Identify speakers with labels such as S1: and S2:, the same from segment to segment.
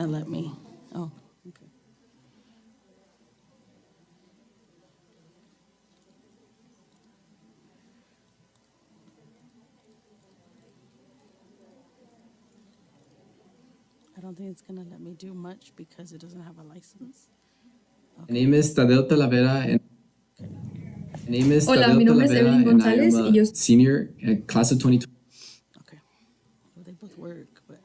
S1: not let me. Oh, okay. I don't think it's going to let me do much because it doesn't have a license.
S2: My name is Tadeo Talavera.
S3: Hola, mi nombre es Evelyn González y yo
S2: senior at class of 2020.
S1: Okay. Well, they both work, but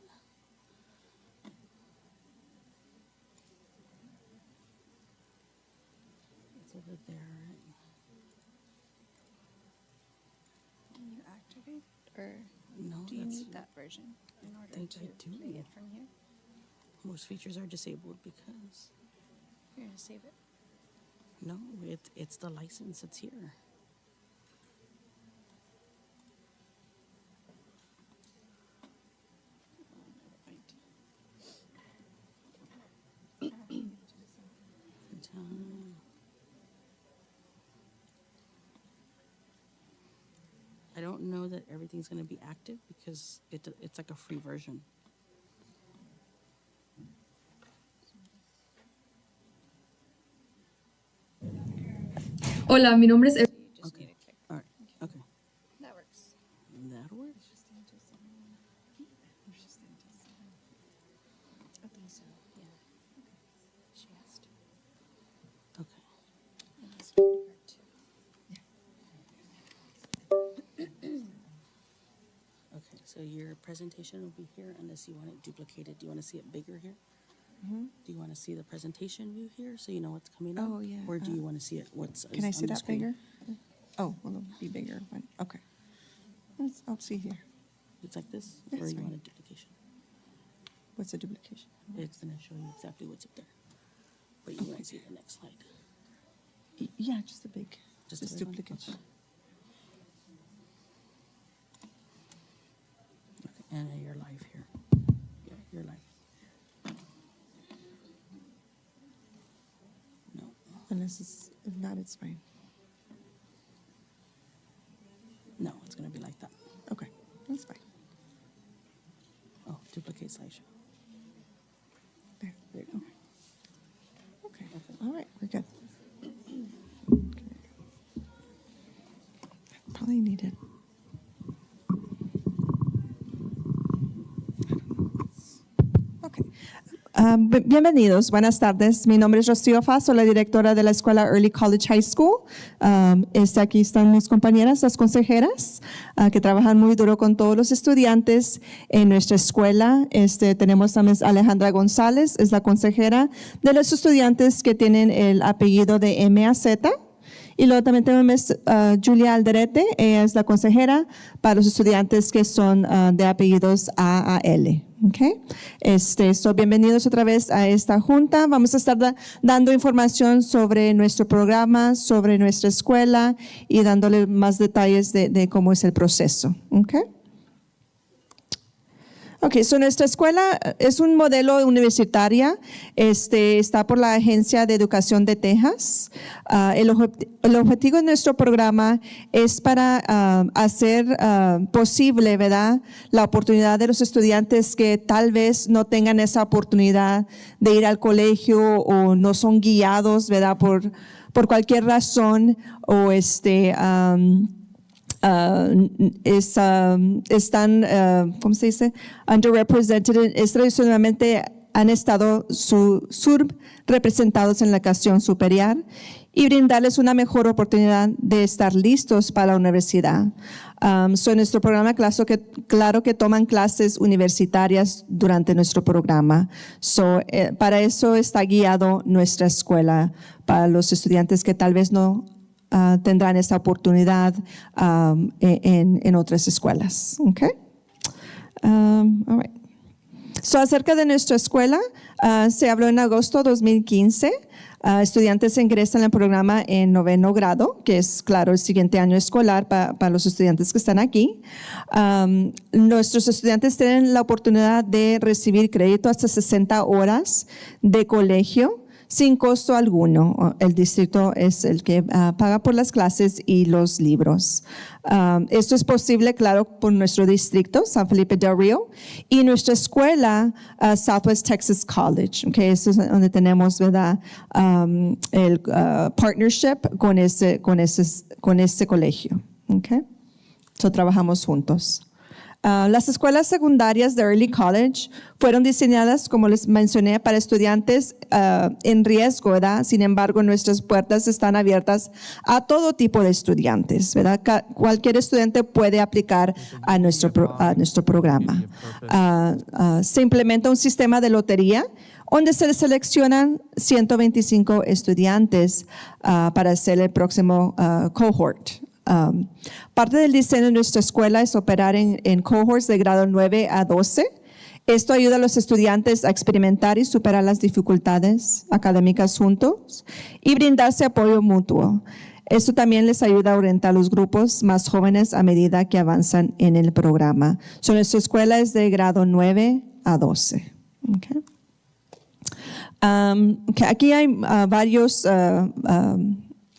S1: it's over there, right?
S4: Can you activate, or
S1: No,
S4: do you
S1: that's
S4: need that version in order
S1: think
S4: to
S1: I do.
S4: play it from here?
S1: Most features are disabled because
S4: You're gonna save it.
S1: no, it's the license that's here. I don't know that everything's going to be active because it's like a free version.
S3: Hola, mi nombre es
S4: You just
S1: Okay.
S4: need to click.
S1: All right. Okay.
S4: That works.
S1: That works.
S4: I think so. Yeah. She asked.
S1: Okay.
S4: And he's doing her too.
S1: Okay. So your presentation will be here unless you want it duplicated. Do you want to see it bigger here? Do you want to see the presentation view here so you know what's coming up?
S5: Oh, yeah,
S1: Or do you want to see it what's
S5: Can I
S1: on
S5: see
S1: the
S5: that
S1: screen?
S5: bigger? Oh, well, it'll be bigger. Okay. I'll see here.
S1: It's like this?
S5: That's
S1: Or you
S5: fine.
S1: want a duplication?
S5: What's the duplication?
S1: It's going to show you exactly what's up there. But you won't see the next slide.
S5: Yeah, just a big,
S1: Just
S5: just
S1: a big one?
S5: duplication.
S1: Okay. And you're live here. Yeah, you're live. No.
S5: Unless it's, if not, it's fine.
S1: No, it's going to be like that.
S5: Okay, that's fine.
S1: Oh, duplicate slideshow.
S5: There.
S1: There you go.
S5: Okay, all right, we're good. Probably needed. Okay. Bienvenidos, buenas tardes. Mi nombre es Rocío Fa, soy la directora de la escuela Early College High School. Aquí están mis compañeras, las consejeras, que trabajan muy duro con todos los estudiantes en nuestra escuela. Tenemos también a Alejandra González, es la consejera de los estudiantes que tienen el apellido de MAZ. Y luego también tenemos Julia Alderete, ella es la consejera para los estudiantes que son de apellidos AAL. Okay. Bienvenidos otra vez a esta junta. Vamos a estar dando información sobre nuestro programa, sobre nuestra escuela y dándole más detalles de cómo es el proceso. Okay. Okay, nuestra escuela es un modelo universitaria, está por la Agencia de Educación de Texas. El objetivo de nuestro programa es para hacer posible, ¿verdad?, la oportunidad de los estudiantes que tal vez no tengan esa oportunidad de ir al colegio o no son guiados, ¿verdad?, por cualquier razón o están, ¿cómo se dice? Underrepresented. Tradicionalmente han estado subrepresentados en la educación superior y brindarles una mejor oportunidad de estar listos para la universidad. En nuestro programa, claro que toman clases universitarias durante nuestro programa. Para eso está guiado nuestra escuela, para los estudiantes que tal vez no tendrán esa oportunidad en otras escuelas. Okay? All right. Acerca de nuestra escuela, se habló en agosto de 2015. Estudiantes ingresan al programa en 9º grado, que es, claro, el siguiente año escolar para los estudiantes que están aquí. Nuestros estudiantes tienen la oportunidad de recibir crédito hasta 60 horas de colegio sin costo alguno. El distrito es el que paga por las clases y los libros. Esto es posible, claro, por nuestro distrito, San Felipe del Río, y nuestra escuela, Southwest Texas College. Okay, eso es donde tenemos, ¿verdad? El partnership con ese colegio. Okay, so trabajamos juntos. Las escuelas secundarias de Early College fueron diseñadas, como les mencioné, para estudiantes en riesgo, ¿verdad? Sin embargo, nuestras puertas están abiertas a todo tipo de estudiantes, ¿verdad? Cualquier estudiante puede aplicar a nuestro programa. Se implementa un sistema de lotería donde se seleccionan 125 estudiantes para hacer el próximo cohort. Parte del diseño de nuestra escuela es operar en cohorts de grado 9 a 12. Esto ayuda a los estudiantes a experimentar y superar las dificultades académicas juntos y brindarse apoyo mutuo. Esto también les ayuda a orientar a los grupos más jóvenes a medida que avanzan en el programa. Nuestra escuela es de grado 9 a 12. Okay. Aquí hay varios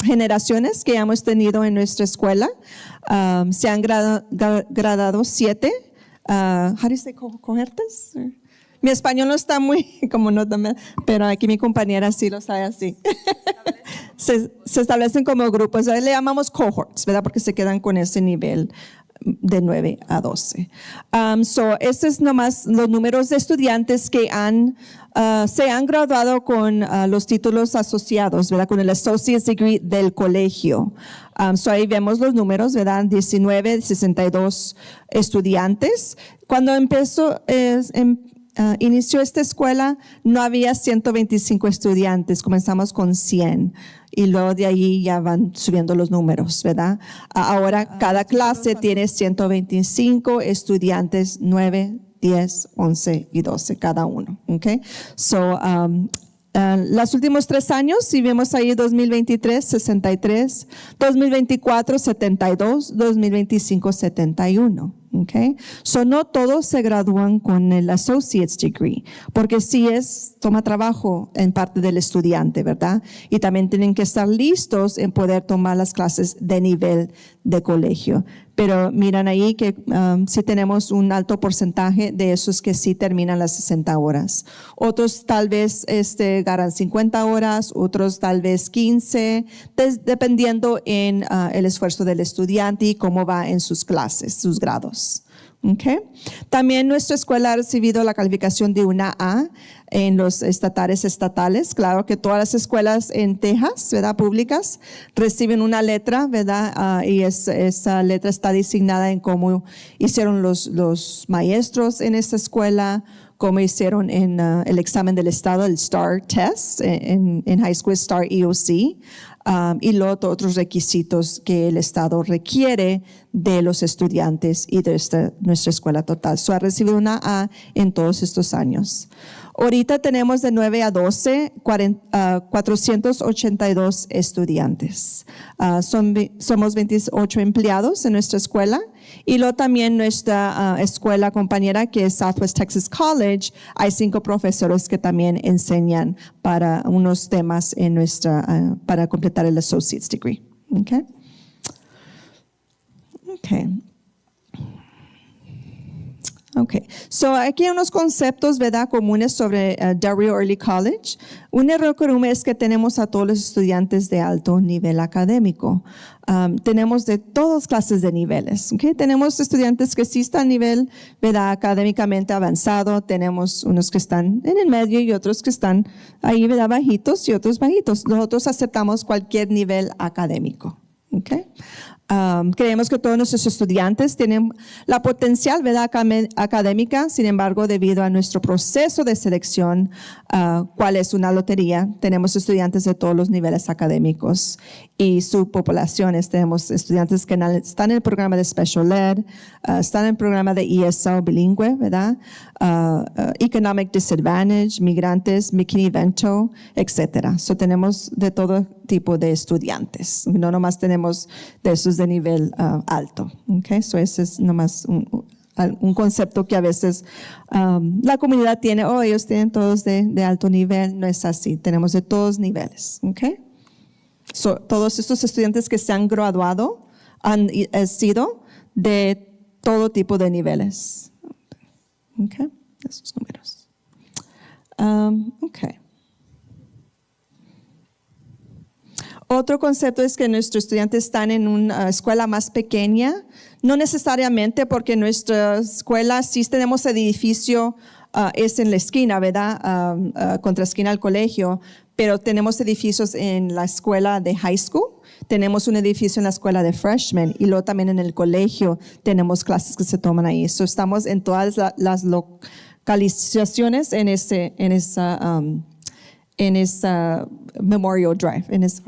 S5: generaciones que hemos tenido en nuestra escuela. Se han graduado 7. How do you say cohortes? Mi español no está muy, como no también, pero aquí mi compañera sí lo sabe así. Se establecen como grupos, le llamamos cohorts, ¿verdad? Porque se quedan con ese nivel de 9 a 12. Estos es nomás los números de estudiantes que se han graduado con los títulos asociados, ¿verdad? Con el Associate's Degree del colegio. Ahí vemos los números, ¿verdad? 19, 62 estudiantes. Cuando inició esta escuela, no había 125 estudiantes, comenzamos con 100 y luego de ahí ya van subiendo los números, ¿verdad? Ahora cada clase tiene 125 estudiantes, 9, 10, 11 y 12 cada uno, ¿ok? Los últimos 3 años, si vemos ahí 2023, 63, 2024, 72, 2025, 71. Okay. No todos se gradúan con el Associate's Degree, porque sí toma trabajo en parte del estudiante, ¿verdad? Y también tienen que estar listos en poder tomar las clases de nivel de colegio. Pero miran ahí que sí tenemos un alto porcentaje de esos que sí terminan las 60 horas. Otros tal vez ganan 50 horas, otros tal vez 15, dependiendo en el esfuerzo del estudiante y cómo va en sus clases, sus grados. Okay. También nuestra escuela ha recibido la calificación de una A en los estatales. Claro que todas las escuelas en Texas, ¿verdad? Públicas, reciben una letra, ¿verdad? Y esa letra está designada en cómo hicieron los maestros en esta escuela, cómo hicieron en el examen del estado, el STAR Test, en high school STAR EOC. Y luego otros requisitos que el Estado requiere de los estudiantes y de nuestra escuela total. Ha recibido una A en todos estos años. Ahorita tenemos de 9 a 12, 482 estudiantes. Somos 28 empleados en nuestra escuela. Y luego también nuestra escuela compañera, que es Southwest Texas College, hay 5 profesores que también enseñan para unos temas para completar el Associate's Degree. Okay. Aquí hay unos conceptos, ¿verdad?, comunes sobre Del Río Early College. Un error común es que tenemos a todos los estudiantes de alto nivel académico. Tenemos de todas clases de niveles. Okay. Tenemos estudiantes que sí están a nivel, ¿verdad?, académicamente avanzado. Tenemos unos que están en el medio y otros que están ahí, ¿verdad?, bajitos y otros bajitos. Nosotros aceptamos cualquier nivel académico. Okay. Creemos que todos nuestros estudiantes tienen la potencial, ¿verdad?, académica. Sin embargo, debido a nuestro proceso de selección, cuál es una lotería, tenemos estudiantes de todos los niveles académicos y subpopulaciones. Tenemos estudiantes que están en el programa de Special Ed, están en el programa de ESL bilingüe, ¿verdad? Economic Disadvantage, migrantes, McKinney-Vento, etc. Tenemos de todo tipo de estudiantes. No nomás tenemos de esos de nivel alto. Okay. Ese es nomás un concepto que a veces la comunidad tiene, ellos tienen todos de alto nivel. No es así, tenemos de todos niveles. ¿Okay? Todos estos estudiantes que se han graduado han sido de todo tipo de niveles. ¿Okay? Esos números. Okay. Otro concepto es que nuestros estudiantes están en una escuela más pequeña, no necesariamente porque nuestra escuela sí tenemos edificio, es en la esquina, ¿verdad? Contra esquina al colegio, pero tenemos edificios en la escuela de high school, tenemos un edificio en la escuela de freshman y luego también en el colegio tenemos clases que se toman ahí. So, estamos en todas las localizaciones en esa Memorial Drive, en esa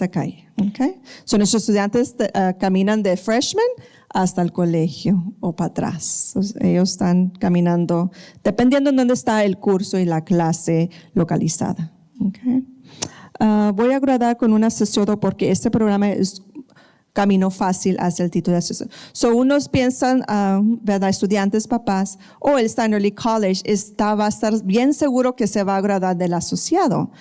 S5: calle. Okay? So, nuestros estudiantes caminan de freshman hasta el colegio o para atrás. So, ellos están caminando dependiendo de dónde está el curso y la clase localizada. Okay? Voy a graduar con un asociado porque este programa es camino fácil hacia el título de asociado. So, unos piensan, ¿verdad? Estudiantes, papás, él está en early college, va a estar bien seguro que se va a graduar del asociado.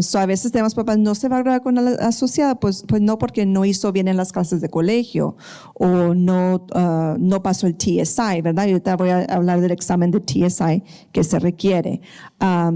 S5: So, a veces tenemos papás, no se va a graduar con el asociado, pues no, porque no hizo bien en las clases de colegio o no pasó el TSI, ¿verdad? Y ahorita voy a hablar del examen de TSI que se requiere.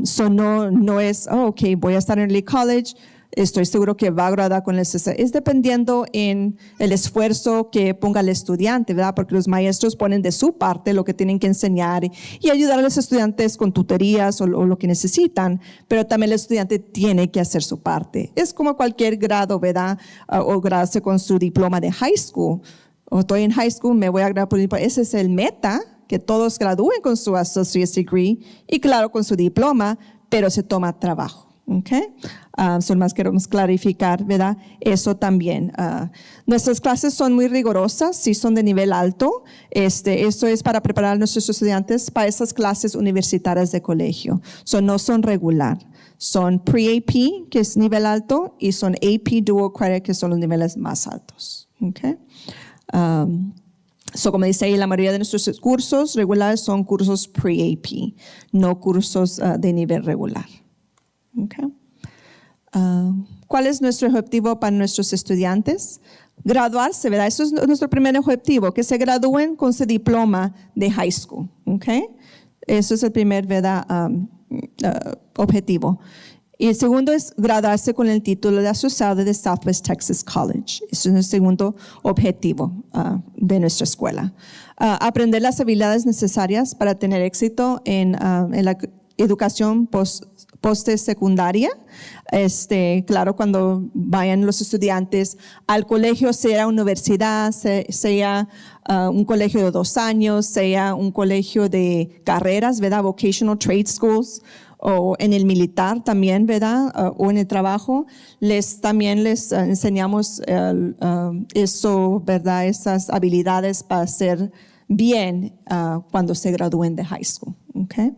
S5: So, no es, okay, voy a estar en early college, estoy seguro que va a graduar con el CC. Es dependiendo en el esfuerzo que ponga el estudiante, ¿verdad? Porque los maestros ponen de su parte lo que tienen que enseñar y ayudar a los estudiantes con tutorías o lo que necesitan, pero también el estudiante tiene que hacer su parte. Es como cualquier grado, ¿verdad? O graduarse con su diploma de high school. O estoy en high school, me voy a graduar por diploma. Ese es el meta, que todos gradúen con su associate's degree y claro, con su diploma, pero se toma trabajo. Okay. Más queremos clarificar, ¿verdad? Eso también. Nuestras clases son muy rigurosas, sí son de nivel alto. Esto es para preparar a nuestros estudiantes para esas clases universitarias de colegio. No son regular. Son pre-AP, que es nivel alto, y son AP Dual Credit, que son los niveles más altos. Okay. Como dice ahí, la mayoría de nuestros cursos regulares son cursos pre-AP, no cursos de nivel regular. Okay. ¿Cuál es nuestro objetivo para nuestros estudiantes? Graduarse, ¿verdad? Eso es nuestro primer objetivo, que se gradúen con su diploma de high school. Okay. Eso es el primer, ¿verdad? Objetivo. Y el segundo es graduarse con el título de asociado de Southwest Texas College. Ese es el segundo objetivo de nuestra escuela. Aprender las habilidades necesarias para tener éxito en la educación postsecundaria. Claro, cuando vayan los estudiantes al colegio, sea universidad, sea un colegio de 2 años, sea un colegio de carreras, ¿verdad? Vocational trade schools, o en el militar también, ¿verdad? O en el trabajo, también les enseñamos eso, ¿verdad? Esas habilidades para hacer bien cuando se gradúen de high school. Okay.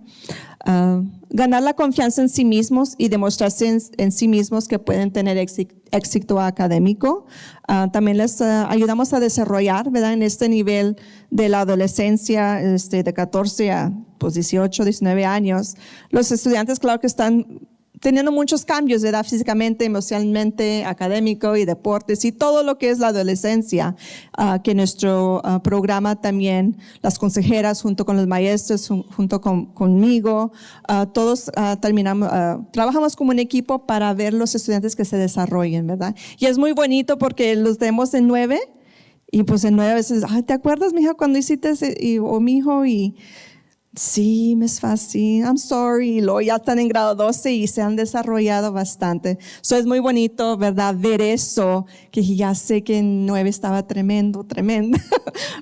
S5: Ganar la confianza en sí mismos y demostrarse en sí mismos que pueden tener éxito académico. También les ayudamos a desarrollar, ¿verdad? En este nivel de la adolescencia, de 14 a 18, 19 años. Los estudiantes, claro que están teniendo muchos cambios de edad físicamente, emocionalmente, académico y deportes y todo lo que es la adolescencia, que nuestro programa también, las consejeras junto con los maestros, junto conmigo, todos trabajamos como un equipo para ver los estudiantes que se desarrollen, ¿verdad? Y es muy bonito porque los vemos en 9 y pues en 9 veces, ¿te acuerdas, mija, cuando hiciste o mi hijo? Y sí, me es fácil, I'm sorry, y luego ya están en grado 12 y se han desarrollado bastante. Es muy bonito, ¿verdad? Ver eso, que ya sé que en 9 estaba tremendo,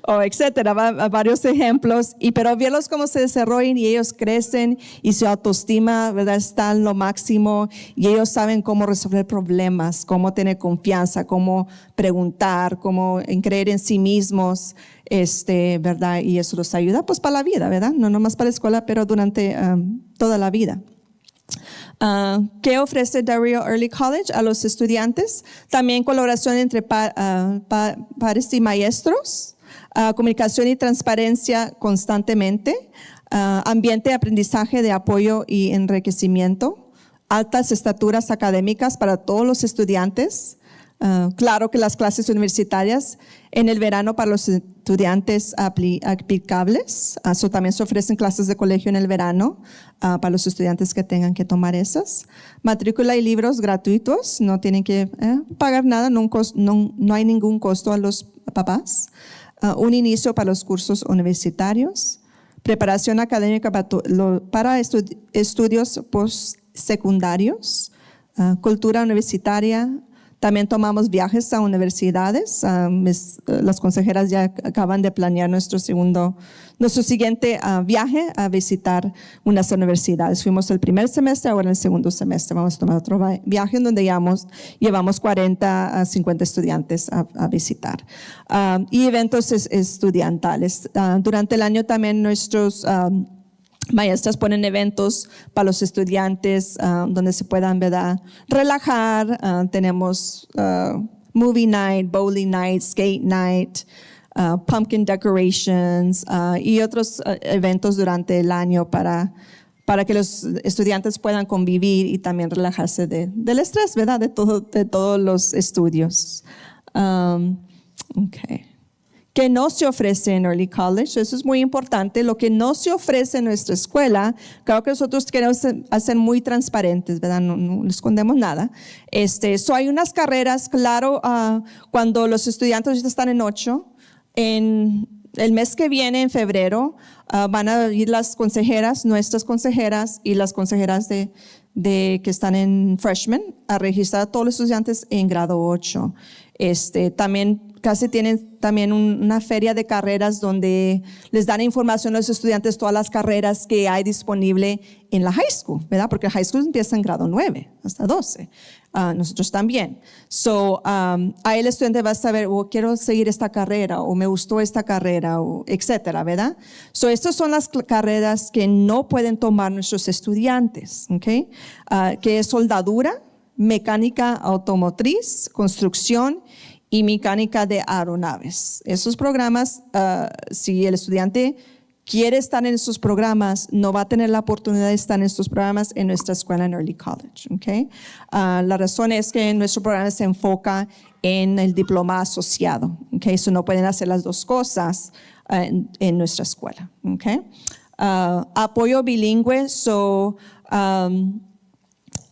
S5: o etcétera, varios ejemplos, pero verlos cómo se desarrollan y ellos crecen y su autoestima, ¿verdad? Está en lo máximo y ellos saben cómo resolver problemas, cómo tener confianza, cómo preguntar, cómo creer en sí mismos. ¿Verdad? Y eso los ayuda pues para la vida, ¿verdad? No nomás para la escuela, pero durante toda la vida. ¿Qué ofrece Darío Early College a los estudiantes? También colaboración entre pares y maestros. Comunicación y transparencia constantemente. Ambiente de aprendizaje de apoyo y enriquecimiento. Altas estaturas académicas para todos los estudiantes. Claro que las clases universitarias en el verano para los estudiantes aplicables. También se ofrecen clases de colegio en el verano para los estudiantes que tengan que tomar esas. Matrícula y libros gratuitos, no tienen que pagar nada, no hay ningún costo a los papás. Un inicio para los cursos universitarios. Preparación académica para estudios postsecundarios. Cultura universitaria. También tomamos viajes a universidades. Las consejeras ya acaban de planear nuestro siguiente viaje a visitar unas universidades. Fuimos el primer semestre, ahora el segundo semestre. Vamos a tomar otro viaje en donde llevamos 40 a 50 estudiantes a visitar. Y eventos estudiantales. Durante el año también nuestros maestras ponen eventos para los estudiantes donde se puedan, ¿verdad?, relajar. Tenemos movie night, bowling night, skate night, pumpkin decorations y otros eventos durante el año para que los estudiantes puedan convivir y también relajarse del estrés, ¿verdad?, de todos los estudios. Okay. Que no se ofrece en Early College, eso es muy importante. Lo que no se ofrece en nuestra escuela, creo que nosotros queremos hacer muy transparentes, ¿verdad? No escondemos nada. Hay unas carreras, claro, cuando los estudiantes están en 8, en el mes que viene, en febrero, van a ir las consejeras, nuestras consejeras y las consejeras de que están en freshman a registrar a todos los estudiantes en grado 8. También casi tienen también una feria de carreras donde les dan información a los estudiantes todas las carreras que hay disponible en la high school, ¿verdad? Porque high school empieza en grado 9 hasta 12. Nosotros también. Ahí el estudiante va a saber, quiero seguir esta carrera, o me gustó esta carrera, o etcétera, ¿verdad? Estas son las carreras que no pueden tomar nuestros estudiantes, ¿ok? Que es soldadura, mecánica automotriz, construcción y mecánica de aeronaves. Esos programas, si el estudiante quiere estar en esos programas, no va a tener la oportunidad de estar en estos programas en nuestra escuela en Early College. ¿Okay? La razón es que nuestro programa se enfoca en el diploma asociado. ¿Okay? No pueden hacer las dos cosas en nuestra escuela. ¿Okay? Apoyo bilingüe.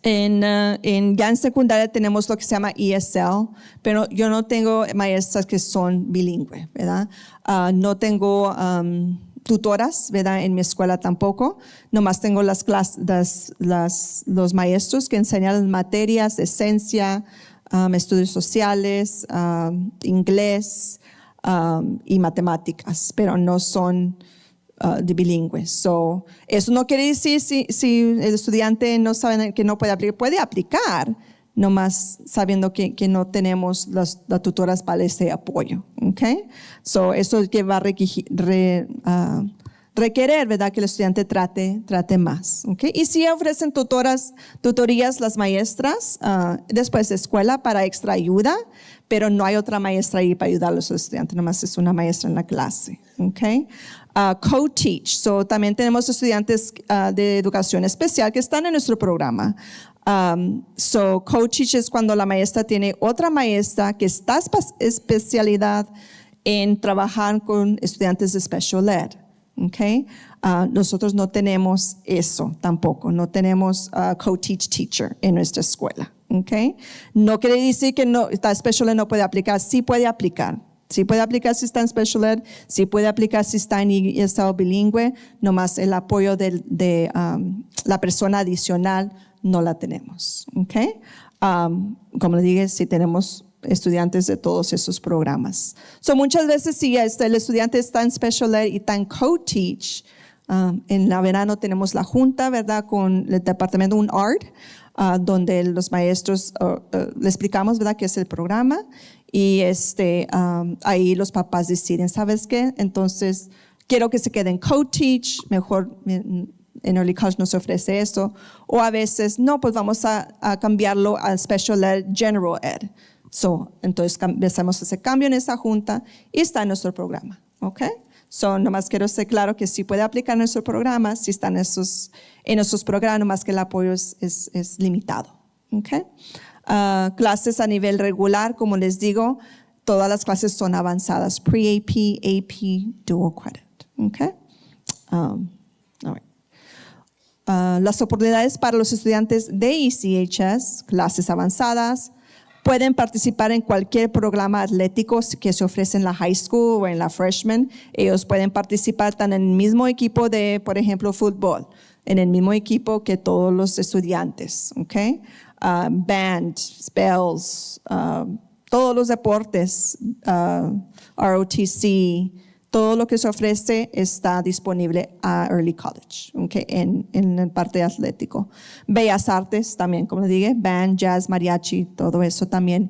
S5: Ya en secundaria tenemos lo que se llama ESL, pero yo no tengo maestras que son bilingües, ¿verdad? No tengo tutoras, ¿verdad? En mi escuela tampoco. Nomás tengo los maestros que enseñan las materias de ciencia, estudios sociales, inglés y matemáticas, pero no son de bilingües. Eso no quiere decir si el estudiante no sabe que no puede aplicar, nomás sabiendo que no tenemos las tutoras para ese apoyo. ¿Okay? Eso que va a requerir, ¿verdad?, que el estudiante trate más. ¿Okay? Y sí ofrecen tutorías las maestras después de escuela para extra ayuda, pero no hay otra maestra ahí para ayudar a los estudiantes, nomás es una maestra en la clase. ¿Okay? Co-teach. También tenemos estudiantes de educación especial que están en nuestro programa. Co-teach es cuando la maestra tiene otra maestra que está especialidad en trabajar con estudiantes de special ed. Okay? Nosotros no tenemos eso tampoco. No tenemos co-teach teacher en nuestra escuela. Okay? No quiere decir que no está special ed no puede aplicar. Sí puede aplicar. Sí puede aplicar si está en special ed, sí puede aplicar si está en ESL bilingüe, nomás el apoyo de la persona adicional no la tenemos. ¿Okay? Como le dije, sí tenemos estudiantes de todos esos programas. Muchas veces si el estudiante está en special ed y está en co-teach, en la verano tenemos la junta, ¿verdad?, con el departamento, un ARD, donde los maestros le explicamos, ¿verdad?, qué es el programa. Y ahí los papás deciden, ¿sabes qué? Entonces, quiero que se queden co-teach, mejor en Early College no se ofrece eso. O a veces, no, pues vamos a cambiarlo a Special Ed, General Ed. Entonces, hacemos ese cambio en esa junta y está en nuestro programa. ¿ok? So, nomás quiero ser claro que sí puede aplicar nuestro programa, si están en esos programas, nomás que el apoyo es limitado, ¿ok? Clases a nivel regular, como les digo, todas las clases son avanzadas, pre-AP, AP, dual credit, ¿ok? All right. Las oportunidades para los estudiantes de ECHS, clases avanzadas, pueden participar en cualquier programa atlético que se ofrece en la high school o en la freshman. Ellos pueden participar tan en el mismo equipo de, por ejemplo, fútbol, en el mismo equipo que todos los estudiantes, ¿ok? Band, spells, todos los deportes, ROTC, todo lo que se ofrece está disponible a Early College, ¿okay? en el parte atlético. Bellas artes también, como les dije, band, jazz, mariachi, todo eso también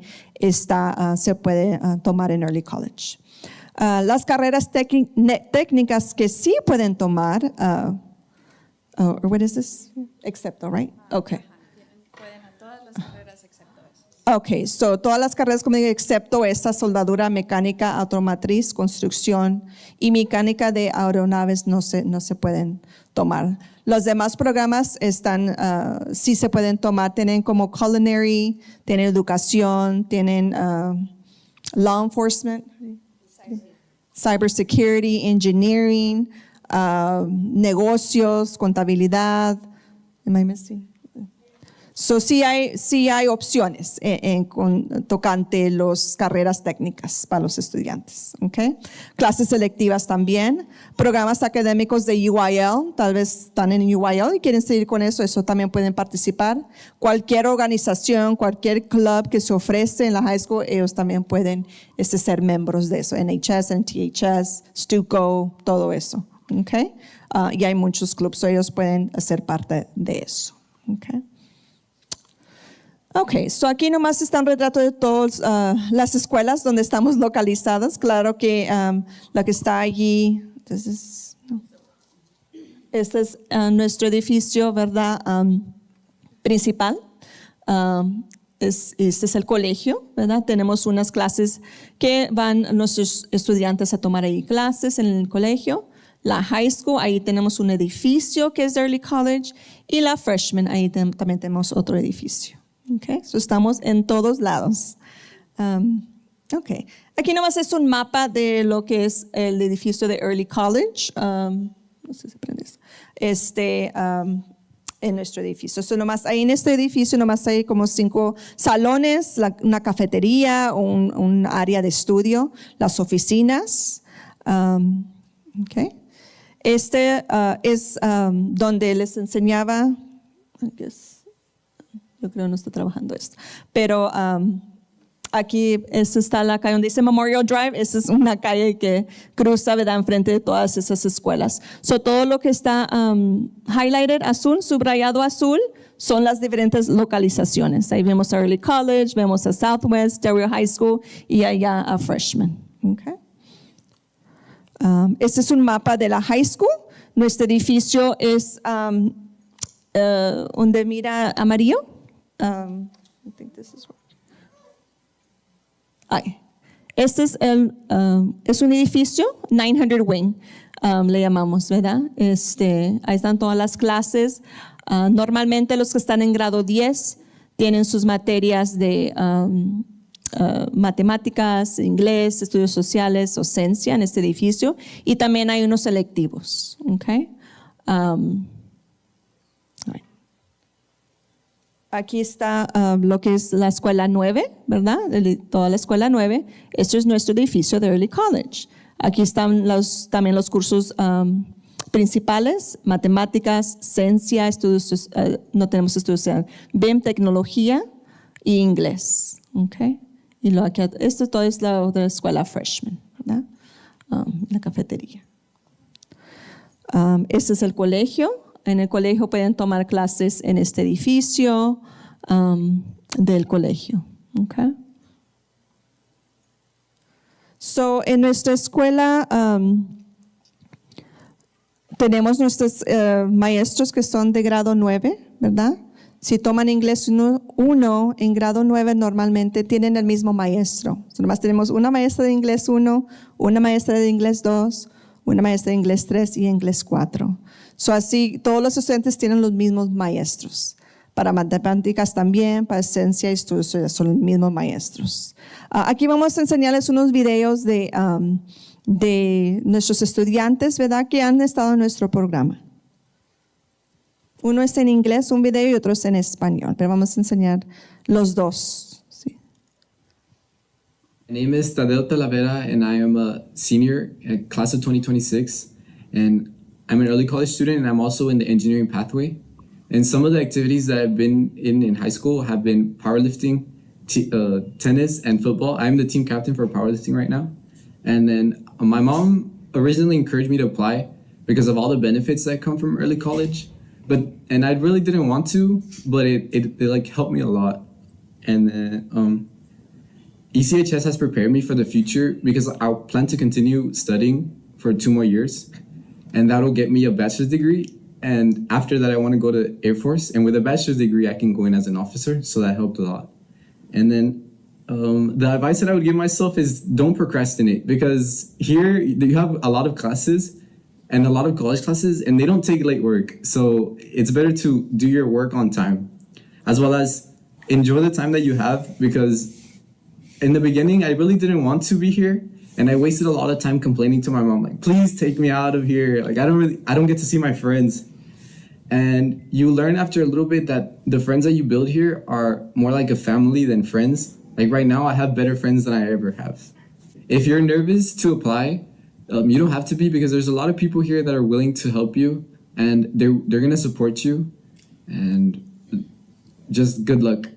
S5: se puede tomar en Early College. Las carreras técnicas que sí pueden tomar, what is this? Excepto, right? Okay.
S4: Pueden a todas las carreras excepto eso.
S5: Okay, so todas las carreras, como digo, excepto esta soldadura, mecánica, automotriz, construcción y mecánica de aeronaves no se pueden tomar. Los demás programas sí se pueden tomar, tienen como culinary, tienen educación, tienen law enforcement, cybersecurity, engineering, negocios, contabilidad. Am I missing? So, sí hay opciones tocante las carreras técnicas para los estudiantes. ¿Okay? Clases selectivas también. Programas académicos de UIL, tal vez están en UIL y quieren seguir con eso también pueden participar. Cualquier organización, cualquier club que se ofrece en la high school, ellos también pueden ser miembros de eso. NHS, NTHS, STUCO, todo eso. ¿Okay? Y hay muchos clubes, so ellos pueden ser parte de eso. ¿Okay? Ok, so aquí nomás está un retrato de todas las escuelas donde estamos localizadas. Claro que la que está allí, este es nuestro edificio, ¿verdad? Principal. Este es el colegio, ¿verdad? Tenemos unas clases que van nuestros estudiantes a tomar ahí clases en el colegio. La high school, ahí tenemos un edificio que es de Early College. Y la freshman, ahí también tenemos otro edificio. Okay, so estamos en todos lados. Okay. Aquí nomás es un mapa de lo que es el edificio de Early College. No sé si prende eso. En nuestro edificio. So nomás ahí en este edificio nomás hay como 5 salones, una cafetería, un área de estudio, las oficinas. Okay. Es donde les enseñaba, yo creo no está trabajando esto. Pero aquí está la calle donde dice Memorial Drive. Esa es una calle que cruza, ¿verdad?, enfrente de todas esas escuelas. So, todo lo que está highlighted azul, subrayado azul, son las diferentes localizaciones. Ahí vemos a Early College, vemos a Southwest, Del Rio High School y allá a Freshman. Okay. Este es un mapa de la high school. Nuestro edificio es donde mira amarillo. I think this is este es un edificio, 900 Wing, le llamamos, ¿verdad? Ahí están todas las clases. Normalmente los que están en grado 10 tienen sus materias de matemáticas, inglés, estudios sociales, docencia en este edificio. Y también hay unos selectivos, ¿ok? Aquí está lo que es la escuela 9, ¿verdad? Toda la escuela 9. Este es nuestro edificio de Early College. Aquí están también los cursos principales, matemáticas, ciencia, estudios, no tenemos estudios, BIM, tecnología y inglés. Okay. Y esto todo es la otra escuela freshman, ¿verdad? La cafetería. Este es el colegio. En el colegio pueden tomar clases en este edificio del colegio. Okay. So, en nuestra escuela tenemos nuestros maestros que son de grado 9, ¿verdad? Si toman inglés 1 en grado 9, normalmente tienen el mismo maestro. Nomás tenemos una maestra de inglés 1, una maestra de inglés 2, una maestra de inglés 3 y inglés 4. Así todos los estudiantes tienen los mismos maestros. Para matemáticas también, para ciencia y estudios son los mismos maestros. Aquí vamos a enseñarles unos videos de nuestros estudiantes, ¿verdad?, que han estado en nuestro programa. Uno es en inglés, un video, y otro es en español, pero vamos a enseñar los dos. Sí.
S2: My name is Tadeo Talavera, and I am a senior at class of 2026. And I'm an early college student, and I'm also in the engineering pathway. And some of the activities that I've been in high school have been powerlifting, tennis, and football. I'm the team captain for powerlifting right now. And then my mom originally encouraged me to apply because of all the benefits that come from early college. And I really didn't want to, but it like helped me a lot. And then ECHS has prepared me for the future because I plan to continue studying for 2 more years, and that'll get me a bachelor's degree. And after that, I want to go to Air Force, and with a bachelor's degree, I can go in as an officer. So that helped a lot. And then the advice that I would give myself is don't procrastinate, because here you have a lot of classes and a lot of college classes, and they don't take late work. So it's better to do your work on time, as well as enjoy the time that you have, because in the beginning, I really didn't want to be here, and I wasted a lot of time complaining to my mom, like, please take me out of here. Like, I don't get to see my friends. And you learn after a little bit that the friends that you build here are more like a family than friends. Like right now, I have better friends than I ever have. If you're nervous to apply, you don't have to be, because there's a lot of people here that are willing to help you, and they're gonna support you, and just good luck.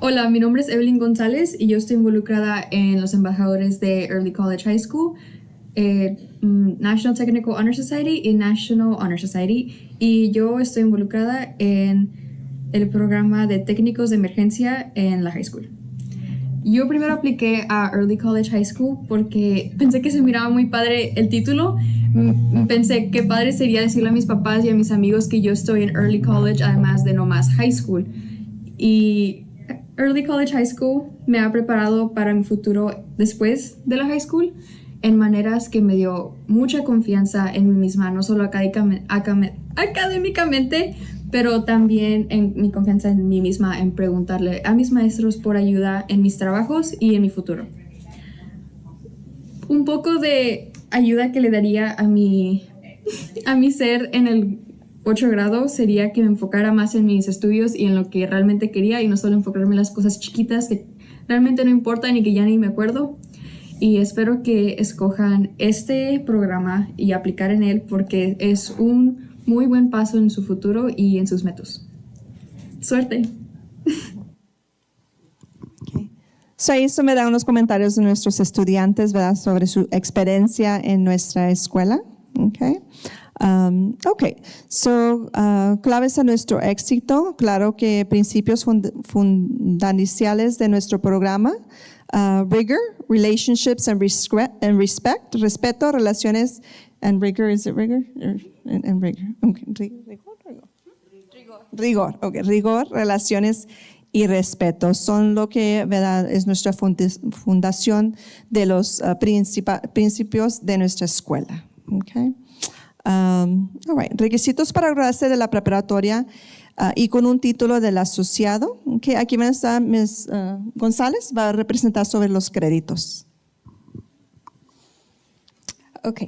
S3: Hola, mi nombre es Evelyn González y yo estoy involucrada en los embajadores de Early College High School, National Technical Honor Society y National Honor Society, y yo estoy involucrada en el programa de técnicos de emergencia en la high school. Yo primero apliqué a Early College High School porque pensé que se miraba muy padre el título. Pensé que padre sería decirle a mis papás y a mis amigos que yo estoy en Early College, además de no más high school. Y Early College High School me ha preparado para mi futuro después de la high school en maneras que me dio mucha confianza en mí misma, no solo académicamente, pero también en mi confianza en mí misma, en preguntarle a mis maestros por ayuda en mis trabajos y en mi futuro. Un poco de ayuda que le daría a mi ser en el 8 grado sería que me enfocara más en mis estudios y en lo que realmente quería, y no solo enfocarme en las cosas chiquitas que realmente no importan y que ya ni me acuerdo. Y espero que escojan este programa y aplicar en él, porque es un muy buen paso en su futuro y en sus metas. ¡Suerte!
S5: Okay. Eso me da unos comentarios de nuestros estudiantes, ¿verdad?, sobre su experiencia en nuestra escuela. Okay. Claves a nuestro éxito. Claro que principios fundamentales de nuestro programa. Rigor, relationships and respect. Respeto, relaciones, and rigor, is it rigor? And rigor. Okay. Rigor. Okay. Rigor, relaciones y respeto son lo que, ¿verdad?, es nuestra fundación de los principios de nuestra escuela. Okay. All right. Requisitos para graduarse de la preparatoria y con un título del asociado. Okay. Aquí está Ms. González, va a representar sobre los créditos.
S4: Ok.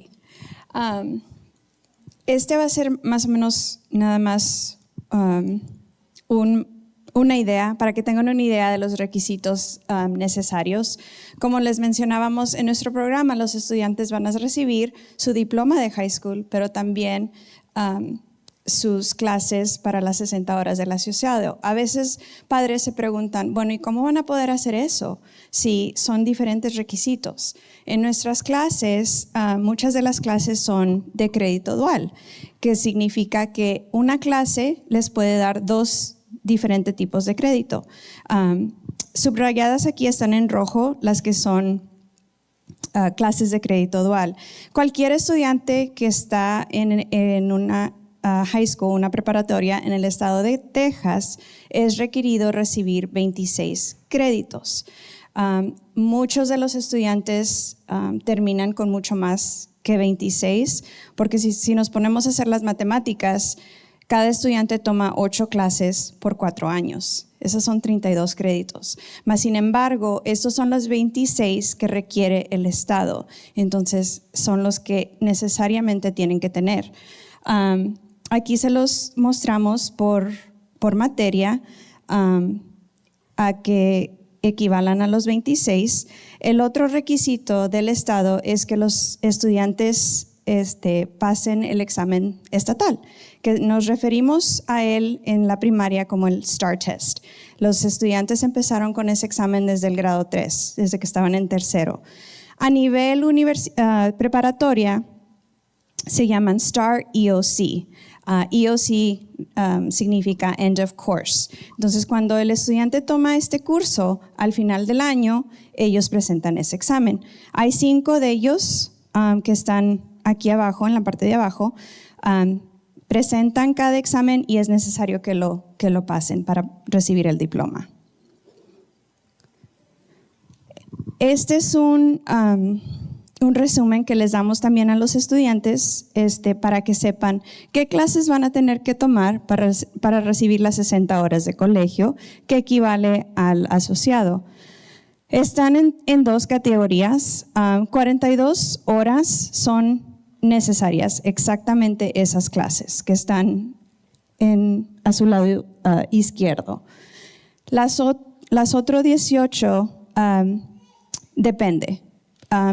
S4: Este va a ser más o menos nada más una idea, para que tengan una idea de los requisitos necesarios. Como les mencionábamos en nuestro programa, los estudiantes van a recibir su diploma de high school, pero también sus clases para las 60 horas del asociado. A veces padres se preguntan, bueno, ¿y cómo van a poder hacer eso si son diferentes requisitos? En nuestras clases, muchas de las clases son de crédito dual, que significa que una clase les puede dar 2 diferentes tipos de crédito. Subrayadas aquí están en rojo las que son clases de crédito dual. Cualquier estudiante que está en una high school, una preparatoria en el estado de Texas, es requerido recibir 26 créditos. Muchos de los estudiantes terminan con mucho más que 26, porque si nos ponemos a hacer las matemáticas, cada estudiante toma 8 clases por 4 años. Esos son 32 créditos. Mas, sin embargo, estos son los 26 que requiere el Estado. Entonces, son los que necesariamente tienen que tener. Aquí se los mostramos por materia a que equivalan a los 26. El otro requisito del Estado es que los estudiantes pasen el examen estatal, que nos referimos a él en la primaria como el STAR Test. Los estudiantes empezaron con ese examen desde el grado 3, desde que estaban en tercero. A nivel preparatoria se llaman STAR EOC. EOC significa End of Course. Entonces, cuando el estudiante toma este curso, al final del año, ellos presentan ese examen. Hay 5 de ellos que están aquí abajo, en la parte de abajo, presentan cada examen y es necesario que lo pasen para recibir el diploma. Este es un resumen que les damos también a los estudiantes para que sepan qué clases van a tener que tomar para recibir las 60 horas de colegio, que equivale al asociado. Están en 2 categorías. 42 horas son necesarias, exactamente esas clases que están a su lado izquierdo. Las otras 18 depende.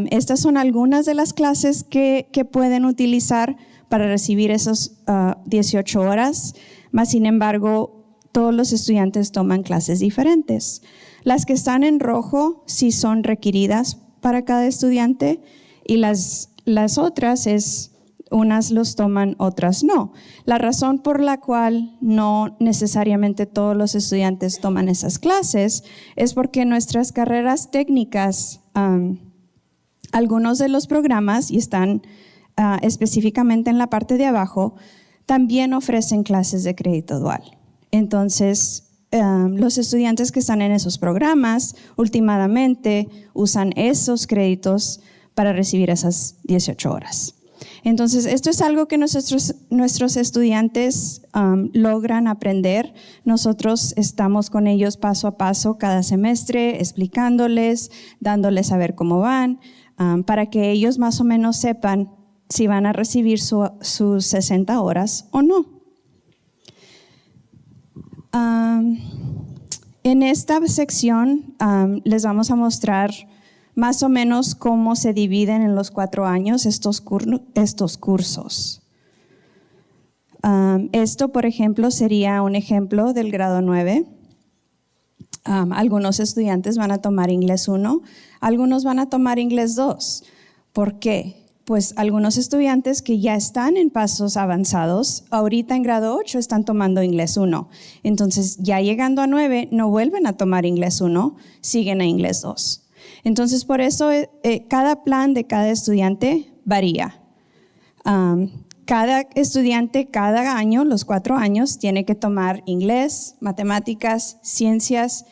S4: Estas son algunas de las clases que pueden utilizar para recibir esas 18 horas, mas sin embargo todos los estudiantes toman clases diferentes. Las que están en rojo sí son requeridas para cada estudiante y las otras unas los toman, otras no. La razón por la cual no necesariamente todos los estudiantes toman esas clases es porque nuestras carreras técnicas, algunos de los programas, y están específicamente en la parte de abajo, también ofrecen clases de crédito dual. Entonces, los estudiantes que están en esos programas últimamente usan esos créditos para recibir esas 18 horas. Entonces, esto es algo que nuestros estudiantes logran aprender. Nosotros estamos con ellos paso a paso cada semestre, explicándoles, dándoles a ver cómo van, para que ellos más o menos sepan si van a recibir sus 60 horas o no. En esta sección les vamos a mostrar más o menos cómo se dividen en los 4 años estos cursos. Esto, por ejemplo, sería un ejemplo del grado 9. Algunos estudiantes van a tomar inglés 1, algunos van a tomar inglés 2. ¿Por qué? Pues algunos estudiantes que ya están en pasos avanzados, ahorita en grado 8 están tomando inglés 1. Entonces, ya llegando a 9, no vuelven a tomar inglés 1, siguen a inglés 2. Entonces, por eso cada plan de cada estudiante varía. Cada estudiante, cada año, los 4 años, tiene que tomar inglés, matemáticas, ciencias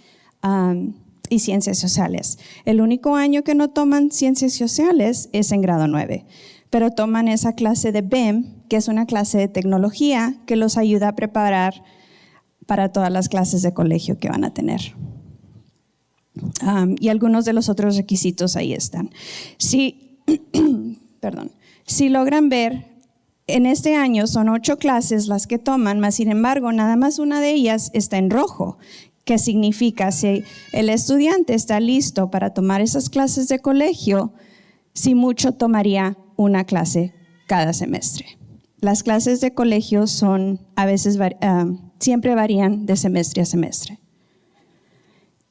S4: y ciencias sociales. El único año que no toman ciencias sociales es en grado 9, pero toman esa clase de BEM, que es una clase de tecnología que los ayuda a preparar para todas las clases de colegio que van a tener. Y algunos de los otros requisitos ahí están. Si logran ver, en este año son 8 clases las que toman, mas sin embargo, nada más una de ellas está en rojo, que significa si el estudiante está listo para tomar esas clases de colegio, si mucho tomaría una clase cada semestre. Las clases de colegio a veces siempre varían de semestre a semestre.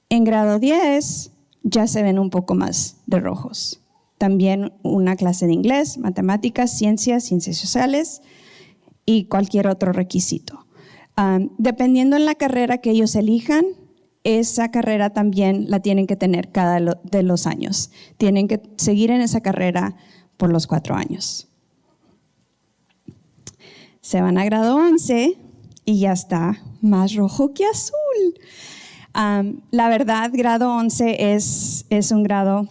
S4: En grado 10 ya se ven un poco más de rojos. También una clase de inglés, matemáticas, ciencias sociales y cualquier otro requisito. Dependiendo en la carrera que ellos elijan, esa carrera también la tienen que tener de los años. Tienen que seguir en esa carrera por los 4 años. Se van a grado 11 y ya está más rojo que azul. La verdad, grado 11 es un grado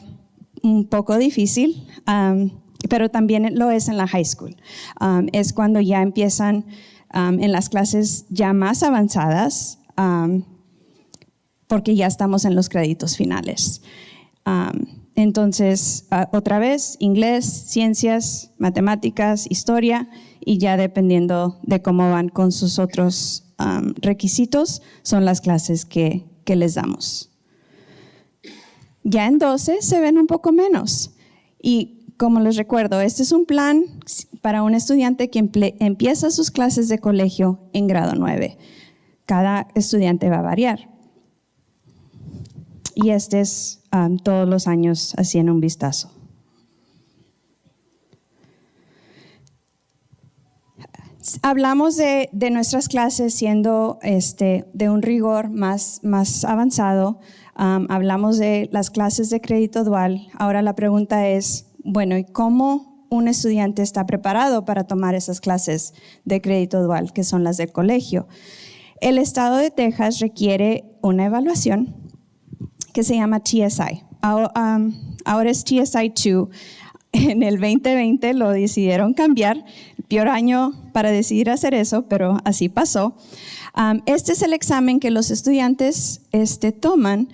S4: un poco difícil, pero también lo es en la high school. Es cuando ya empiezan en las clases ya más avanzadas, porque ya estamos en los créditos finales. Entonces, otra vez, inglés, ciencias, matemáticas, historia, y ya dependiendo de cómo van con sus otros requisitos, son las clases que les damos. Ya en 12 se ven un poco menos. Y como les recuerdo, este es un plan para un estudiante que empieza sus clases de colegio en grado 9. Cada estudiante va a variar. Y este es todos los años así en un vistazo. Hablamos de nuestras clases siendo de un rigor más avanzado. Hablamos de las clases de crédito dual. Ahora la pregunta es, bueno, ¿y cómo un estudiante está preparado para tomar esas clases de crédito dual, que son las del colegio? El estado de Texas requiere una evaluación que se llama TSI. Ahora es TSI 2. En el 2020 lo decidieron cambiar, el peor año para decidir hacer eso, pero así pasó. Este es el examen que los estudiantes toman.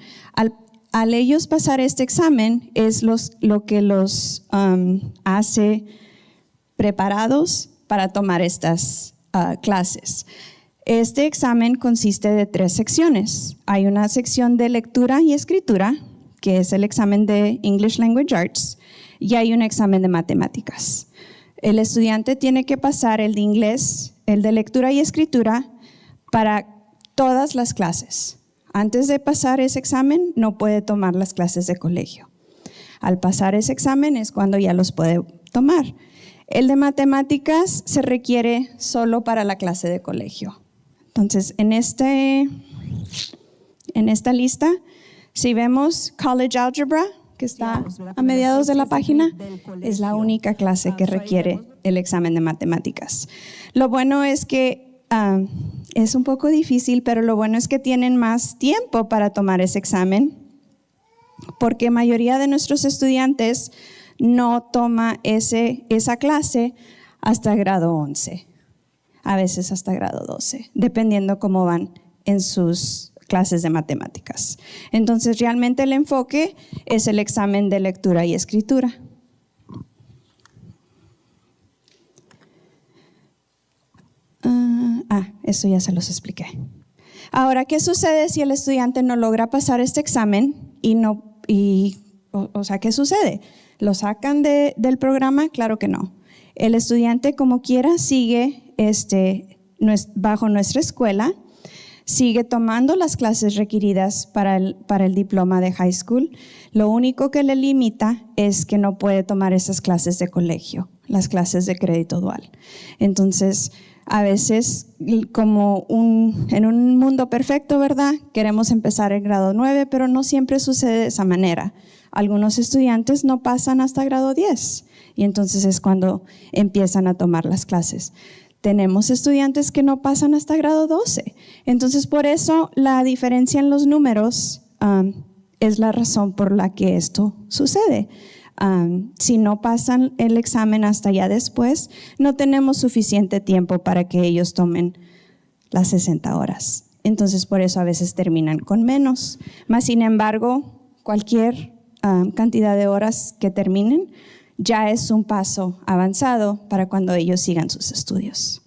S4: Al ellos pasar este examen es lo que los hace preparados para tomar estas clases. Este examen consiste de 3 secciones. Hay una sección de lectura y escritura, que es el examen de English Language Arts, y hay un examen de matemáticas. El estudiante tiene que pasar el de inglés, el de lectura y escritura para todas las clases. Antes de pasar ese examen, no puede tomar las clases de colegio. Al pasar ese examen es cuando ya los puede tomar. El de matemáticas se requiere solo para la clase de colegio. Entonces, en esta lista, si vemos College Algebra, que está a mediados de la página, es la única clase que requiere el examen de matemáticas. Lo bueno es que es un poco difícil, pero lo bueno es que tienen más tiempo para tomar ese examen, porque la mayoría de nuestros estudiantes no toma esa clase hasta grado 11, a veces hasta grado 12, dependiendo cómo van en sus clases de matemáticas. Entonces, realmente el enfoque es el examen de lectura y escritura. Eso ya se los expliqué. Ahora, ¿qué sucede si el estudiante no logra pasar este examen o sea, ¿qué sucede? ¿Lo sacan del programa? Claro que no. El estudiante, como quiera, sigue bajo nuestra escuela, sigue tomando las clases requeridas para el diploma de high school. Lo único que le limita es que no puede tomar esas clases de colegio, las clases de crédito dual. Entonces, a veces, como en un mundo perfecto, ¿verdad? Queremos empezar el grado 9, pero no siempre sucede de esa manera. Algunos estudiantes no pasan hasta grado 10 y entonces es cuando empiezan a tomar las clases. Tenemos estudiantes que no pasan hasta grado 12. Entonces, por eso la diferencia en los números es la razón por la que esto sucede. Si no pasan el examen hasta ya después, no tenemos suficiente tiempo para que ellos tomen las 60 horas. Entonces, por eso a veces terminan con menos. Mas, sin embargo, cualquier cantidad de horas que terminen ya es un paso avanzado para cuando ellos sigan sus estudios.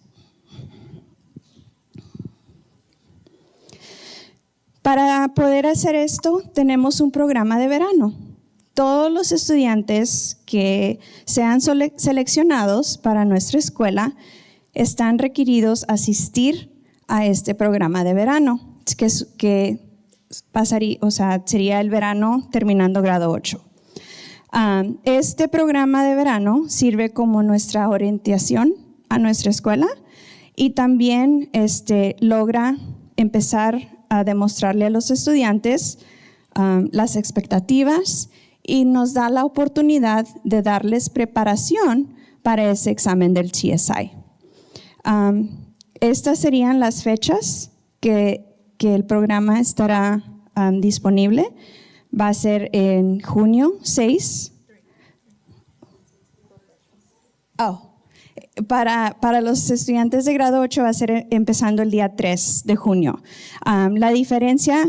S4: Para poder hacer esto, tenemos un programa de verano. Todos los estudiantes que sean seleccionados para nuestra escuela están requeridos asistir a este programa de verano, que pasaría, o sea, sería el verano terminando grado 8. Este programa de verano sirve como nuestra orientación a nuestra escuela y también logra empezar a demostrarle a los estudiantes las expectativas y nos da la oportunidad de darles preparación para ese examen del CSI. Estas serían las fechas que el programa estará disponible. Va a ser en junio 6. Para los estudiantes de grado 8 va a ser empezando el día 3 de junio. La diferencia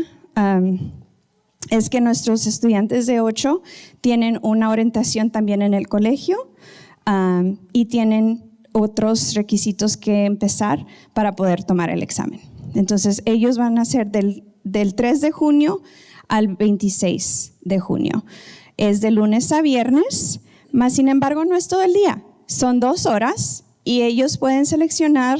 S4: es que nuestros estudiantes de 8 tienen una orientación también en el colegio y tienen otros requisitos que empezar para poder tomar el examen. Entonces, ellos van a ser del 3 de junio al 26 de junio. Es de lunes a viernes, mas sin embargo no es todo el día. Son 2 horas y ellos pueden seleccionar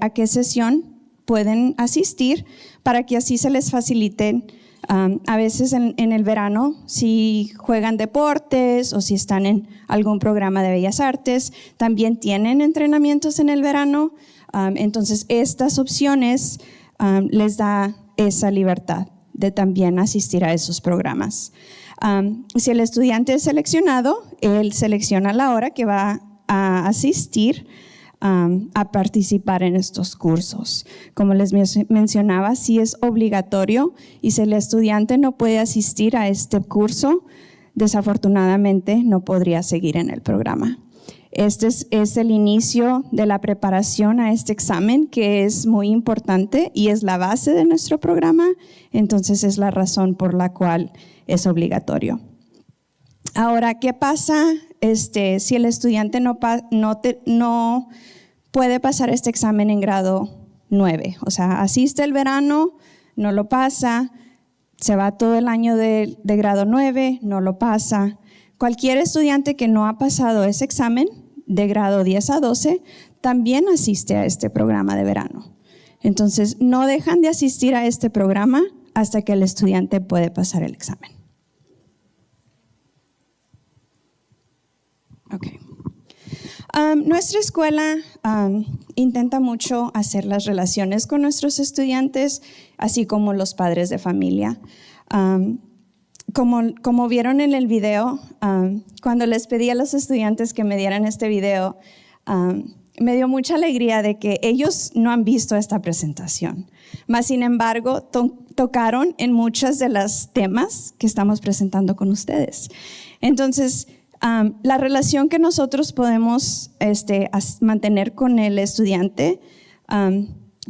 S4: a qué sesión pueden asistir para que así se les faciliten. A veces en el verano, si juegan deportes o si están en algún programa de bellas artes, también tienen entrenamientos en el verano. Entonces, estas opciones les da esa libertad de también asistir a esos programas. Si el estudiante es seleccionado, él selecciona la hora que va a asistir a participar en estos cursos. Como les mencionaba, sí es obligatorio y si el estudiante no puede asistir a este curso, desafortunadamente no podría seguir en el programa. Este es el inicio de la preparación a este examen, que es muy importante y es la base de nuestro programa, entonces es la razón por la cual es obligatorio. Ahora, ¿qué pasa si el estudiante no puede pasar este examen en grado 9? O sea, asiste el verano, no lo pasa, se va todo el año de grado 9, no lo pasa. Cualquier estudiante que no ha pasado ese examen de grado 10 a 12 también asiste a este programa de verano. Entonces, no dejan de asistir a este programa hasta que el estudiante puede pasar el examen. Okay. Nuestra escuela intenta mucho hacer las relaciones con nuestros estudiantes, así como los padres de familia. Como vieron en el video, cuando les pedí a los estudiantes que me dieran este video, me dio mucha alegría de que ellos no han visto esta presentación. Mas, sin embargo, tocaron en muchos de los temas que estamos presentando con ustedes. Entonces, la relación que nosotros podemos mantener con el estudiante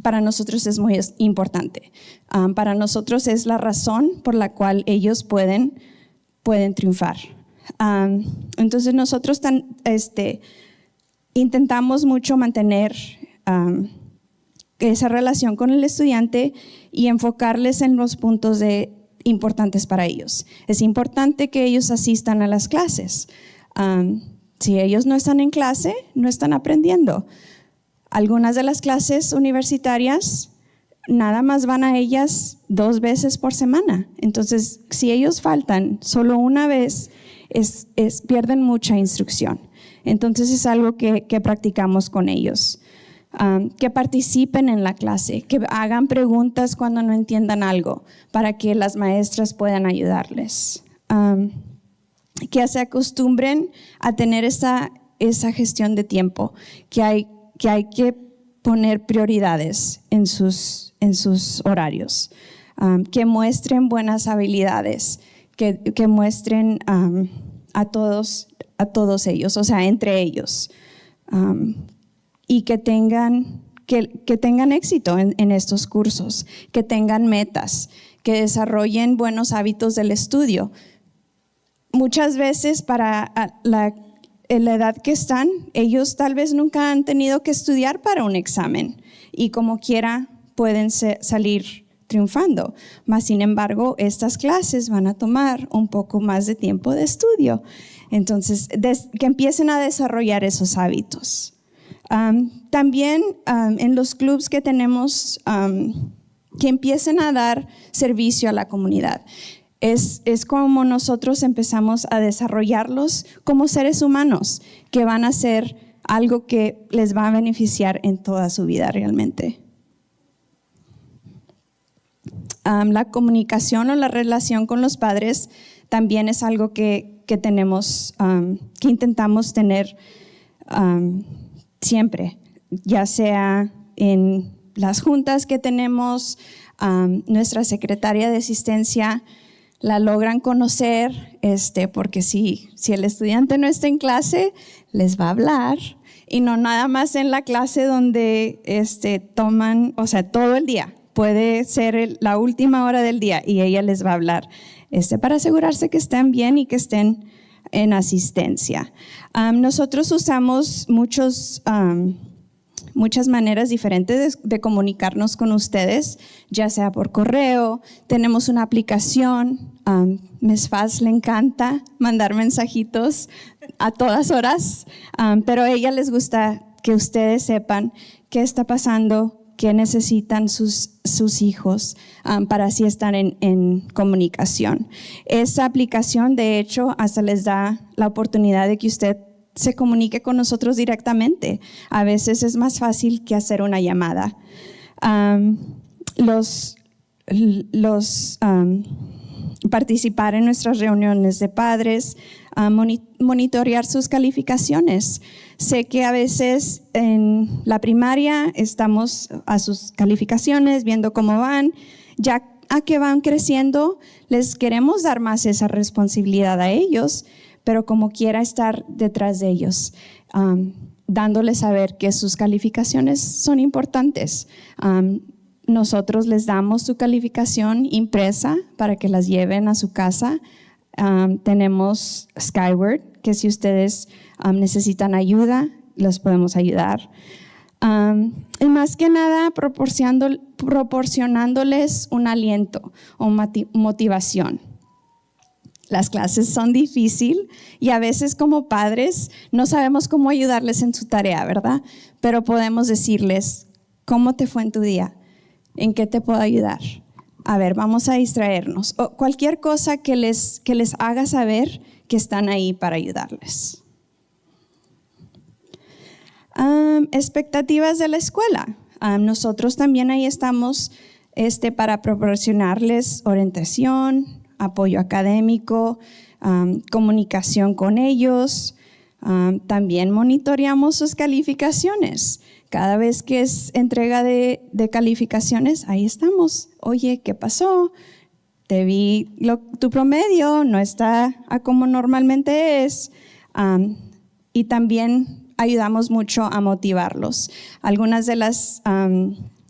S4: para nosotros es muy importante. Para nosotros es la razón por la cual ellos pueden triunfar. Entonces nosotros intentamos mucho mantener esa relación con el estudiante y enfocarles en los puntos importantes para ellos. Es importante que ellos asistan a las clases. Si ellos no están en clase, no están aprendiendo. Algunas de las clases universitarias nada más van a ellas 2 veces por semana. Entonces, si ellos faltan solo una vez, pierden mucha instrucción. Entonces, es algo que practicamos con ellos. Que participen en la clase, que hagan preguntas cuando no entiendan algo, para que las maestras puedan ayudarles. Que se acostumbren a tener esa gestión de tiempo, que hay que poner prioridades en sus horarios, que muestren buenas habilidades, que muestren a todos ellos, o sea, entre ellos, y que tengan éxito en estos cursos, que tengan metas, que desarrollen buenos hábitos del estudio. Muchas veces para la edad que están, ellos tal vez nunca han tenido que estudiar para un examen y como quiera pueden salir triunfando. Mas, sin embargo, estas clases van a tomar un poco más de tiempo de estudio. Entonces, que empiecen a desarrollar esos hábitos. También en los clubs que tenemos, que empiecen a dar servicio a la comunidad. Es como nosotros empezamos a desarrollarlos como seres humanos, que van a hacer algo que les va a beneficiar en toda su vida realmente. La comunicación o la relación con los padres también es algo que tenemos, que intentamos tener siempre, ya sea en las juntas que tenemos, nuestra secretaria de asistencia la logran conocer, porque si el estudiante no está en clase, les va a hablar, y no nada más en la clase donde toman, o sea, todo el día. Puede ser la última hora del día y ella les va a hablar para asegurarse que estén bien y que estén en asistencia. Nosotros usamos muchas maneras diferentes de comunicarnos con ustedes, ya sea por correo, tenemos una aplicación, Ms. Faz le encanta mandar mensajitos a todas horas, pero a ella les gusta que ustedes sepan qué está pasando, qué necesitan sus hijos para así estar en comunicación. Esa aplicación, de hecho, hasta les da la oportunidad de que usted se comunique con nosotros directamente. A veces es más fácil que hacer una llamada. Participar en nuestras reuniones de padres, monitorear sus calificaciones. Sé que a veces en la primaria estamos a sus calificaciones, viendo cómo van. Ya a que van creciendo, les queremos dar más esa responsabilidad a ellos, pero como quiera estar detrás de ellos, dándoles saber que sus calificaciones son importantes. Nosotros les damos su calificación impresa para que las lleven a su casa. Tenemos Skyward, que si ustedes necesitan ayuda, los podemos ayudar. Y más que nada, proporcionándoles un aliento o motivación. Las clases son difíciles y a veces como padres no sabemos cómo ayudarles en su tarea, ¿verdad? Pero podemos decirles, ¿cómo te fue en tu día? ¿En qué te puedo ayudar? A ver, vamos a distraernos. O cualquier cosa que les haga saber que están ahí para ayudarles. Expectativas de la escuela. Nosotros también ahí estamos para proporcionarles orientación, apoyo académico, comunicación con ellos. También monitoreamos sus calificaciones. Cada vez que es entrega de calificaciones, ahí estamos. Oye, ¿qué pasó? Te vi tu promedio, no está a como normalmente es. Y también ayudamos mucho a motivarlos. Algunas de las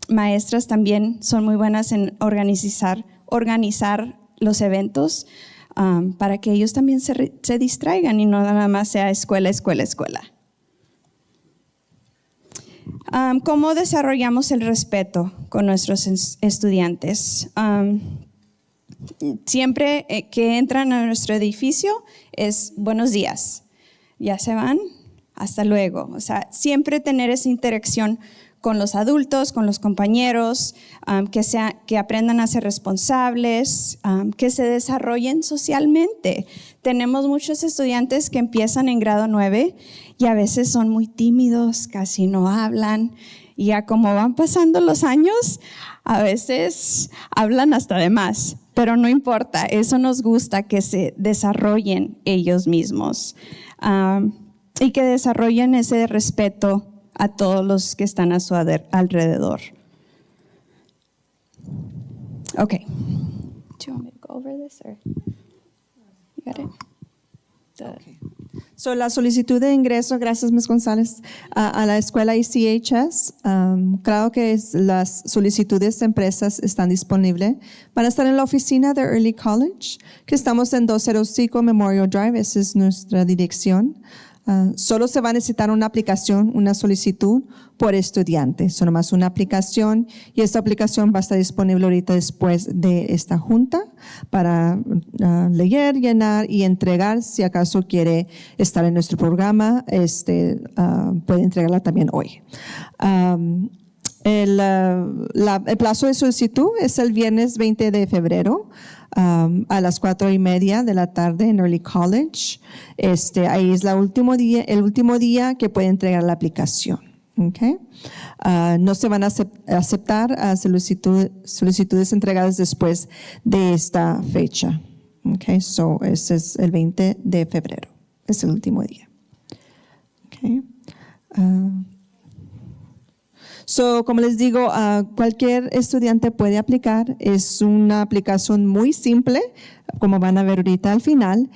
S4: maestras también son muy buenas en organizar los eventos para que ellos también se distraigan y no nada más sea escuela. ¿Cómo desarrollamos el respeto con nuestros estudiantes? Siempre que entran a nuestro edificio es buenos días, ya se van, hasta luego. O sea, siempre tener esa interacción con los adultos, con los compañeros, que aprendan a ser responsables, que se desarrollen socialmente. Tenemos muchos estudiantes que empiezan en grado 9 y a veces son muy tímidos, casi no hablan, y ya como van pasando los años, a veces hablan hasta de más, pero no importa, eso nos gusta, que se desarrollen ellos mismos y que desarrollen ese respeto a todos los que están a su alrededor. Okay. Do you want me to go over this or you got it?
S5: Okay. So, la solicitud de ingreso, gracias Ms. González, a la escuela ICHS, claro que las solicitudes de empresas están disponibles. Van a estar en la oficina de Early College, que estamos en 205 Memorial Drive, esa es nuestra dirección. Solo se va a necesitar una aplicación, una solicitud por estudiante. Solo más una aplicación y esta aplicación va a estar disponible ahorita después de esta junta para leer, llenar y entregar. Si acaso quiere estar en nuestro programa, puede entregarla también hoy. El plazo de solicitud es el viernes 20 de febrero. A las 4:30 de la tarde en Early College. Ahí es el último día que puede entregar la aplicación. Okay. No se van a aceptar solicitudes entregadas después de esta fecha. Okay. So, ese es el 20 de febrero. Es el último día. Okay. Como les digo, cualquier estudiante puede aplicar. Es una aplicación muy simple, como van a ver ahorita al final.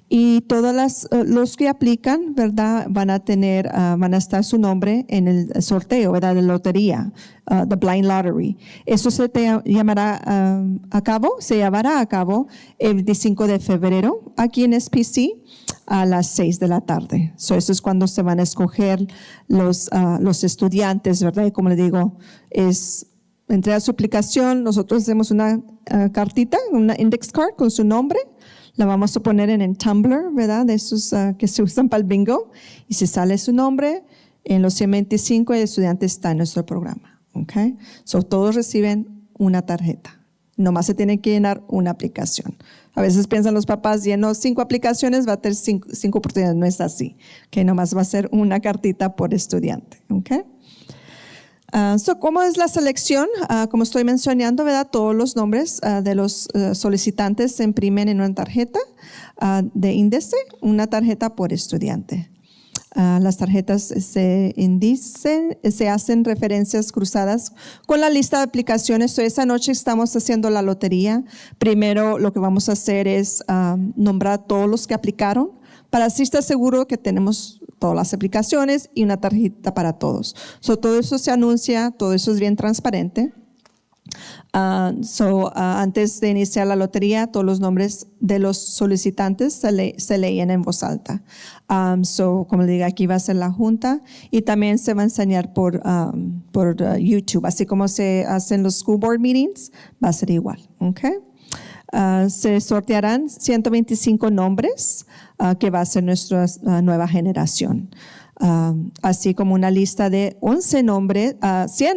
S5: Y todos los que aplican, ¿verdad? Van a estar su nombre en el sorteo, ¿verdad? De lotería, the blind lottery. Eso se llevará a cabo el 25 de febrero aquí en SPC a las 6 de la tarde. Eso es cuando se van a escoger los estudiantes, ¿verdad? Y como le digo, entrega su aplicación, nosotros hacemos una cartita, una index card con su nombre. La vamos a poner en el Tumblr, ¿verdad? De esos que se usan para el bingo. Y si sale su nombre, en los 125 el estudiante está en nuestro programa. ¿Okay? Todos reciben una tarjeta. Nomás se tiene que llenar una aplicación. A veces piensan los papás, lleno 5 aplicaciones, va a tener 5 oportunidades. No es así. Okay? Nomás va a ser una cartita por estudiante. ¿Okay? ¿Cómo es la selección? Como estoy mencionando, ¿verdad? Todos los nombres de los solicitantes se imprimen en una tarjeta de índice, una tarjeta por estudiante. Las tarjetas se hacen referencias cruzadas con la lista de aplicaciones. Esa noche estamos haciendo la lotería. Primero lo que vamos a hacer es nombrar a todos los que aplicaron para así estar seguro que tenemos todas las aplicaciones y una tarjeta para todos. Todo eso se anuncia, todo eso es bien transparente. Antes de iniciar la lotería, todos los nombres de los solicitantes se leen en voz alta. Como le digo, aquí va a ser la junta y también se va a enseñar por YouTube, así como se hacen los school board meetings, va a ser igual. Okay. Se sortearán 125 nombres que va a ser nuestra nueva generación. Así como una lista de 100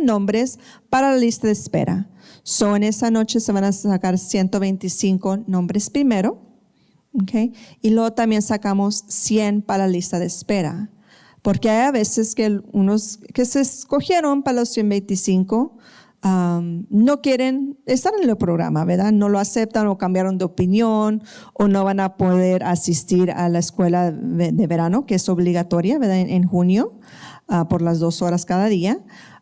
S5: nombres para la lista de espera. En esa noche se van a sacar 125 nombres primero, okay, y luego también sacamos 100 para la lista de espera, porque hay a veces que unos que se escogieron para los 125 no quieren estar en el programa, ¿verdad? No lo aceptan o cambiaron de opinión o no van a poder asistir a la escuela de verano, que es obligatoria, ¿verdad? En junio, por las 2 horas cada día,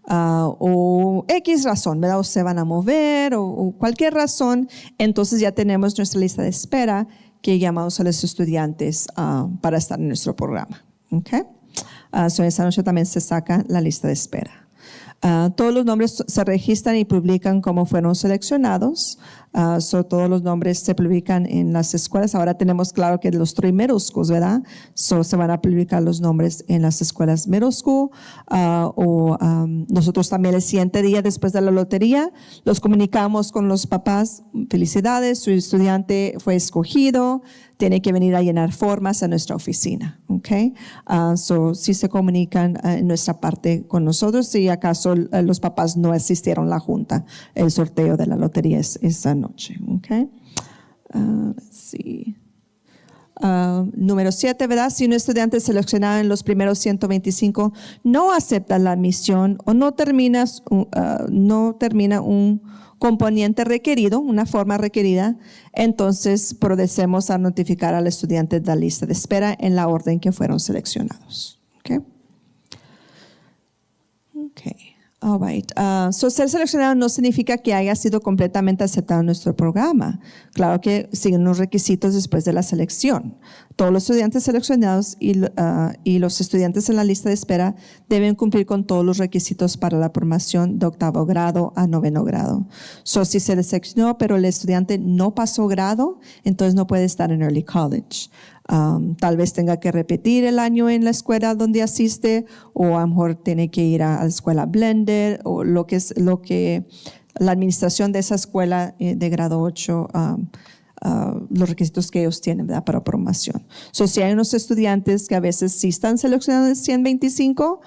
S5: o X razón, ¿verdad? O se van a mover o cualquier razón. Entonces ya tenemos nuestra lista de espera que llamamos a los estudiantes para estar en nuestro programa. ¿Okay? Esa noche también se saca la lista de espera. Todos los nombres se registran y publican como fueron seleccionados. Todos los nombres se publican en las escuelas. Ahora tenemos claro que los 3 middle schools, ¿verdad? Se van a publicar los nombres en las escuelas middle school. Nosotros también el siguiente día después de la lotería los comunicamos con los papás. Felicidades, su estudiante fue escogido. Tiene que venir a llenar formas a nuestra oficina. Okay? Sí se comunican en nuestra parte con nosotros si acaso los papás no asistieron a la junta, el sorteo de la lotería esa noche. Okay? Let's see. Número 7, ¿verdad? Si un estudiante seleccionado en los primeros 125 no acepta la admisión o no termina un componente requerido, una forma requerida, entonces procedemos a notificar al estudiante de la lista de espera en la orden que fueron seleccionados. Okay. Okay. All right. Ser seleccionado no significa que haya sido completamente aceptado en nuestro programa. Claro que siguen los requisitos después de la selección. Todos los estudiantes seleccionados y los estudiantes en la lista de espera deben cumplir con todos los requisitos para la promoción de 8º grado a 9º grado. Si se seleccionó, pero el estudiante no pasó grado, entonces no puede estar en Early College. Tal vez tenga que repetir el año en la escuela donde asiste, o a lo mejor tiene que ir a la escuela blended, o lo que la administración de esa escuela de grado 8 los requisitos que ellos tienen, ¿verdad? Para promoción. Si hay unos estudiantes que a veces sí están seleccionados en 125,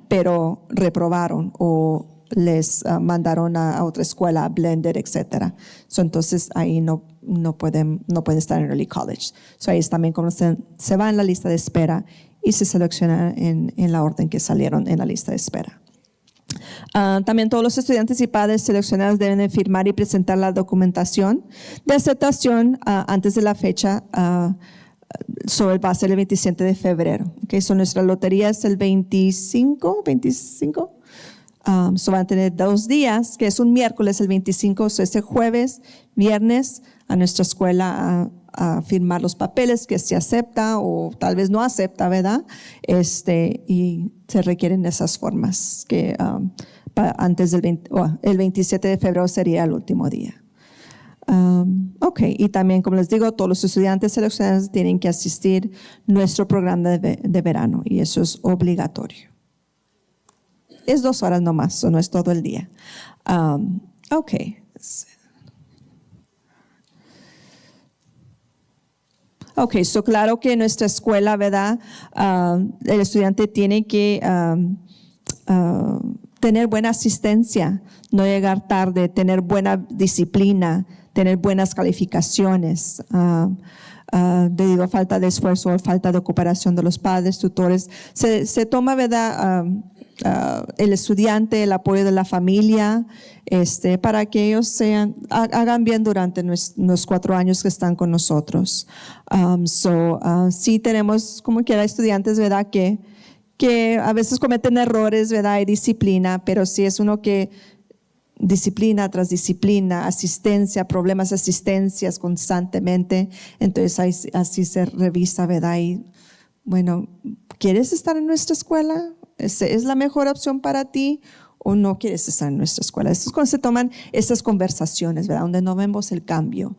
S5: pero reprobaron o les mandaron a otra escuela, blended, etc. Entonces ahí no pueden estar en Early College. Ahí es también como se va en la lista de espera y se seleccionan en la orden que salieron en la lista de espera. También todos los estudiantes y padres seleccionados deben de firmar y presentar la documentación de aceptación antes de la fecha va a ser el 27 de febrero. Okay, so nuestra lotería es el 25. So van a tener 2 días, que es un miércoles, el 25, so ese jueves, viernes, a nuestra escuela a firmar los papeles que se acepta o tal vez no acepta, ¿verdad? Y se requieren esas formas que antes del el 27 de febrero sería el último día. Ok, y también, como les digo, todos los estudiantes seleccionados tienen que asistir a nuestro programa de verano y eso es obligatorio. Es 2 horas nomás, no es todo el día. Ok. Ok, so claro que en nuestra escuela, ¿verdad? El estudiante tiene que tener buena asistencia, no llegar tarde, tener buena disciplina, tener buenas calificaciones. Debido a falta de esfuerzo o falta de cooperación de los padres, tutores, se toma, ¿verdad? El estudiante, el apoyo de la familia, para que ellos hagan bien durante los 4 años que están con nosotros. Sí tenemos como quiera estudiantes, ¿verdad? Que a veces cometen errores, ¿verdad? Hay disciplina, pero sí es uno que disciplina tras disciplina, asistencia, problemas de asistencias constantemente. Entonces así se revisa, ¿verdad? Y bueno, ¿quieres estar en nuestra escuela? ¿Es la mejor opción para ti o no quieres estar en nuestra escuela? Esto es cuando se toman estas conversaciones, ¿verdad? Donde no vemos el cambio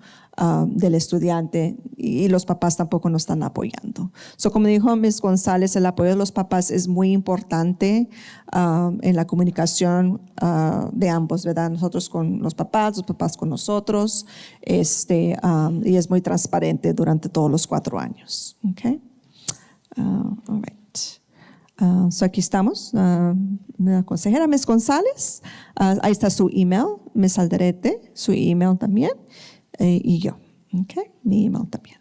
S5: del estudiante y los papás tampoco nos están apoyando. Como dijo Ms. González, el apoyo de los papás es muy importante en la comunicación de ambos, ¿verdad? Nosotros con los papás con nosotros, y es muy transparente durante todos los 4 años. Okay? All right. Aquí estamos, la consejera Ms. González, ahí está su email, Ms. Alderete, su email también, y yo, okay, mi email también.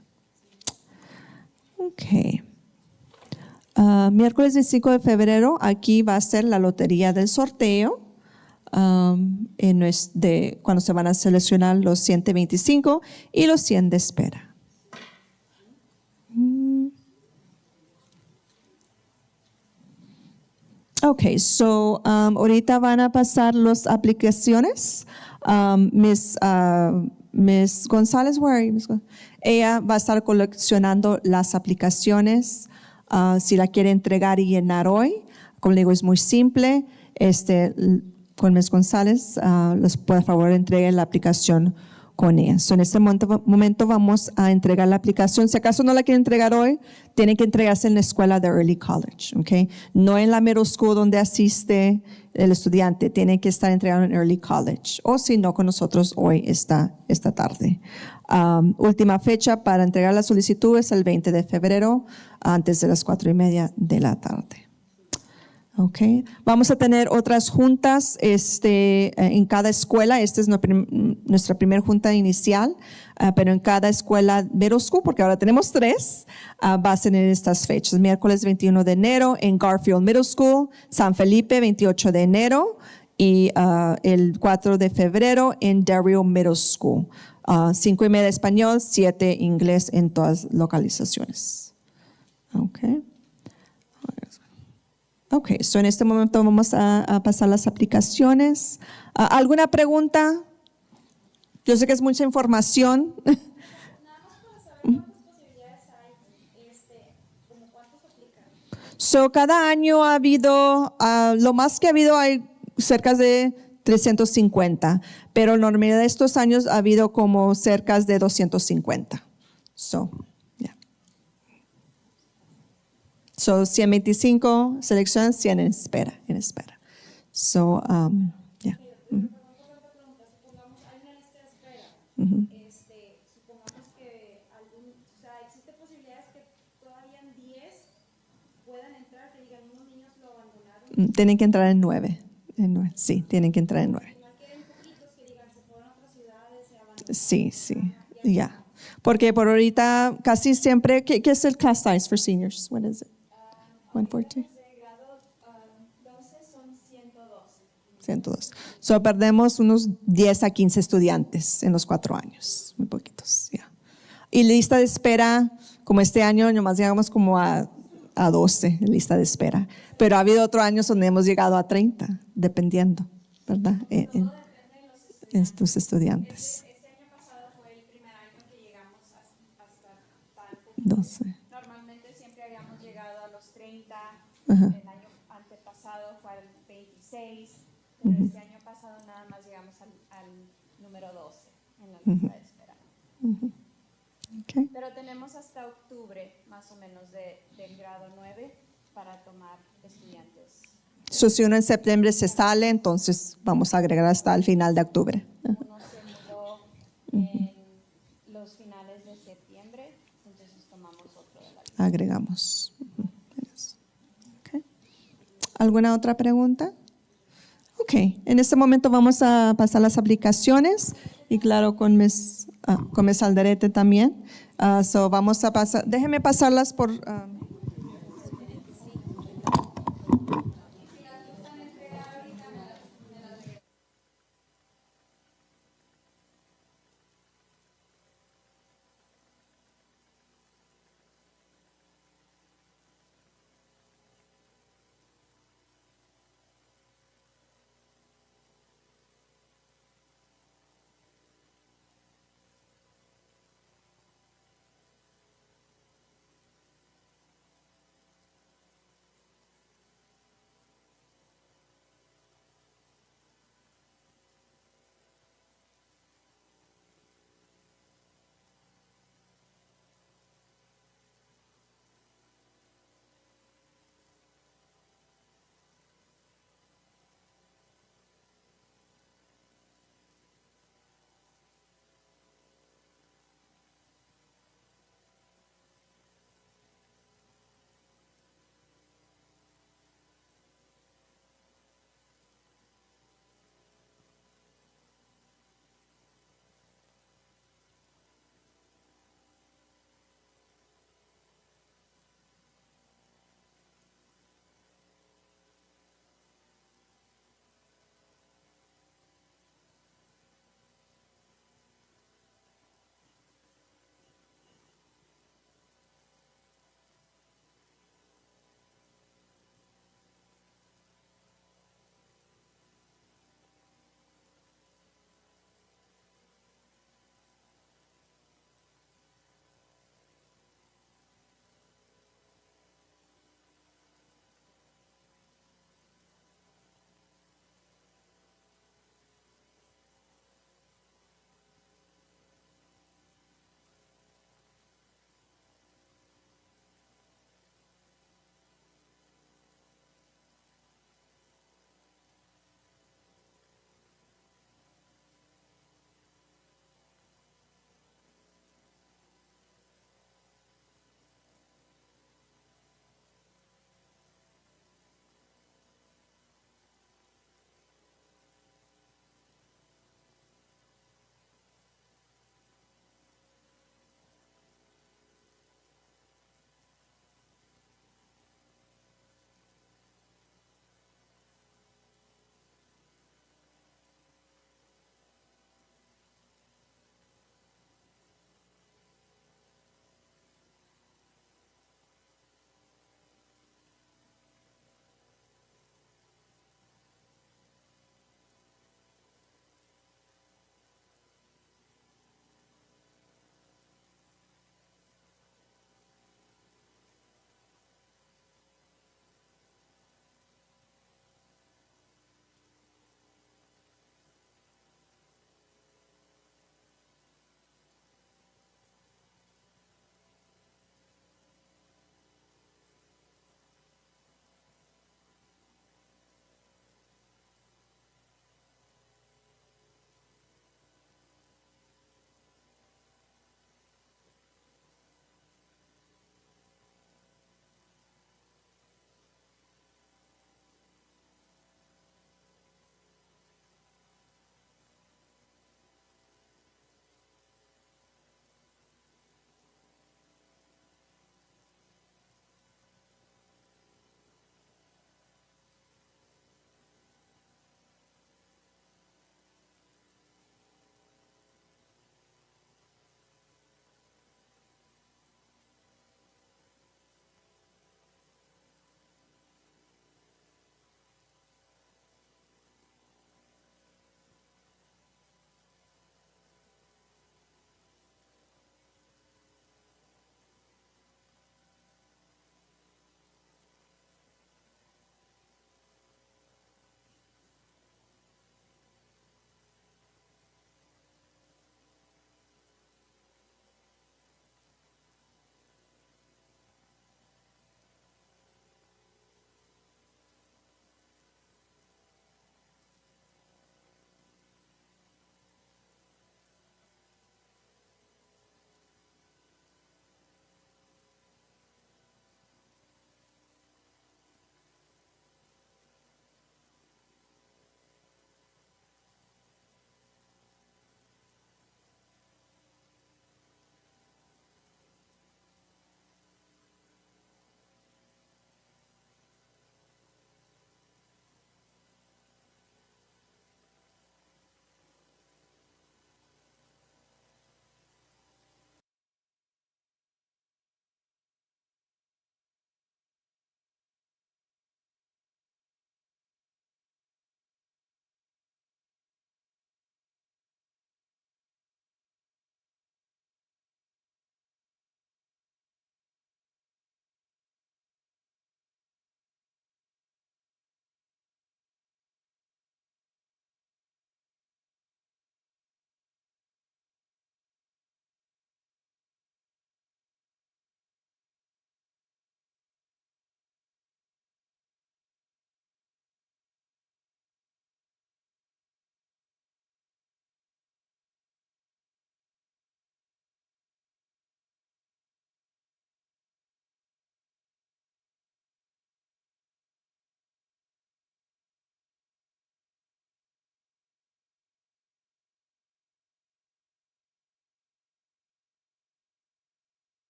S5: Okay. Miércoles 25 de febrero, aquí va a ser la lotería del sorteo, cuando se van a seleccionar los 125 y los 100 de espera. Okay, so ahorita van a pasar las aplicaciones. Miss González, where are you, Miss González? Ella va a estar coleccionando las aplicaciones. Si la quiere entregar y llenar hoy, como le digo, es muy simple. Con Miss González, por favor entregue la aplicación con ella. En este momento vamos a entregar la aplicación. Si acaso no la quiere entregar hoy, tiene que entregarse en la escuela de Early College, ¿okay? No en la middle school donde asiste el estudiante, tiene que estar entregado en Early College, o si no, con nosotros hoy esta tarde. Última fecha para entregar la solicitud es el 20 de febrero, antes de las 4:30 de la tarde. Okay. Vamos a tener otras juntas en cada escuela. Esta es nuestra primera junta inicial, pero en cada escuela middle school, porque ahora tenemos 3, va a ser en estas fechas. Miércoles 21 de enero en Garfield Middle School, San Felipe 28 de enero y el 4 de febrero en Dario Middle School. 5:30 español, 7 inglés en todas localizaciones. Okay. Ok, en este momento vamos a pasar las aplicaciones. ¿Alguna pregunta? Yo sé que es mucha información.
S6: Nada más para saber cuántas posibilidades hay, como cuántos aplican.
S5: Cada año ha habido, lo más que ha habido hay cerca de 350, pero en normalidad de estos años ha habido como cerca de 250. 125 selecciones, 100 en espera.
S6: Supongamos hay una lista de espera. Supongamos que existe posibilidades que todavía en 10 puedan entrar, que digan unos niños lo abandonaron.
S5: Tienen que entrar en 9. Sí, tienen que entrar en 9.
S6: Igual quieren poquitos que digan se fueron a otras ciudades, se abandonaron.
S5: Sí, ya. Porque por ahorita casi siempre, ¿qué es el class size for seniors? What is it? 114.
S6: De grado 12 son 112.
S5: 102. So, perdemos unos 10 a 15 estudiantes en los 4 años, muy poquitos, ya. Y lista de espera, como este año, nomás llegamos como a 12 en lista de espera. Pero ha habido otros años donde hemos llegado a 30, dependiendo, ¿verdad? En estos estudiantes.
S6: Este año pasado fue el primer año que llegamos hasta tan poquito.
S5: 12.
S6: Normalmente siempre habíamos llegado a los 30.
S5: Ajá.
S6: El año antepasado fue al 26. Pero este año pasado nada más llegamos al número 12 en la lista de espera.
S5: Okay.
S6: Pero tenemos hasta octubre, más o menos, del grado 9 para tomar estudiantes.
S5: So, si uno en septiembre se sale, entonces vamos a agregar hasta el final de octubre.
S6: Uno se mudó en los finales de septiembre, entonces tomamos otro de la lista.
S5: Agregamos. Okay. ¿Alguna otra pregunta? Ok, en este momento vamos a pasar las aplicaciones y claro con Ms. Alderete también. So vamos a pasar, déjenme pasarlas por...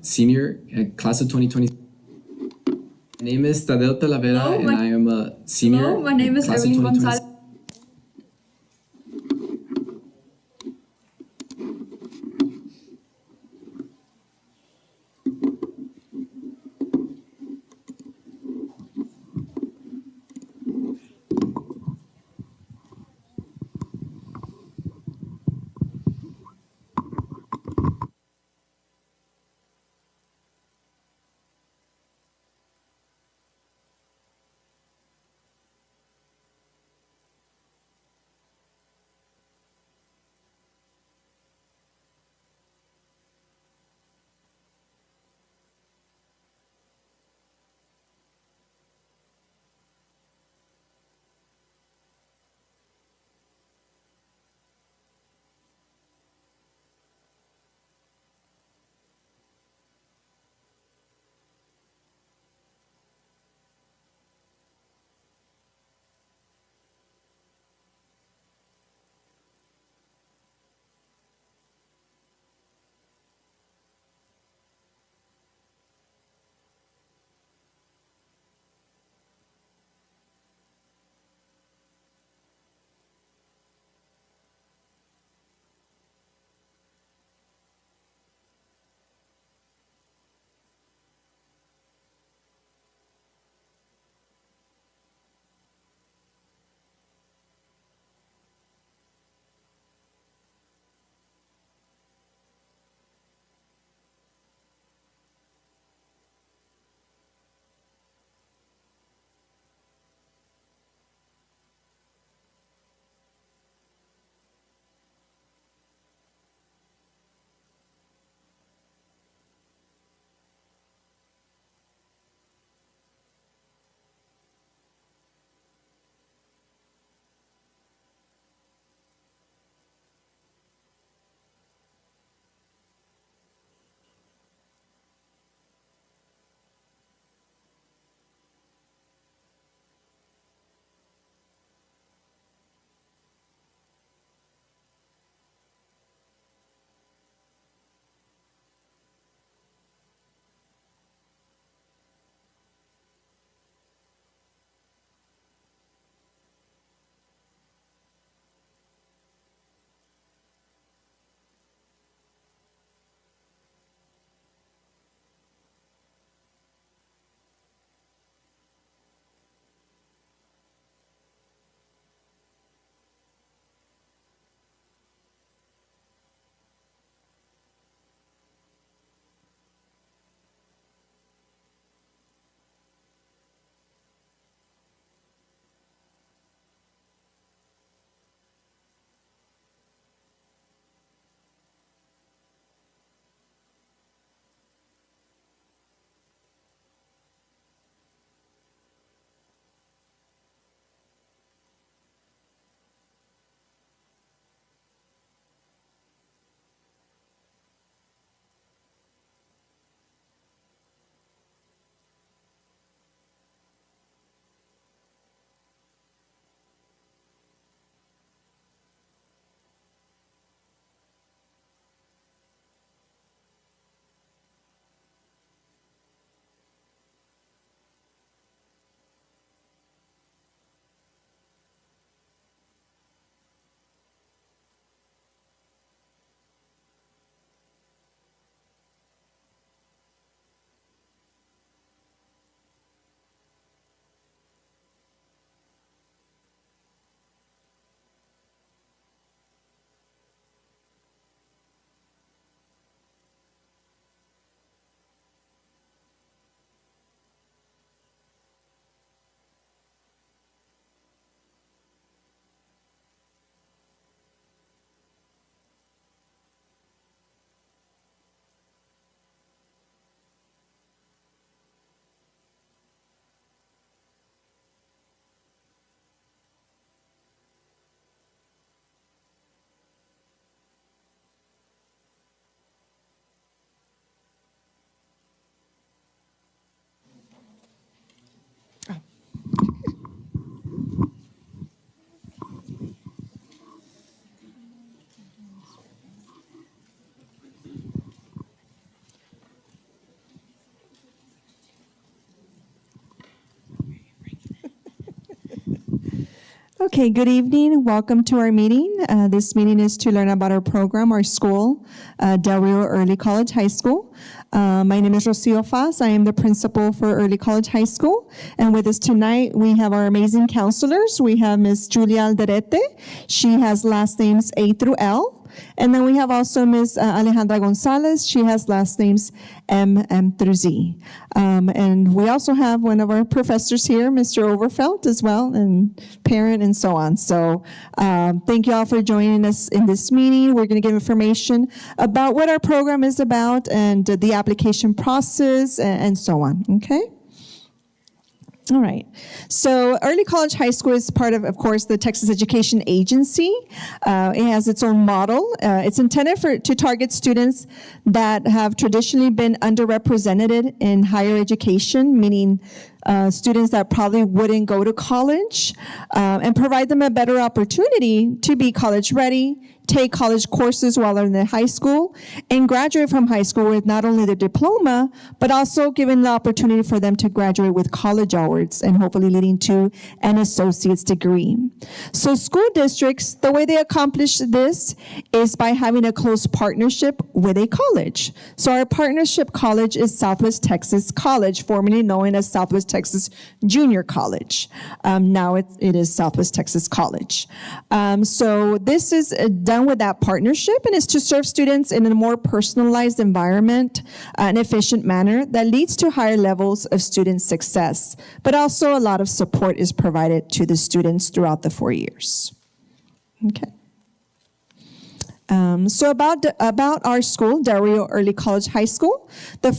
S2: senior at class of 2020. My name is Tadeo Talavera,
S3: Hello,
S2: and I am a senior.
S3: Hello, my name
S2: in
S3: is
S2: class of
S3: Evelyn
S2: 2026.
S3: Gonzalez.
S5: Okay, good evening. Welcome to our meeting. This meeting is to learn about our program, our school, Del Rio Early College High School. My name is Rocio Faz. I am the principal for Early College High School. And with us tonight, we have our amazing counselors. We have Ms. Julia Alderete. She has last names A through L. And then we have also Ms. Alejandra Gonzalez. She has last names M through Z. And we also have one of our professors here, Mr. Overfelt as well, and parent and so on. So thank you all for joining us in this meeting. We're going to give information about what our program is about and the application process and so on, okay? All right. So Early College High School is part of course, the Texas Education Agency. It has its own model. It's intended to target students that have traditionally been underrepresented in higher education, meaning students that probably wouldn't go to college, and provide them a better opportunity to be college ready, take college courses while they're in the high school, and graduate from high school with not only their diploma, but also given the opportunity for them to graduate with college hours and hopefully leading to an associate's degree. So school districts, the way they accomplish this is by having a close partnership with a college. So our partnership college is Southwest Texas College, formerly known as Southwest Texas Junior College. Now it is Southwest Texas College. So this is done with that partnership, and is to serve students in a more personalized environment, an efficient manner that leads to higher levels of student success. But also a lot of support is provided to the students throughout the 4 years. Okay. So about our school, Del Rio Early College High School. The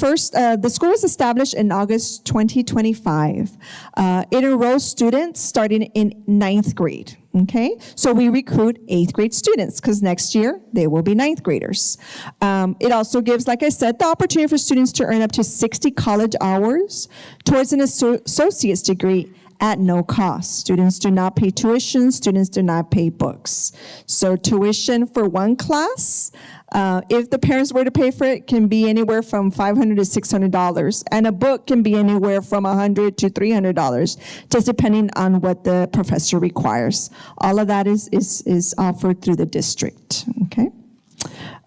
S5: school was established in August 2025. It enrolls students starting in 9th grade. Okay, so we recruit 8th grade students because next year they will be 9th graders. It also gives, like I said, the opportunity for students to earn up to 60 college hours towards an associate's degree at no cost. Students do not pay tuition, students do not pay books. So tuition for one class, if the parents were to pay for it, can be anywhere from $500 to $600, and a book can be anywhere from $100 to $300, just depending on what the professor requires. All of that is offered through the district, okay?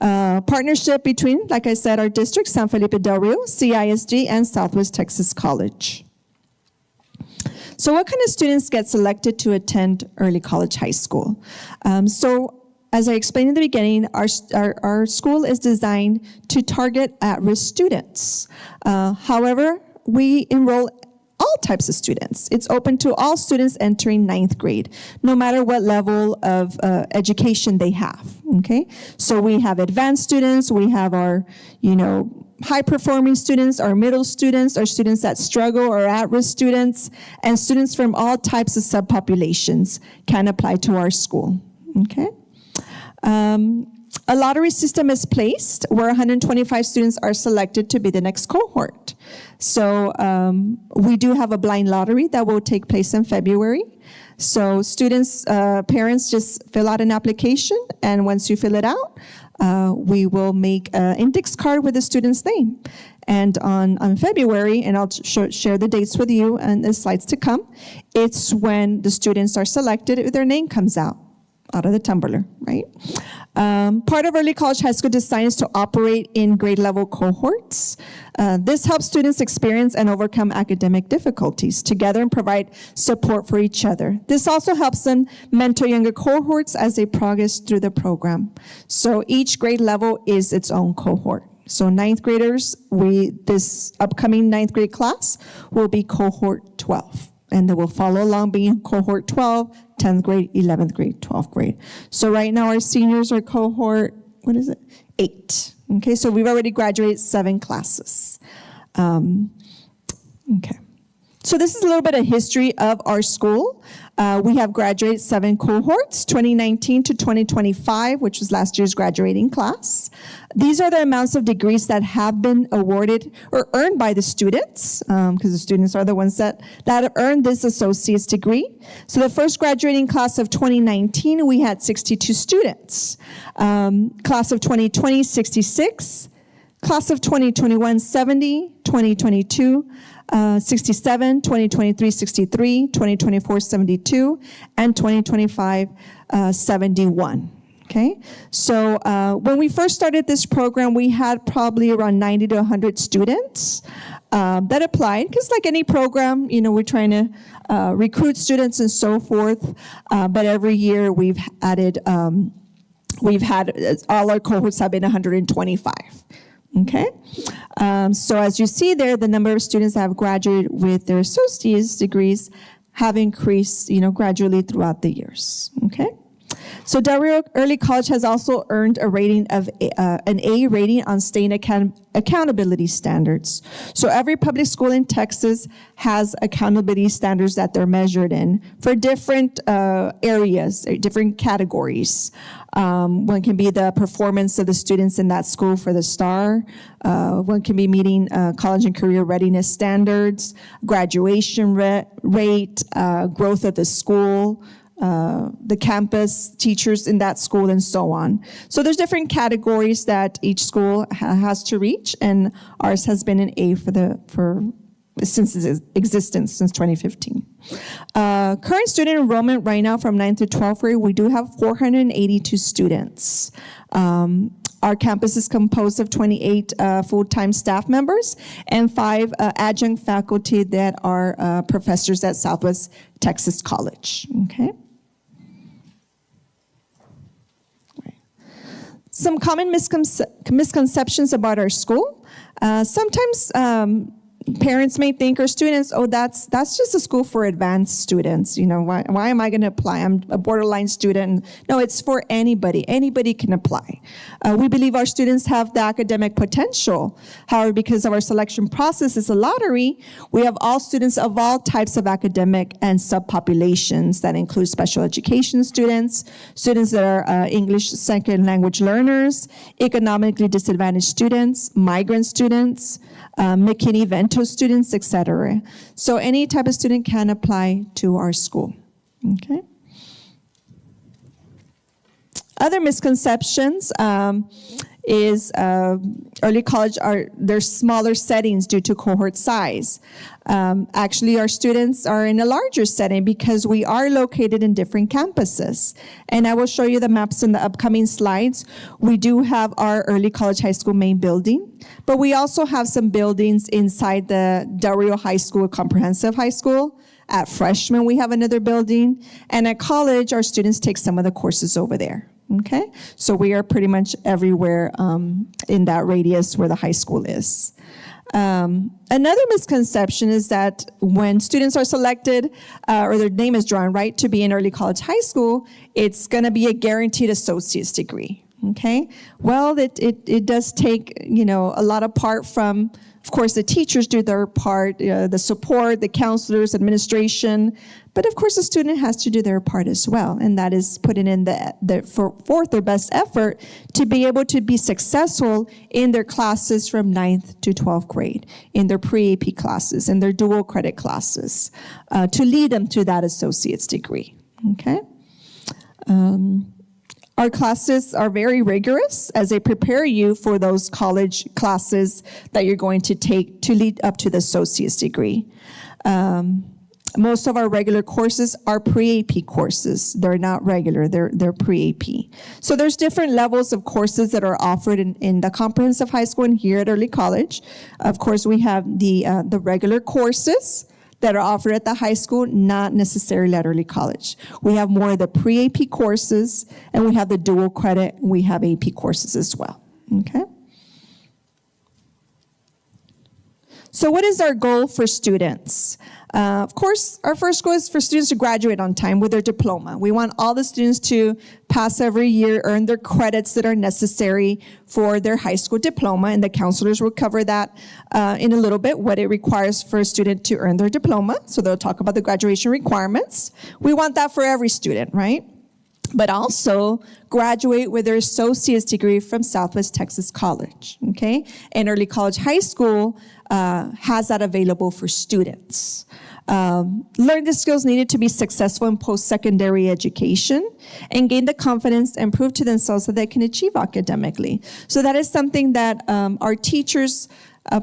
S5: Partnership between, like I said, our district, San Felipe Del Rio, CISD, and Southwest Texas College. So what kind of students get selected to attend Early College High School? So as I explained in the beginning, our school is designed to target at-risk students. However, we enroll all types of students. It's open to all students entering 9th grade, no matter what level of education they have, okay? So we have advanced students, we have our, high-performing students, our middle students, our students that struggle or at-risk students, and students from all types of subpopulations can apply to our school, okay? A lottery system is placed where 125 students are selected to be the next cohort. So we do have a blind lottery that will take place in February. So students, parents just fill out an application, and once you fill it out, we will make an index card with the student's name. And on February, and I'll share the dates with you and the slides to come, it's when the students are selected, their name comes out of the tumbler, right? Part of Early College High School design is to operate in grade level cohorts. This helps students experience and overcome academic difficulties together and provide support for each other. This also helps them mentor younger cohorts as they progress through the program. So each grade level is its own cohort. So 9th graders, this upcoming 9th grade class will be cohort 12. And they will follow along being cohort 12, 10th grade, 11th grade, 12th grade. So right now our seniors are cohort, 8. Okay, so we've already graduated 7 classes. Okay. So this is a little bit of history of our school. We have graduated 7 cohorts, 2019 to 2025, which was last year's graduating class. These are the amounts of degrees that have been awarded or earned by the students, because the students are the ones that have earned this associate's degree. So the first graduating class of 2019, we had 62 students. Class of 2020, 66. Class of 2021, 70, 2022, 67, 2023, 63, 2024, 72, and 2025, 71. Okay, so when we first started this program, we had probably around 90 to 100 students that applied, because like any program, we're trying to recruit students and so forth, but every year we've added, all our cohorts have been 125. Okay, so as you see there, the number of students that have graduated with their associate's degrees have increased, gradually throughout the years. Okay, so Del Rio Early College has also earned a rating of an A rating on state accountability standards. So every public school in Texas has accountability standards that they're measured in for different areas, different categories. One can be the performance of the students in that school for the STAR. One can be meeting college and career readiness standards, graduation rate, growth of the school, the campus, teachers in that school, and so on. So there's different categories that each school has to reach, and ours has been an A since its existence, since 2015. Current student enrollment right now from 9th to 12th grade, we do have 482 students. Our campus is composed of 28 full-time staff members and 5 adjunct faculty that are professors at Southwest Texas College. Okay. Some common misconceptions about our school. Sometimes parents may think, or students, oh, that's just a school for advanced students. Why am I going to apply? I'm a borderline student. No, it's for anybody. Anybody can apply. We believe our students have the academic potential. However, because of our selection process is a lottery, we have all students of all types of academic and subpopulations that include special education students, students that are English second language learners, economically disadvantaged students, migrant students, McKinney-Vento students, etc. So any type of student can apply to our school. Okay. Other misconceptions is early college they're smaller settings due to cohort size. Actually, our students are in a larger setting because we are located in different campuses. And I will show you the maps in the upcoming slides. We do have our early college high school main building, but we also have some buildings inside the Del Rio High School, Comprehensive High School. At freshman, we have another building. And at college, our students take some of the courses over there. Okay, so we are pretty much everywhere in that radius where the high school is. Another misconception is that when students are selected or their name is drawn, right, to be in early college high school, it's going to be a guaranteed associate's degree. Okay, well, it does take, a lot of part from, of course, the teachers do their part, the support, the counselors, administration, but of course the student has to do their part as well, and that is putting in forth their best effort to be able to be successful in their classes from 9th to 12th grade, in their pre-AP classes, in their dual credit classes, to lead them to that associate's degree. Okay. Our classes are very rigorous as they prepare you for those college classes that you're going to take to lead up to the associate's degree. Most of our regular courses are pre-AP courses. They're not regular, they're pre-AP. So there's different levels of courses that are offered in the comprehensive high school and here at early college. Of course, we have the regular courses that are offered at the high school, not necessarily at early college. We have more of the pre-AP courses, and we have the dual credit, and we have AP courses as well, okay? So what is our goal for students? Of course, our first goal is for students to graduate on time with their diploma. We want all the students to pass every year, earn their credits that are necessary for their high school diploma, and the counselors will cover that in a little bit, what it requires for a student to earn their diploma. So they'll talk about the graduation requirements. We want that for every student, right? But also graduate with their associate's degree from Southwest Texas College, okay? And early college high school has that available for students. Learn the skills needed to be successful in post-secondary education and gain the confidence and prove to themselves that they can achieve academically. So that is something that our teachers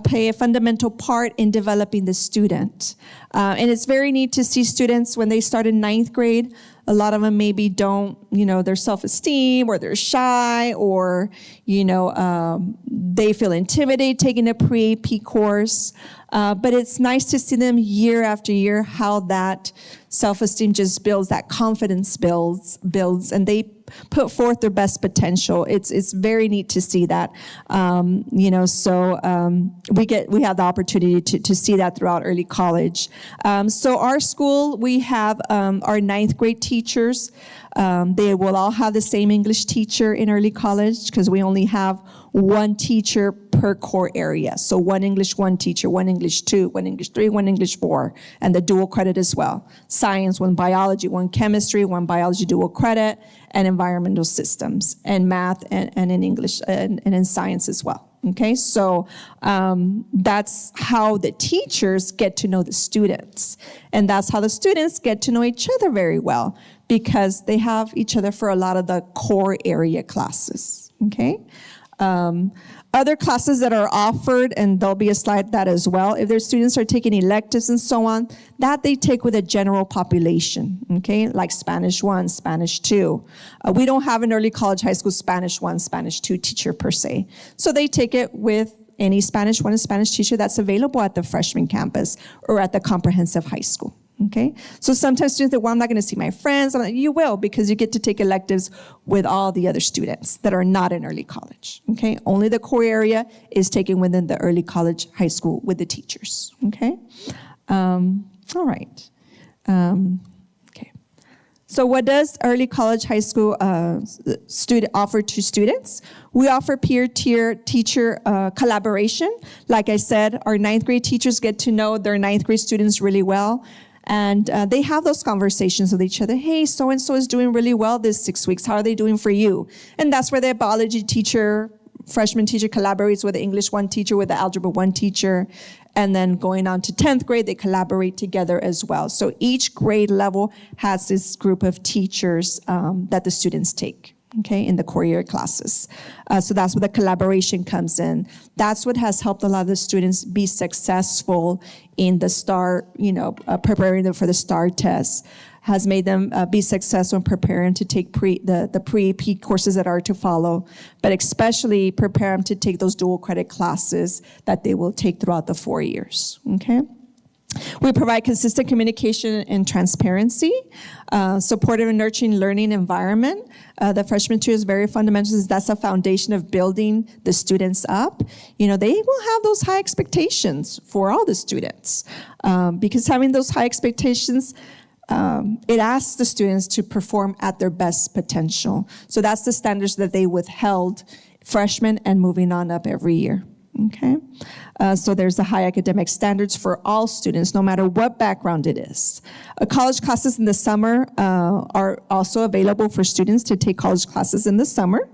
S5: play a fundamental part in developing the student. And it's very neat to see students when they start in ninth grade. A lot of them maybe don't, their self-esteem, or they're shy, or, they feel intimidated taking a pre-AP course. But it's nice to see them year after year, how that self-esteem just builds, that confidence builds, and they put forth their best potential. It's very neat to see that. We have the opportunity to see that throughout early college. So our school, we have our ninth grade teachers. They will all have the same English teacher in early college, because we only have one teacher per core area. So one English 1 teacher, one English 2, one English 3, one English 4, and the dual credit as well. Science, one biology, one chemistry, one biology dual credit, and environmental systems, and math, and in English, and in science as well. Okay, so that's how the teachers get to know the students. And that's how the students get to know each other very well, because they have each other for a lot of the core area classes. Okay. Other classes that are offered, and there'll be a slide that as well, if their students are taking electives and so on, that they take with a general population, okay, like Spanish 1, Spanish 2. We don't have an early college high school Spanish 1, Spanish 2 teacher per se. So they take it with any Spanish 1 and Spanish teacher that's available at the freshman campus or at the comprehensive high school. Okay, so sometimes students say, well, I'm not going to see my friends. I'm like, you will, because you get to take electives with all the other students that are not in early college. Okay, only the core area is taken within the early college high school with the teachers. Okay, all right. Okay, so what does early college high school student offer to students? We offer peer-to-peer teacher collaboration. Like I said, our ninth grade teachers get to know their ninth grade students really well. And they have those conversations with each other. Hey, so-and-so is doing really well this 6 weeks. How are they doing for you? And that's where the biology teacher, freshman teacher collaborates with the English 1 teacher, with the Algebra 1 teacher. And then going on to 10th grade, they collaborate together as well. So each grade level has this group of teachers that the students take. Okay, in the core year classes. So that's where the collaboration comes in. That's what has helped a lot of the students be successful in the STAR, preparing them for the STAR test, has made them be successful in preparing to take the pre-AP courses that are to follow, but especially prepare them to take those dual credit classes that they will take throughout the 4 years, okay? We provide consistent communication and transparency, supportive and nurturing learning environment. The freshman 2 is very fundamental. That's a foundation of building the students up. They will have those high expectations for all the students, because having those high expectations, it asks the students to perform at their best potential. So that's the standards that they withheld freshmen and moving on up every year. Okay, so there's the high academic standards for all students, no matter what background it is. College classes in the summer are also available for students to take college classes in the summer.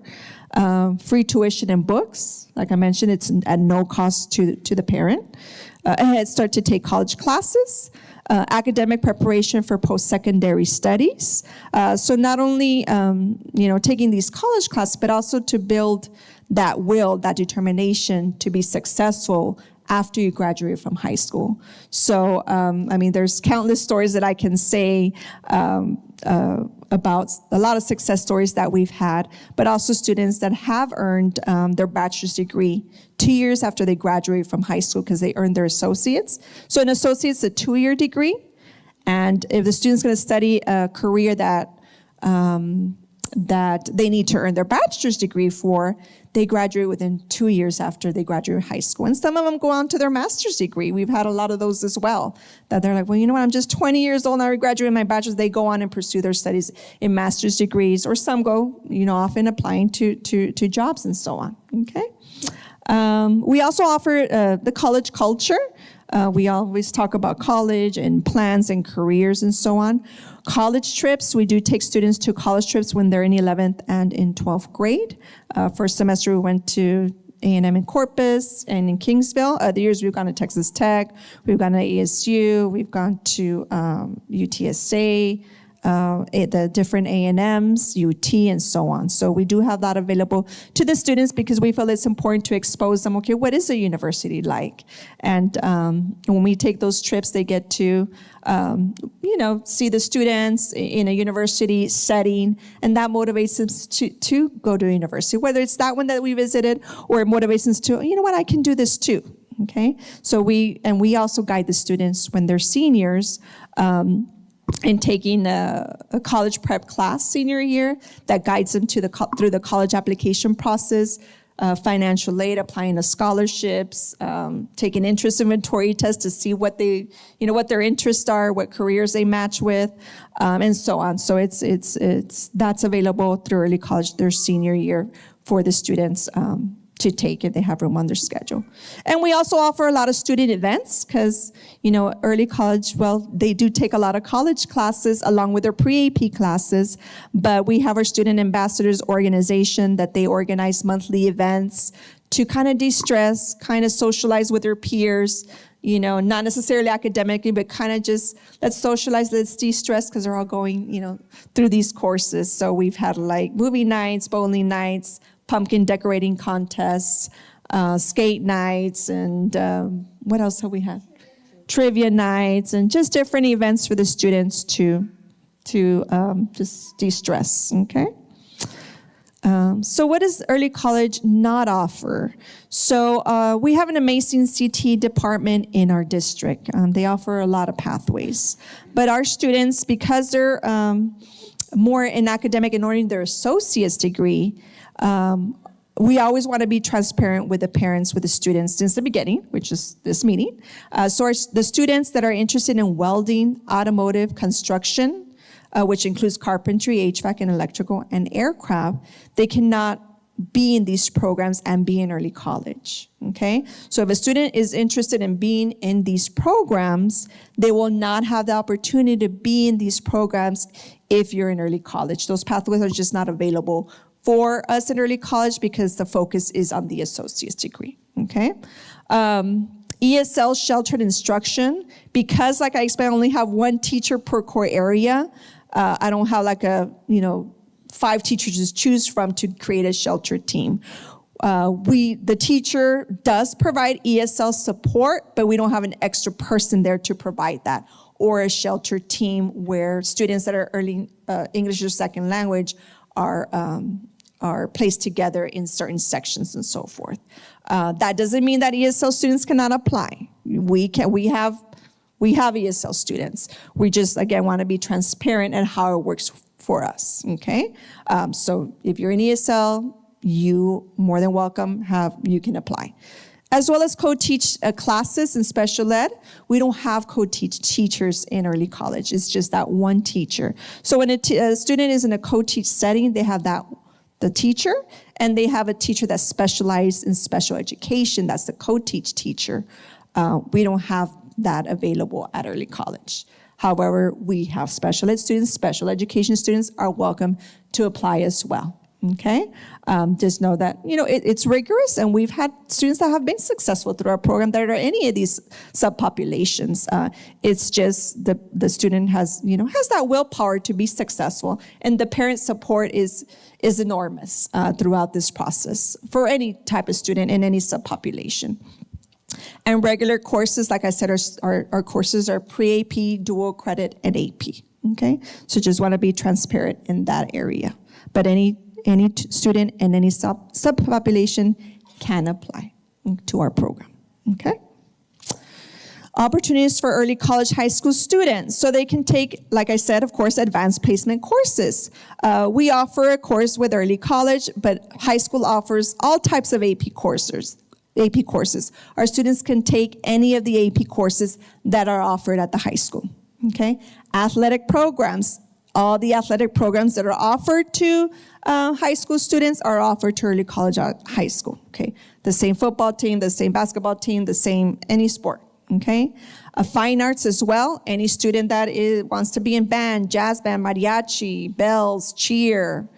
S5: Free tuition and books. Like I mentioned, it's at no cost to the parent. A Head Start to take college classes. Academic preparation for post-secondary studies. So not only, taking these college classes, but also to build that will, that determination to be successful after you graduate from high school. So, there's countless stories that I can say about a lot of success stories that we've had, but also students that have earned their bachelor's degree 2 years after they graduate from high school, because they earned their associates. So an associate's a 2-year degree, and if the student's going to study a career that they need to earn their bachelor's degree for, they graduate within 2 years after they graduate high school. And some of them go on to their master's degree. We've had a lot of those as well, that they're like, well, you know what, I'm just 20 years old, now I graduated my bachelor's. They go on and pursue their studies in master's degrees, or some go, often applying to jobs and so on, okay? We also offer the college culture. We always talk about college and plans and careers and so on. College trips, we do take students to college trips when they're in 11th and in 12th grade. First semester we went to A&M in Corpus and in Kingsville. Other years we've gone to Texas Tech, we've gone to ASU, we've gone to UTSA, the different A&Ms, UT, and so on. So we do have that available to the students because we feel it's important to expose them, okay, what is a university like? And when we take those trips, they get to, see the students in a university setting, and that motivates them to go to university, whether it's that one that we visited or it motivates them to, you know what, I can do this too. Okay, so we also guide the students when they're seniors in taking a college prep class senior year that guides them through the college application process, financial aid, applying to scholarships, taking interest inventory tests to see what what their interests are, what careers they match with, and so on. So that's available through early college their senior year for the students to take if they have room on their schedule. And we also offer a lot of student events because, early college, they do take a lot of college classes along with their pre-AP classes, but we have our student ambassadors organization that they organize monthly events to kind of de-stress, kind of socialize with their peers, not necessarily academically, but kind of just let's socialize, let's de-stress because they're all going, through these courses. So we've had like movie nights, bowling nights, pumpkin decorating contests, skate nights, and what else have we had? Trivia nights, and just different events for the students to just de-stress, okay? So what does early college not offer? So we have an amazing CT department in our district. They offer a lot of pathways. But our students, because they're more in academic and earning their associate's degree, we always want to be transparent with the parents, with the students since the beginning, which is this meeting. So the students that are interested in welding, automotive, construction, which includes carpentry, HVAC, and electrical, and aircraft, they cannot be in these programs and be in early college, okay? So if a student is interested in being in these programs, they will not have the opportunity to be in these programs if you're in early college. Those pathways are just not available for us in early college because the focus is on the associate's degree, okay? ESL sheltered instruction, because like I explained, I only have one teacher per core area. I don't have like 5 teachers to choose from to create a sheltered team. The teacher does provide ESL support, but we don't have an extra person there to provide that, or a sheltered team where students that are early English as second language are placed together in certain sections and so forth. That doesn't mean that ESL students cannot apply. We have ESL students. We just, again, want to be transparent at how it works for us, okay? So if you're in ESL, you more than welcome, you can apply. As well as co-teach classes in special ed. We don't have co-teach teachers in early college. It's just that one teacher. So when a student is in a co-teach setting, they have the teacher, and they have a teacher that's specialized in special education. That's the co-teach teacher. We don't have that available at early college. However, we have special ed students, special education students are welcome to apply as well. Okay, just know that it's rigorous, and we've had students that have been successful through our program that are any of these subpopulations. It's just the student has that willpower to be successful, and the parent support is enormous throughout this process for any type of student in any subpopulation. And regular courses, like I said, our courses are pre-AP, dual credit, and AP. Okay, so just want to be transparent in that area. But any student in any subpopulation can apply to our program, okay? Opportunities for early college high school students. So they can take, like I said, of course, advanced placement courses. We offer a course with early college, but high school offers all types of AP courses. Our students can take any of the AP courses that are offered at the high school, okay? Athletic programs. All the athletic programs that are offered to high school students are offered to early college high school, okay? The same football team, the same basketball team, the same any sport, okay? Fine arts as well. Any student that wants to be in band, jazz band, mariachi, bells, cheer,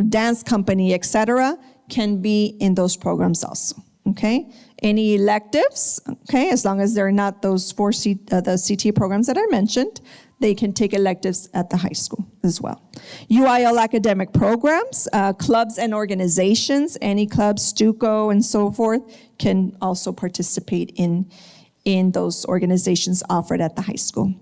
S5: dance company, etc., can be in those programs also, okay? Any electives, okay, as long as they're not those the CT programs that I mentioned, they can take electives at the high school as well. UIL academic programs, clubs and organizations, any clubs, Stuco and so forth, can also participate in those organizations offered at the high school.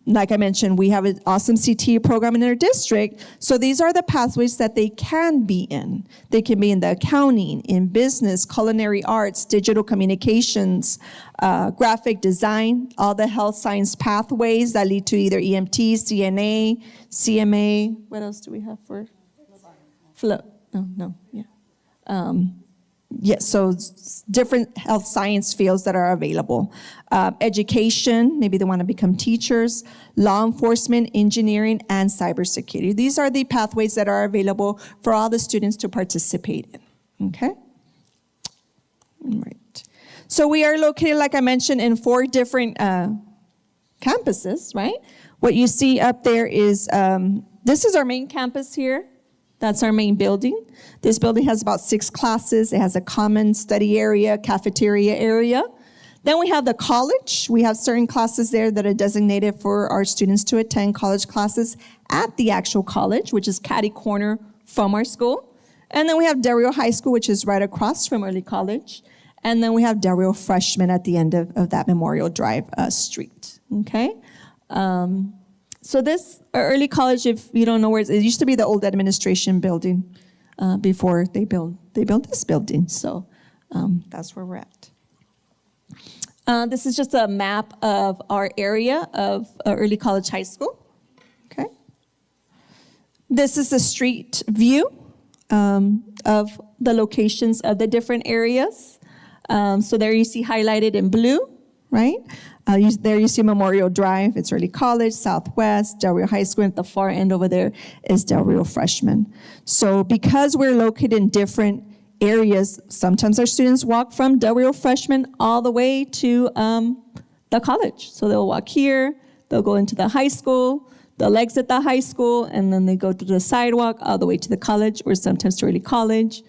S5: Like I mentioned, we have an awesome CT program in our district. So these are the pathways that they can be in. They can be in the accounting, in business, culinary arts, digital communications, graphic design, all the health science pathways that lead to either EMT, CNA, CMA. What else do we have for? Yes, so different health science fields that are available. Education, maybe they want to become teachers, law enforcement, engineering, and cybersecurity. These are the pathways that are available for all the students to participate in, okay? All right. So we are located, like I mentioned, in 4 different campuses, right? What you see up there is, this is our main campus here. That's our main building. This building has about 6 classes. It has a common study area, cafeteria area. Then we have the college. We have certain classes there that are designated for our students to attend college classes at the actual college, which is catty corner from our school. And then we have Del Rio High School, which is right across from Early College. And then we have Del Rio Freshman at the end of that Memorial Drive street, okay? So this Early College, if you don't know where it used to be the old administration building before they built this building. So that's where we're at. This is just a map of our area of Early College High School. Okay. This is the street view of the locations of the different areas. So there you see highlighted in blue, right? There you see Memorial Drive, it's Early College, Southwest, Del Rio High School, and at the far end over there is Del Rio Freshman. So because we're located in different areas, sometimes our students walk from Del Rio Freshman all the way to the college. So they'll walk here, they'll go into the high school, they'll exit the high school, and then they go to the sidewalk all the way to the college, or sometimes to Early College.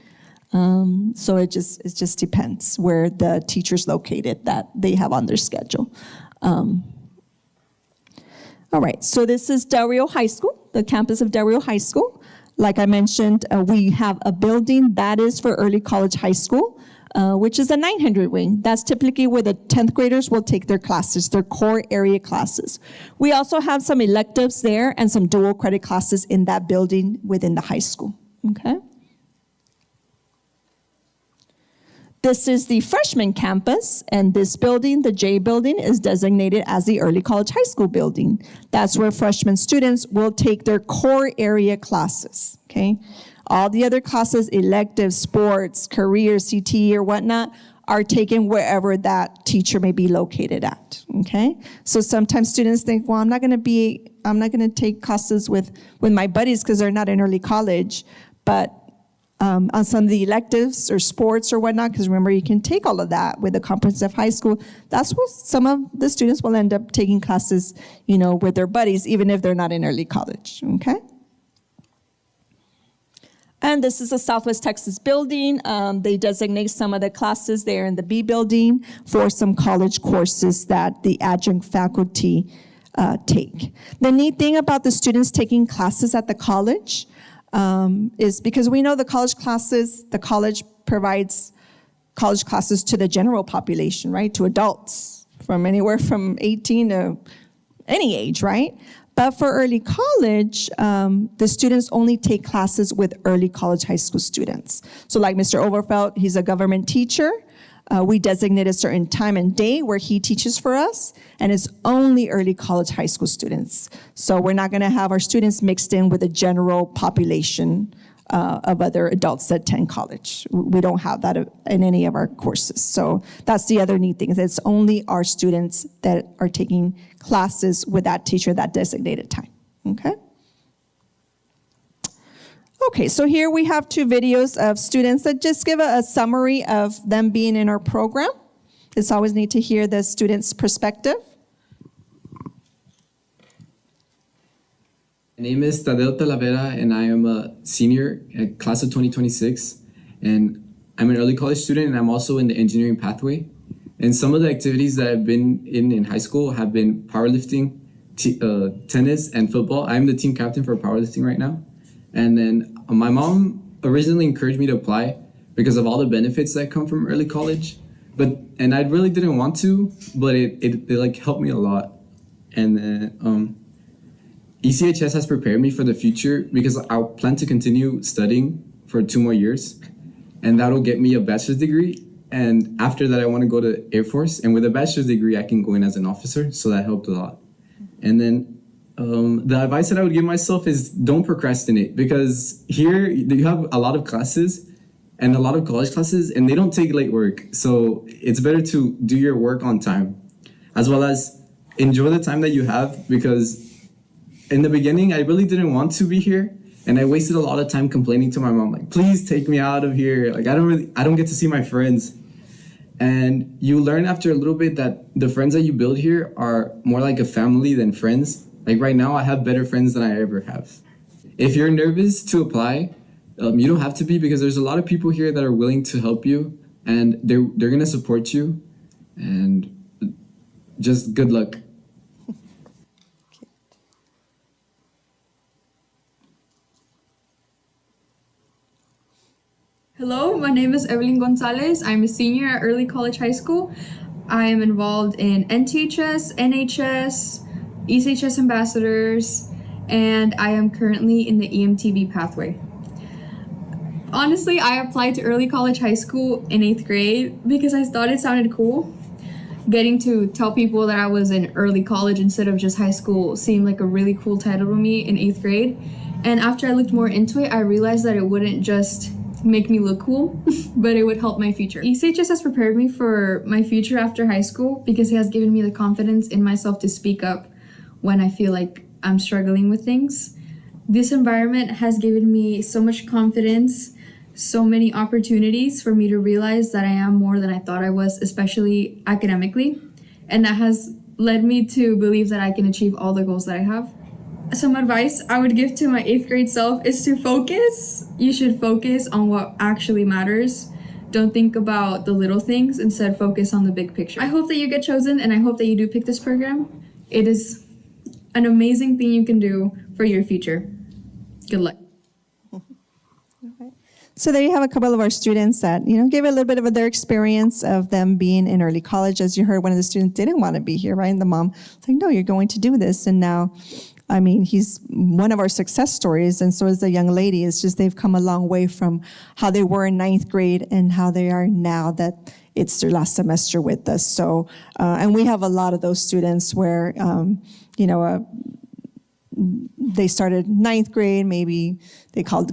S5: So it just depends where the teacher's located that they have on their schedule. All right, so this is Del Rio High School, the campus of Del Rio High School. Like I mentioned, we have a building that is for Early College High School, which is a 900 wing. That's typically where the 10th graders will take their classes, their core area classes. We also have some electives there and some dual credit classes in that building within the high school, okay? This is the freshman campus, and this building, the J building, is designated as the Early College High School building. That's where freshman students will take their core area classes, okay? All the other classes, electives, sports, career, CT, or whatnot, are taken wherever that teacher may be located at, okay? So sometimes students think, well, I'm not gonna take classes with my buddies because they're not in Early College, but on some of the electives or sports or whatnot, because remember, you can take all of that with a comprehensive high school. That's what some of the students will end up taking classes, with their buddies, even if they're not in Early College, okay? And this is the Southwest Texas building. They designate some of the classes there in the B building for some college courses that the adjunct faculty take. The neat thing about the students taking classes at the college is because we know the college provides college classes to the general population, right? To adults from anywhere from 18 to any age, right? But for early college, the students only take classes with early college high school students. So like Mr. Overfelt, he's a government teacher. We designate a certain time and day where he teaches for us, and it's only early college high school students. So we're not gonna have our students mixed in with the general population of other adults that attend college. We don't have that in any of our courses. So that's the other neat thing, is it's only our students that are taking classes with that teacher that designated time, okay? Okay, so here we have 2 videos of students that just give a summary of them being in our program. It's always neat to hear the students' perspective.
S2: My name is Tadeo Talavera, and I am a senior at class of 2026. And I'm an early college student, and I'm also in the engineering pathway. And some of the activities that I've been in high school have been powerlifting, tennis, and football. I'm the team captain for powerlifting right now. And then my mom originally encouraged me to apply because of all the benefits that come from early college. And I really didn't want to, but it like helped me a lot. And then ECHS has prepared me for the future because I plan to continue studying for 2 more years, and that'll get me a bachelor's degree. And after that, I want to go to Air Force, and with a bachelor's degree, I can go in as an officer. So that helped a lot. And then the advice that I would give myself is don't procrastinate, because here you have a lot of classes and a lot of college classes, and they don't take late work. So it's better to do your work on time, as well as enjoy the time that you have, because in the beginning, I really didn't want to be here, and I wasted a lot of time complaining to my mom, like, please take me out of here. Like, I don't get to see my friends. And you learn after a little bit that the friends that you build here are more like a family than friends. Like right now, I have better friends than I ever have. If you're nervous to apply, you don't have to be, because there's a lot of people here that are willing to help you, and they're gonna support you, and just good luck.
S3: Hello, my name is Evelyn Gonzalez. I'm a senior at Early College High School. I am involved in NTHS, NHS, ECHS ambassadors, and I am currently in the EMTB pathway. Honestly, I applied to Early College High School in 8th grade because I thought it sounded cool. Getting to tell people that I was in early college instead of just high school seemed like a really cool title to me in 8th grade. And after I looked more into it, I realized that it wouldn't just make me look cool, but it would help my future. ECHS has prepared me for my future after high school because it has given me the confidence in myself to speak up when I feel like I'm struggling with things. This environment has given me so much confidence, so many opportunities for me to realize that I am more than I thought I was, especially academically. And that has led me to believe that I can achieve all the goals that I have. Some advice I would give to my 8th grade self is to focus. You should focus on what actually matters. Don't think about the little things, instead focus on the big picture. I hope that you get chosen, and I hope that you do pick this program. It is an amazing thing you can do for your future. Good luck.
S5: So there you have a couple of our students that, gave a little bit of their experience of them being in early college. As you heard, one of the students didn't want to be here, right? And the mom was like, no, you're going to do this. And now, he's one of our success stories, and so is the young lady. It's just they've come a long way from how they were in 9th grade and how they are now that it's their last semester with us. So, and we have a lot of those students where, they started 9th grade, maybe they called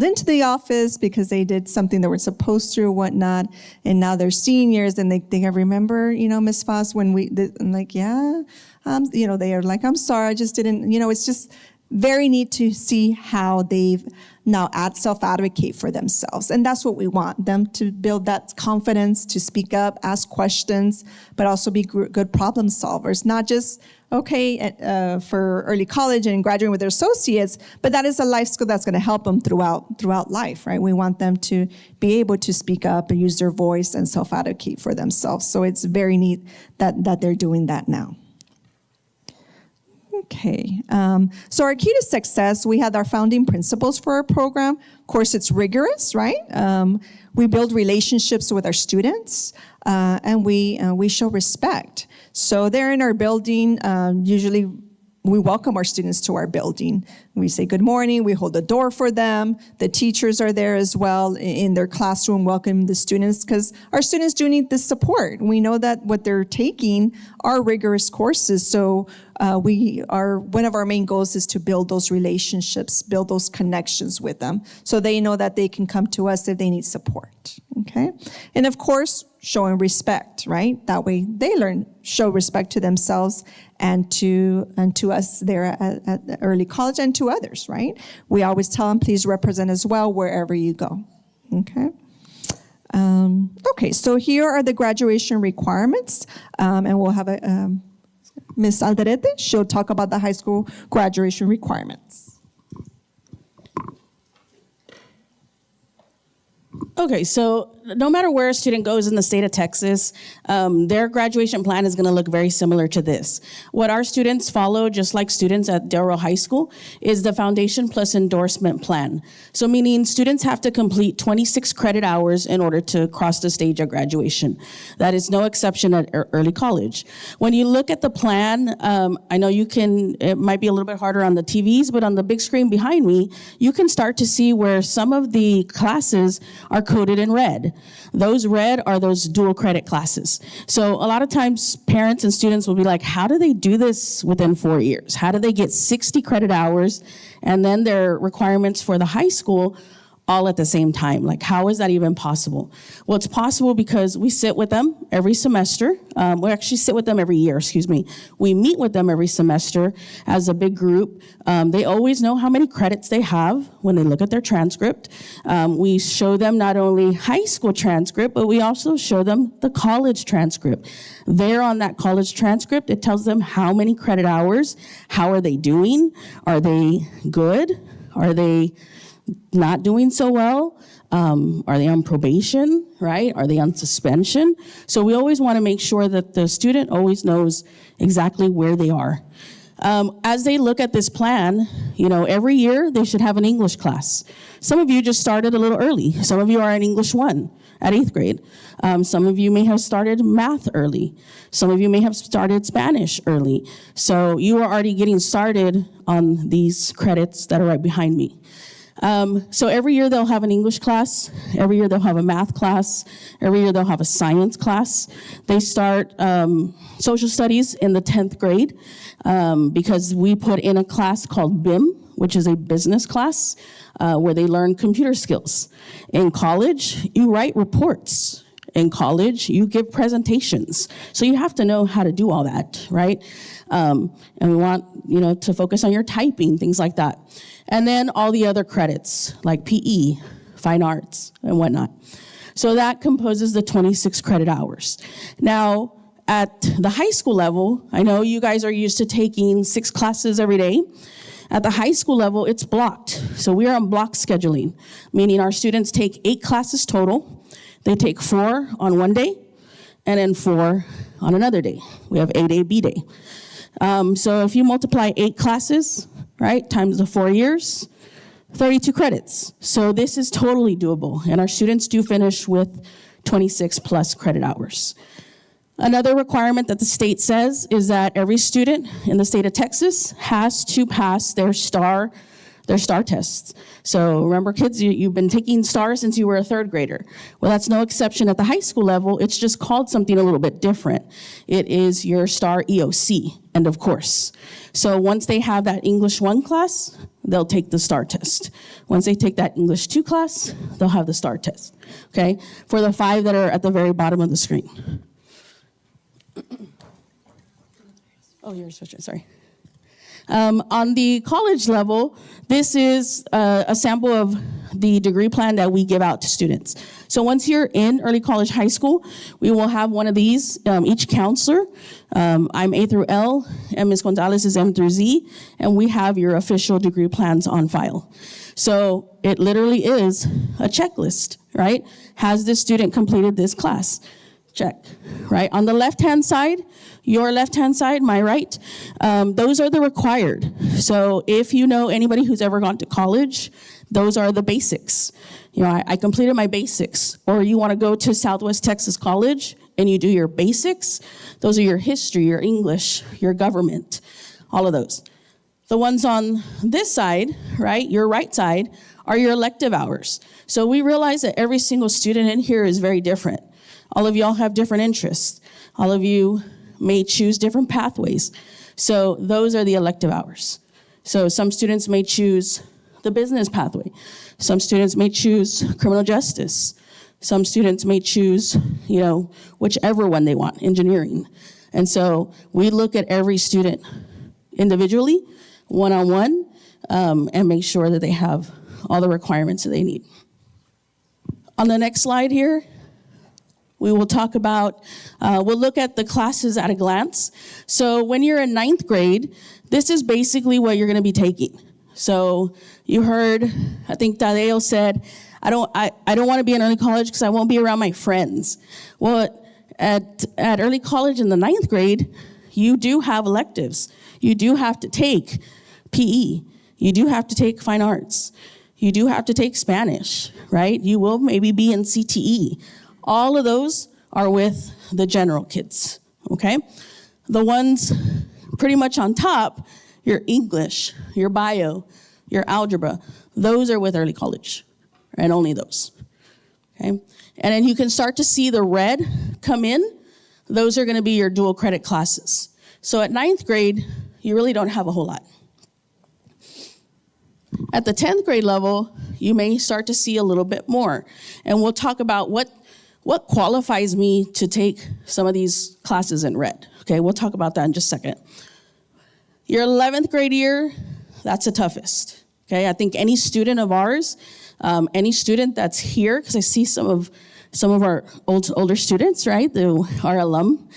S5: into the office because they did something they were supposed to or whatnot, and now they're seniors, and they think, I remember, Miss Foss, when I'm like, yeah, they are like, I'm sorry, I just didn't, it's just very neat to see how they've now self-advocate for themselves. And that's what we want, them to build that confidence to speak up, ask questions, but also be good problem solvers, not just, for early college and graduating with their associates, but that is a life skill that's going to help them throughout life, right? We want them to be able to speak up and use their voice and self-advocate for themselves. So it's very neat that they're doing that now. Okay, so our key to success, we had our founding principles for our program. Of course, it's rigorous, right? We build relationships with our students, and we show respect. So they're in our building. Usually we welcome our students to our building. We say good morning, we hold the door for them. The teachers are there as well in their classroom welcoming the students, because our students do need this support. We know that what they're taking are rigorous courses, so one of our main goals is to build those relationships, build those connections with them, so they know that they can come to us if they need support, okay? And of course, showing respect, right? That way they show respect to themselves and to us there at early college and to others, right? We always tell them, please represent as well wherever you go, okay? Okay, so here are the graduation requirements, and we'll have Ms. Alderete, she'll talk about the high school graduation requirements.
S7: Okay, so no matter where a student goes in the state of Texas, their graduation plan is gonna look very similar to this. What our students follow, just like students at Del Rio High School, is the Foundation Plus Endorsement Plan. So meaning students have to complete 26 credit hours in order to cross the stage of graduation. That is no exception at early college. When you look at the plan, I know it might be a little bit harder on the TVs, but on the big screen behind me, you can start to see where some of the classes are coded in red. Those red are those dual credit classes. So a lot of times parents and students will be like, how do they do this within 4 years? How do they get 60 credit hours and then their requirements for the high school all at the same time? Like, how is that even possible? Well, it's possible because we sit with them every semester. We actually sit with them every year, excuse me. We meet with them every semester as a big group. They always know how many credits they have when they look at their transcript. We show them not only high school transcript, but we also show them the college transcript. There on that college transcript, it tells them how many credit hours, how are they doing? Are they good? Are they not doing so well? Are they on probation, right? Are they on suspension? So we always want to make sure that the student always knows exactly where they are. As they look at this plan, every year they should have an English class. Some of you just started a little early. Some of you are in English 1 at 8th grade. Some of you may have started math early. Some of you may have started Spanish early. So you are already getting started on these credits that are right behind me. So every year they'll have an English class. Every year they'll have a math class. Every year they'll have a science class. They start social studies in the 10th grade because we put in a class called BIM, which is a business class where they learn computer skills. In college, you write reports. In college, you give presentations. So you have to know how to do all that, right? And we want, to focus on your typing, things like that. And then all the other credits, like PE, fine arts, and whatnot. So that composes the 26 credit hours. Now, at the high school level, I know you guys are used to taking 6 classes every day. At the high school level, it's blocked. So we are on block scheduling, meaning our students take 8 classes total. They take 4 on one day, and then 4 on another day. We have A day, B day. So if you multiply 8 classes, right, times the 4 years, 32 credits. So this is totally doable, and our students do finish with 26 plus credit hours. Another requirement that the state says is that every student in the state of Texas has to pass their STAR tests. So remember, kids, you've been taking STAR since you were a 3rd grader. Well, that's no exception at the high school level. It's just called something a little bit different. It is your STAR EOC, end of course. So once they have that English 1 class, they'll take the STAR test. Once they take that English 2 class, they'll have the STAR test, okay? For the 5 that are at the very bottom of the screen. Oh, you're switching, sorry. On the college level, this is a sample of the degree plan that we give out to students. So once you're in early college high school, we will have one of these, each counselor. I'm A through L, and Ms. Gonzalez is M through Z, and we have your official degree plans on file. So it literally is a checklist, right? Has this student completed this class? Check, right? On the left-hand side, your left-hand side, my right, those are the required. So if you know anybody who's ever gone to college, those are the basics. I completed my basics. Or you want to go to Southwest Texas College and you do your basics, those are your history, your English, your government, all of those. The ones on this side, right, your right side, are your elective hours. So we realize that every single student in here is very different. All of y'all have different interests. All of you may choose different pathways. So those are the elective hours. So some students may choose the business pathway. Some students may choose criminal justice. Some students may choose, whichever one they want, engineering. And so we look at every student individually, one-on-one, and make sure that they have all the requirements that they need. On the next slide here, We will talk about, we'll look at the classes at a glance. So when you're in 9th grade, this is basically what you're gonna be taking. So you heard, I think Tadeo said, I don't wanna be in early college because I won't be around my friends. Well, at early college in the 9th grade, you do have electives. You do have to take PE. You do have to take fine arts. You do have to take Spanish, right? You will maybe be in CTE. All of those are with the general kids, okay? The ones pretty much on top, your English, your bio, your algebra, those are with early college, and only those, okay? And then you can start to see the red come in. Those are gonna be your dual credit classes. So at 9th grade, you really don't have a whole lot. At the 10th grade level, you may start to see a little bit more. And we'll talk about what qualifies me to take some of these classes in red. Okay, we'll talk about that in just a second. Your 11th grade year, that's the toughest. Okay, I think any student of ours, any student that's here, because I see some of our older students, right, our alum,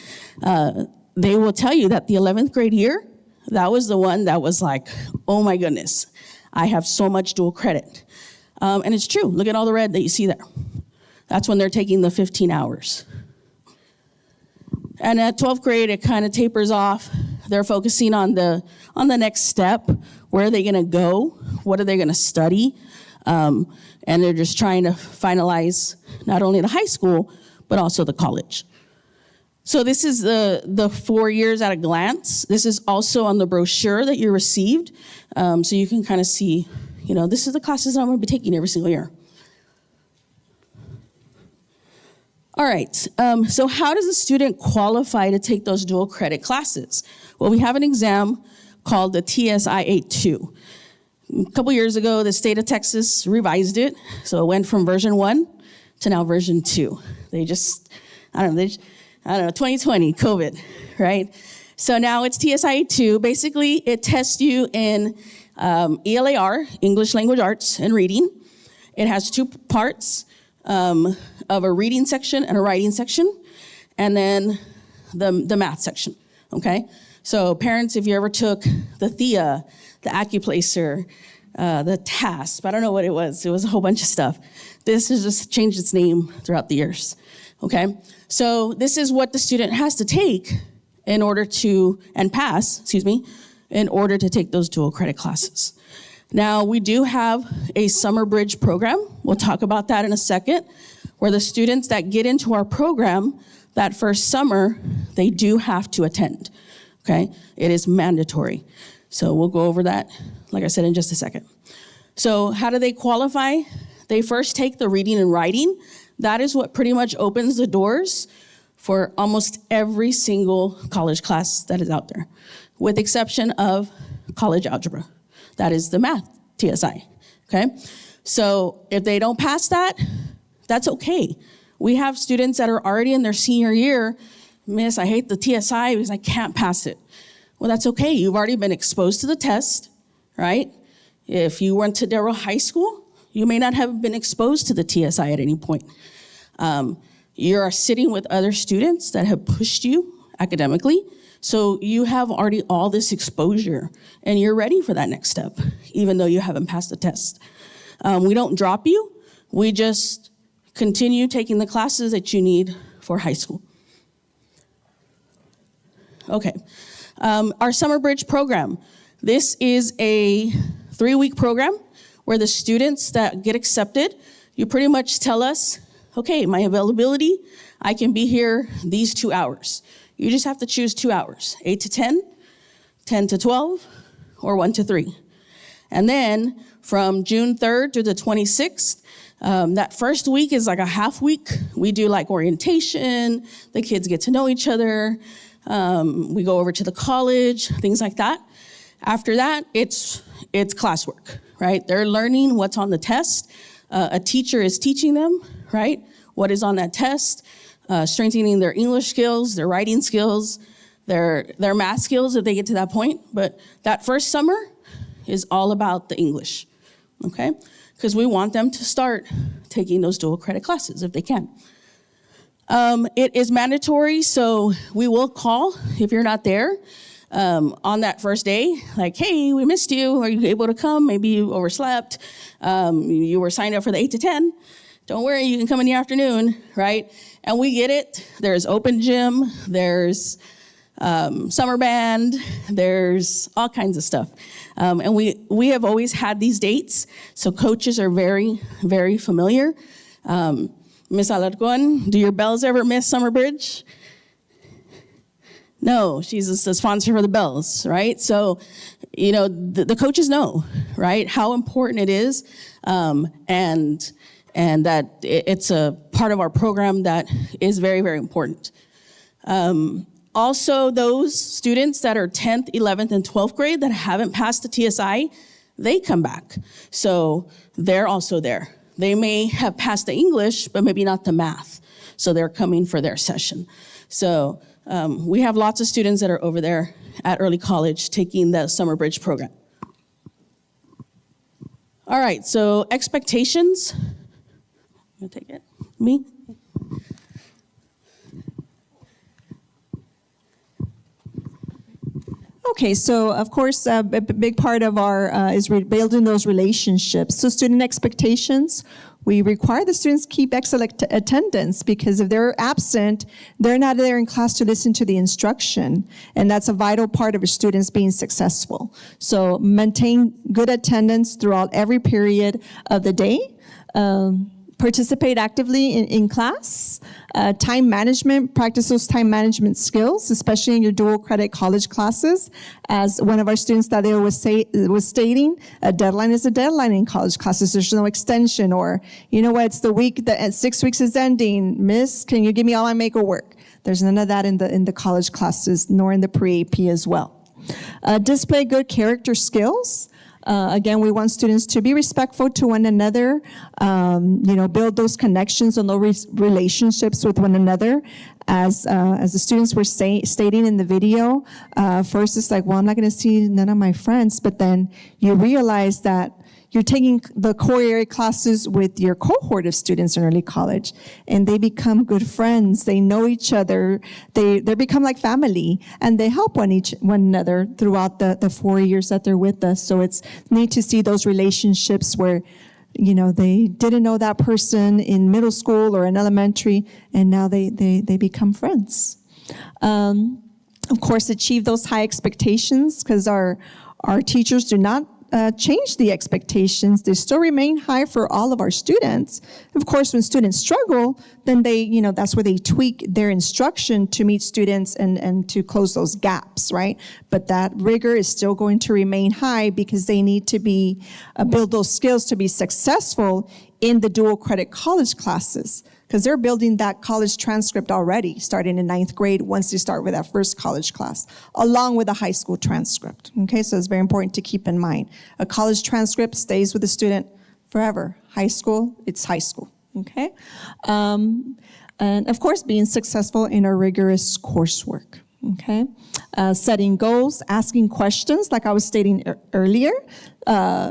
S7: they will tell you that the 11th grade year, that was the one that was like, oh my goodness, I have so much dual credit. And it's true, look at all the red that you see there. That's when they're taking the 15 hours. And at 12th grade, it kind of tapers off. They're focusing on the next step. Where are they gonna go? What are they gonna study? And they're just trying to finalize not only the high school, but also the college. So this is the 4 years at a glance. This is also on the brochure that you received. So you can kind of see, this is the classes I'm gonna be taking every single year. All right, so how does a student qualify to take those dual credit classes? Well, we have an exam called the TSI-82. A couple years ago, the state of Texas revised it. So it went from version 1 to now version 2. They just, I don't know, 2020, COVID, right? So now it's TSI-82. Basically, it tests you in ELAR, English Language Arts and Reading. It has 2 parts of a reading section and a writing section, and then the math section, okay? So parents, if you ever took the THEA, the Accuplacer, the TASP, I don't know what it was a whole bunch of stuff. This has just changed its name throughout the years, okay? So this is what the student has to take in order to, and pass, in order to take those dual credit classes. Now, we do have a summer bridge program. We'll talk about that in a second, where the students that get into our program that first summer, they do have to attend, okay? It is mandatory. So we'll go over that, like I said, in just a second. So how do they qualify? They first take the reading and writing. That is what pretty much opens the doors for almost every single college class that is out there, with exception of college algebra. That is the math TSI, okay? So if they don't pass that, that's okay. We have students that are already in their senior year, Miss, I hate the TSI because I can't pass it. Well, that's okay. You've already been exposed to the test, right? If you went to Darrell High School, you may not have been exposed to the TSI at any point. You are sitting with other students that have pushed you academically, so you have already all this exposure, and you're ready for that next step, even though you haven't passed the test. We don't drop you. We just continue taking the classes that you need for high school. Okay, our Summer Bridge program. This is a 3-week program where the students that get accepted, you pretty much tell us, okay, my availability, I can be here these 2 hours. You just have to choose 2 hours, 8 to 10, 10 to 12, or 1 to 3. And then from June 3rd to the 26th, that first week is like a half week. We do like orientation, the kids get to know each other, we go over to the college, things like that. After that, it's classwork, right? They're learning what's on the test. A teacher is teaching them, right? What is on that test, strengthening their English skills, their writing skills, their math skills if they get to that point. But that first summer is all about the English, okay? Because we want them to start taking those dual credit classes if they can. It is mandatory, so we will call if you're not there on that first day. Like, hey, we missed you. Are you able to come? Maybe you overslept. You were signed up for the 8 to 10. Don't worry, you can come in the afternoon, right? And we get it. There's open gym. There's summer band. There's all kinds of stuff. And we have always had these dates, so coaches are very, very familiar. Miss Alarcon, do your bells ever miss Summer Bridge? No, she's the sponsor for the bells, right? So, you know, the coaches know, right, how important it is, and that it's a part of our program that is very, very important. Also, those students that are 10th, 11th, and 12th grade that haven't passed the TSI, they come back. So they're also there. They may have passed the English, but maybe not the math. So they're coming for their session. So we have lots of students that are over there at Early College taking the Summer Bridge program. All right, so expectations. You want to take it? Me?
S5: Okay, so of course, a big part of our is building those relationships. So student expectations, we require the students keep excellent attendance, because if they're absent, they're not there in class to listen to the instruction. And that's a vital part of a student's being successful. So maintain good attendance throughout every period of the day. Participate actively in class. Time management, practice those time management skills, especially in your dual credit college classes. As one of our students that there was stating, a deadline is a deadline in college classes. There's no extension, or, you know what, it's the week that 6 weeks is ending. Miss, can you give me all my make work? There's none of that in the college classes, nor in the pre-AP as well. Display good character skills. Again, we want students to be respectful to one another, build those connections and those relationships with one another. As the students were stating in the video, first it's like, well, I'm not going to see none of my friends, but then you realize that you're taking the core area classes with your cohort of students in early college, and they become good friends. They know each other. They become like family, and they help one another throughout the 4 years that they're with us. So it's neat to see those relationships where, you know, they didn't know that person in middle school or in elementary, and now they become friends. Of course, achieve those high expectations, because our teachers do not change the expectations. They still remain high for all of our students. Of course, when students struggle, then that's where they tweak their instruction to meet students and to close those gaps, right? But that rigor is still going to remain high, because they need to build those skills to be successful in the dual credit college classes, because they're building that college transcript already, starting in 9th grade, once they start with that first college class, along with a high school transcript. Okay, so it's very important to keep in mind. A college transcript stays with the student forever. High school, it's high school. Okay, and of course, being successful in our rigorous coursework. Okay, setting goals, asking questions, like I was stating earlier,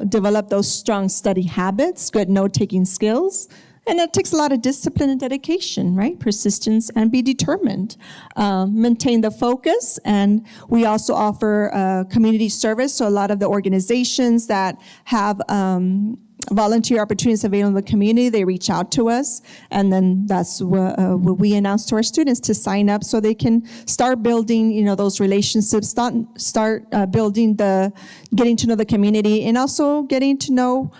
S5: develop those strong study habits, good note-taking skills. And that takes a lot of discipline and dedication, right? Persistence, and be determined. Maintain the focus, and we also offer community service. So a lot of the organizations that have volunteer opportunities available in the community, they reach out to us, and then that's what we announce to our students to sign up, so they can start building, those relationships, start building getting to know the community, and also getting to know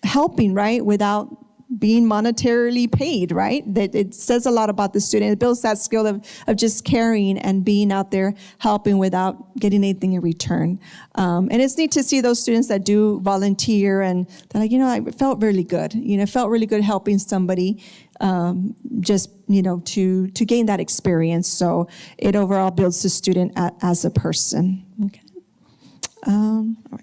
S5: helping, right, without being monetarily paid, right? That it says a lot about the student. It builds that skill of just caring and being out there helping without getting anything in return. And it's neat to see those students that do volunteer, and they're like, I felt really good. Felt really good helping somebody, just, to gain that experience. So it overall builds the student as a person. Okay. All right.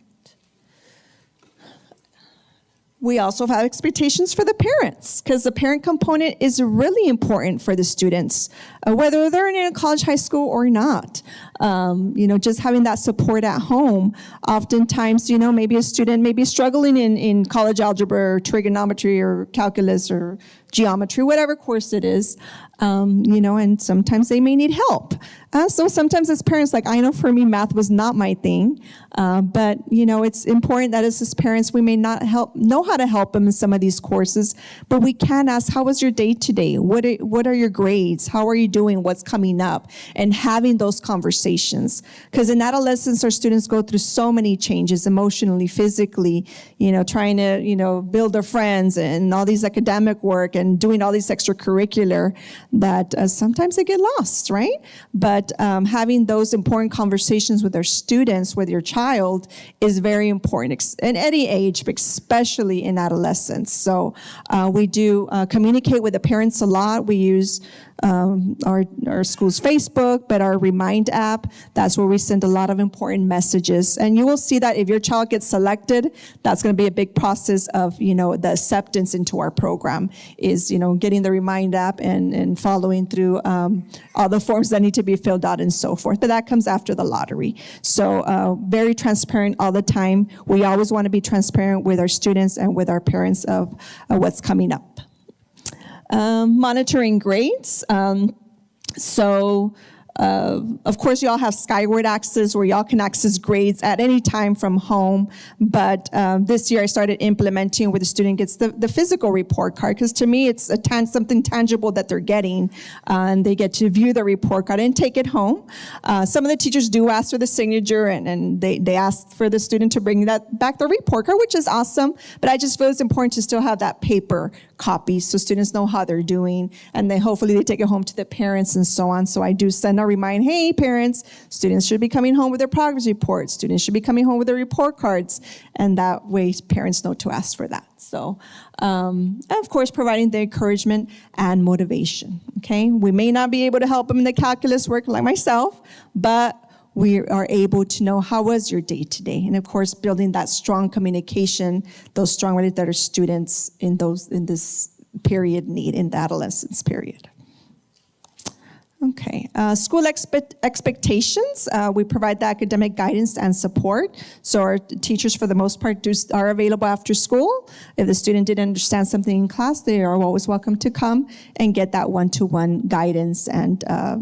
S5: We also have expectations for the parents, because the parent component is really important for the students, whether they're in a college, high school, or not. Just having that support at home. Oftentimes, maybe a student may be struggling in college algebra or trigonometry or calculus or geometry, whatever course it is, and sometimes they may need help. So sometimes as parents, like I know for me, math was not my thing, but it's important that as parents, we may not know how to help them in some of these courses, but we can ask, how was your day today? What are your grades? How are you doing? What's coming up? And having those conversations. Because in adolescence, our students go through so many changes emotionally, physically, trying to, build their friends and all these academic work and doing all these extracurricular that sometimes they get lost, right? But having those important conversations with our students, with your child, is very important at any age, but especially in adolescence. So we do communicate with the parents a lot. We use our school's Facebook, but our Remind app, that's where we send a lot of important messages. And you will see that if your child gets selected, that's going to be a big process of, the acceptance into our program is, getting the Remind app and following through all the forms that need to be filled out and so forth. But that comes after the lottery. So very transparent all the time. We always want to be transparent with our students and with our parents of what's coming up. Monitoring grades. Of course, y'all have Skyward access where y'all can access grades at any time from home. But this year I started implementing where the student gets the physical report card, because to me it's something tangible that they're getting, and they get to view the report card and take it home. Some of the teachers do ask for the signature, and they ask for the student to bring back the report card, which is awesome. But I just feel it's important to still have that paper copy so students know how they're doing, and then hopefully they take it home to the parents and so on. So I do send a remind, hey parents, students should be coming home with their progress reports. Students should be coming home with their report cards, and that way parents know to ask for that. So, and of course, providing the encouragement and motivation, okay? We may not be able to help them in the calculus work like myself, but we are able to know how was your day today. And of course, building that strong communication, those strong relationships that our students in this period need, in the adolescence period. Okay, school expectations. We provide the academic guidance and support. So our teachers, for the most part, are available after school. If the student didn't understand something in class, they are always welcome to come and get that one-to-one guidance and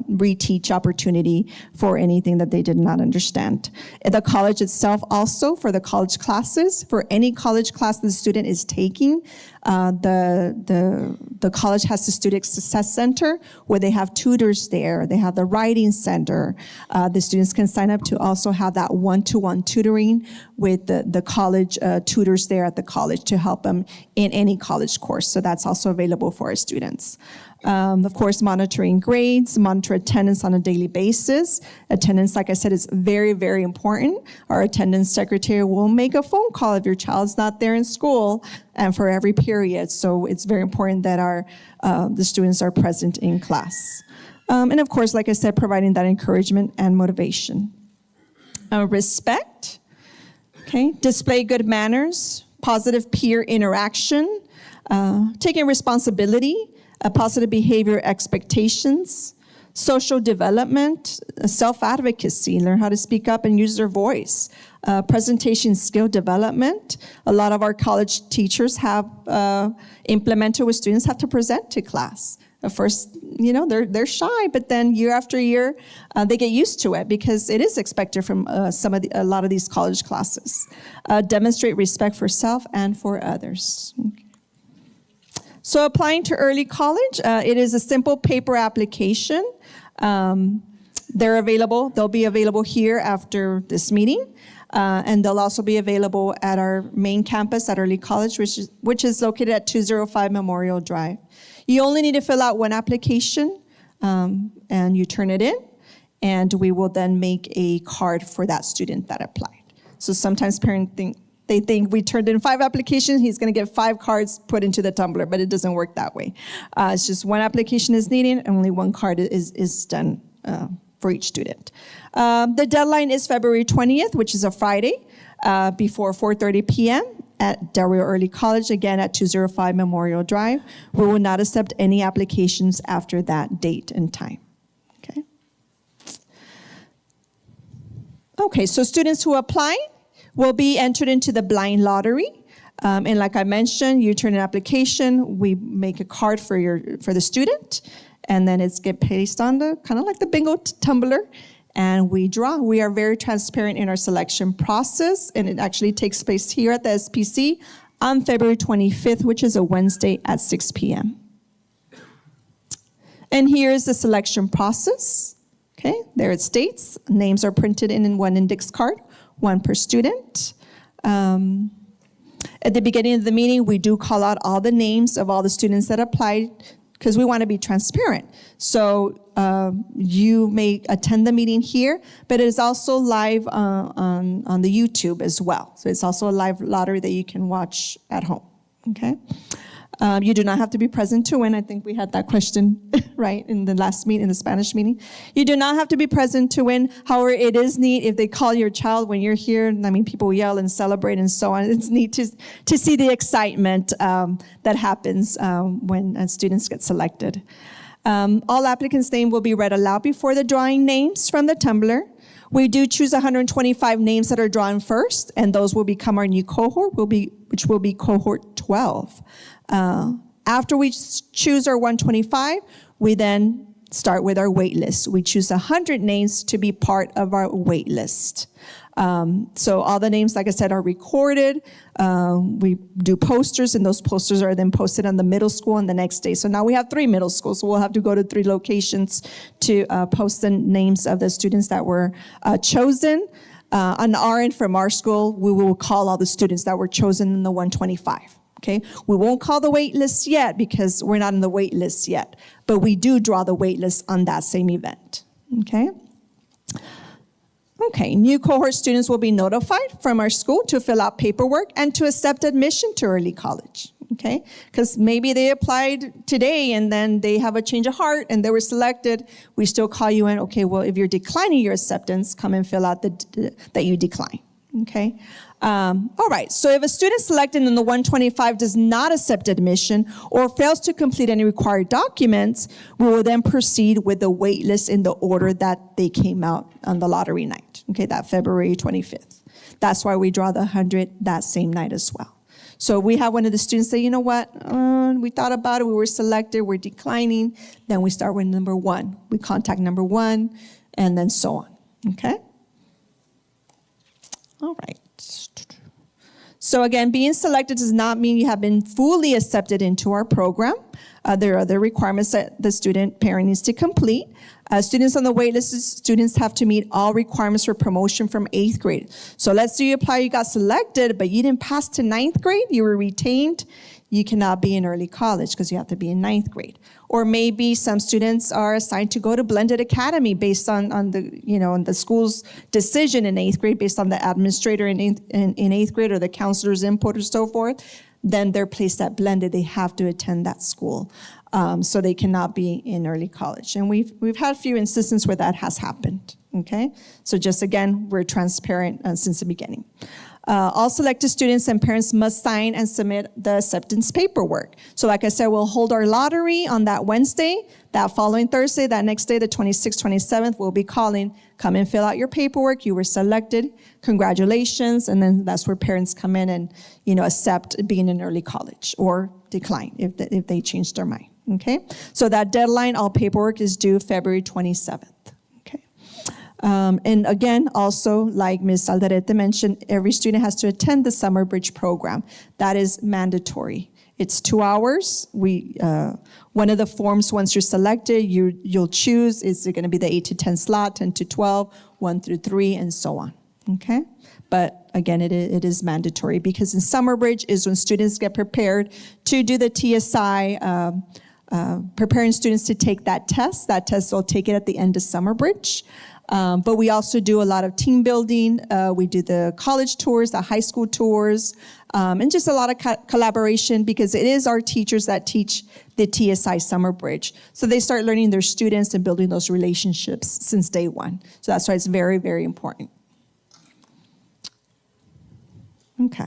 S5: reteach opportunity for anything that they did not understand. At the college itself also, for the college classes, for any college class the student is taking, the college has the Student Success Center where they have tutors there. They have the writing center. The students can sign up to also have that one-to-one tutoring with the college tutors there at the college to help them in any college course. So that's also available for our students. Of course, monitoring grades, monitor attendance on a daily basis. Attendance, like I said, is very, very important. Our attendance secretary will make a phone call if your child's not there in school, and for every period. So it's very important that the students are present in class. And of course, like I said, providing that encouragement and motivation. Respect, okay, display good manners, positive peer interaction, taking responsibility, positive behavior expectations, social development, self-advocacy, learn how to speak up and use their voice, presentation skill development. A lot of our college teachers have implemented with students have to present to class. At first, they're shy, but then year after year, they get used to it because it is expected from a lot of these college classes. Demonstrate respect for self and for others. Okay. So applying to early college, it is a simple paper application. They're available. They'll be available here after this meeting. And they'll also be available at our main campus at Early College, which is located at 205 Memorial Drive. You only need to fill out one application, and you turn it in, and we will then make a card for that student that applied. So sometimes parents think we turned in 5 applications, he's going to get 5 cards put into the tumbler, but it doesn't work that way. It's just one application is needed, and only one card is done for each student. The deadline is February 20th, which is a Friday, before 4:30 p.m. at Del Rio Early College, again at 205 Memorial Drive. We will not accept any applications after that date and time. Okay. Okay, so students who apply will be entered into the blind lottery. And like I mentioned, you turn an application, we make a card for the student, and then it's get placed on the, kind of like the bingo tumbler, and we draw. We are very transparent in our selection process, and it actually takes place here at the SPC on February 25th, which is a Wednesday at 6 p.m. And here's the selection process. Okay, there it states, names are printed in one index card, one per student. At the beginning of the meeting, we do call out all the names of all the students that applied because we want to be transparent. So you may attend the meeting here, but it is also live on the YouTube as well. So it's also a live lottery that you can watch at home, okay? You do not have to be present to win. I think we had that question, right, in the last meeting, in the Spanish meeting. You do not have to be present to win. However, it is neat if they call your child when you're here. I mean, people yell and celebrate and so on. It's neat to see the excitement that happens when students get selected. All applicants' names will be read aloud before the drawing names from the tumbler. We do choose 125 names that are drawn first, and those will become our new cohort, which will be cohort 12. After we choose our 125, we then start with our wait list. We choose 100 names to be part of our wait list. So all the names, like I said, are recorded. We do posters, and those posters are then posted on the middle school on the next day. So now we have 3 middle schools, so we'll have to go to 3 locations to post the names of the students that were chosen. On our end, from our school, we will call all the students that were chosen in the 125. Okay, we won't call the wait list yet because we're not in the wait list yet, but we do draw the wait list on that same event. Okay. Okay, new cohort students will be notified from our school to fill out paperwork and to accept admission to early college. Okay, because maybe they applied today and then they have a change of heart and they were selected. We still call you in. Okay, well, if you're declining your acceptance, come and fill out that you decline. Okay. All right, so if a student selected in the 125 does not accept admission or fails to complete any required documents, we will then proceed with the wait list in the order that they came out on the lottery night, okay, that February 25th. That's why we draw the 100 that same night as well. So we have one of the students say, you know what, we thought about it, we were selected, we're declining, then we start with number 1. We contact number 1, and then so on, okay? All right. So again, being selected does not mean you have been fully accepted into our program. There are other requirements that the student parent needs to complete. Students on the wait list, students have to meet all requirements for promotion from 8th grade. So let's say you apply, you got selected, but you didn't pass to 9th grade, you were retained. You cannot be in early college because you have to be in 9th grade. Or maybe some students are assigned to go to blended academy based on the school's decision in 8th grade, based on the administrator in 8th grade or the counselor's input or so forth. Then they're placed at blended. They have to attend that school. So they cannot be in early college. And we've had a few instances where that has happened, okay? So just again, we're transparent since the beginning. All selected students and parents must sign and submit the acceptance paperwork. So like I said, we'll hold our lottery on that Wednesday. That following Thursday, that next day, the 26th, 27th, we'll be calling, come and fill out your paperwork. You were selected. Congratulations. And then that's where parents come in and, accept being in early college or decline if they change their mind. Okay? So that deadline, all paperwork is due February 27th. And again, also, like Ms. Alderete mentioned, every student has to attend the Summer Bridge program. That is mandatory. It's 2 hours. One of the forms, once you're selected, you'll choose, is it going to be the 8 to 10 slot, 10 to 12, 1 through 3, and so on, okay? But again, it is mandatory because in Summer Bridge is when students get prepared to do the TSI, preparing students to take that test. That test, they'll take it at the end of Summer Bridge. But we also do a lot of team building. We do the college tours, the high school tours, and just a lot of collaboration because it is our teachers that teach the TSI Summer Bridge. So they start learning their students and building those relationships since day one. So that's why it's very, very important. Okay.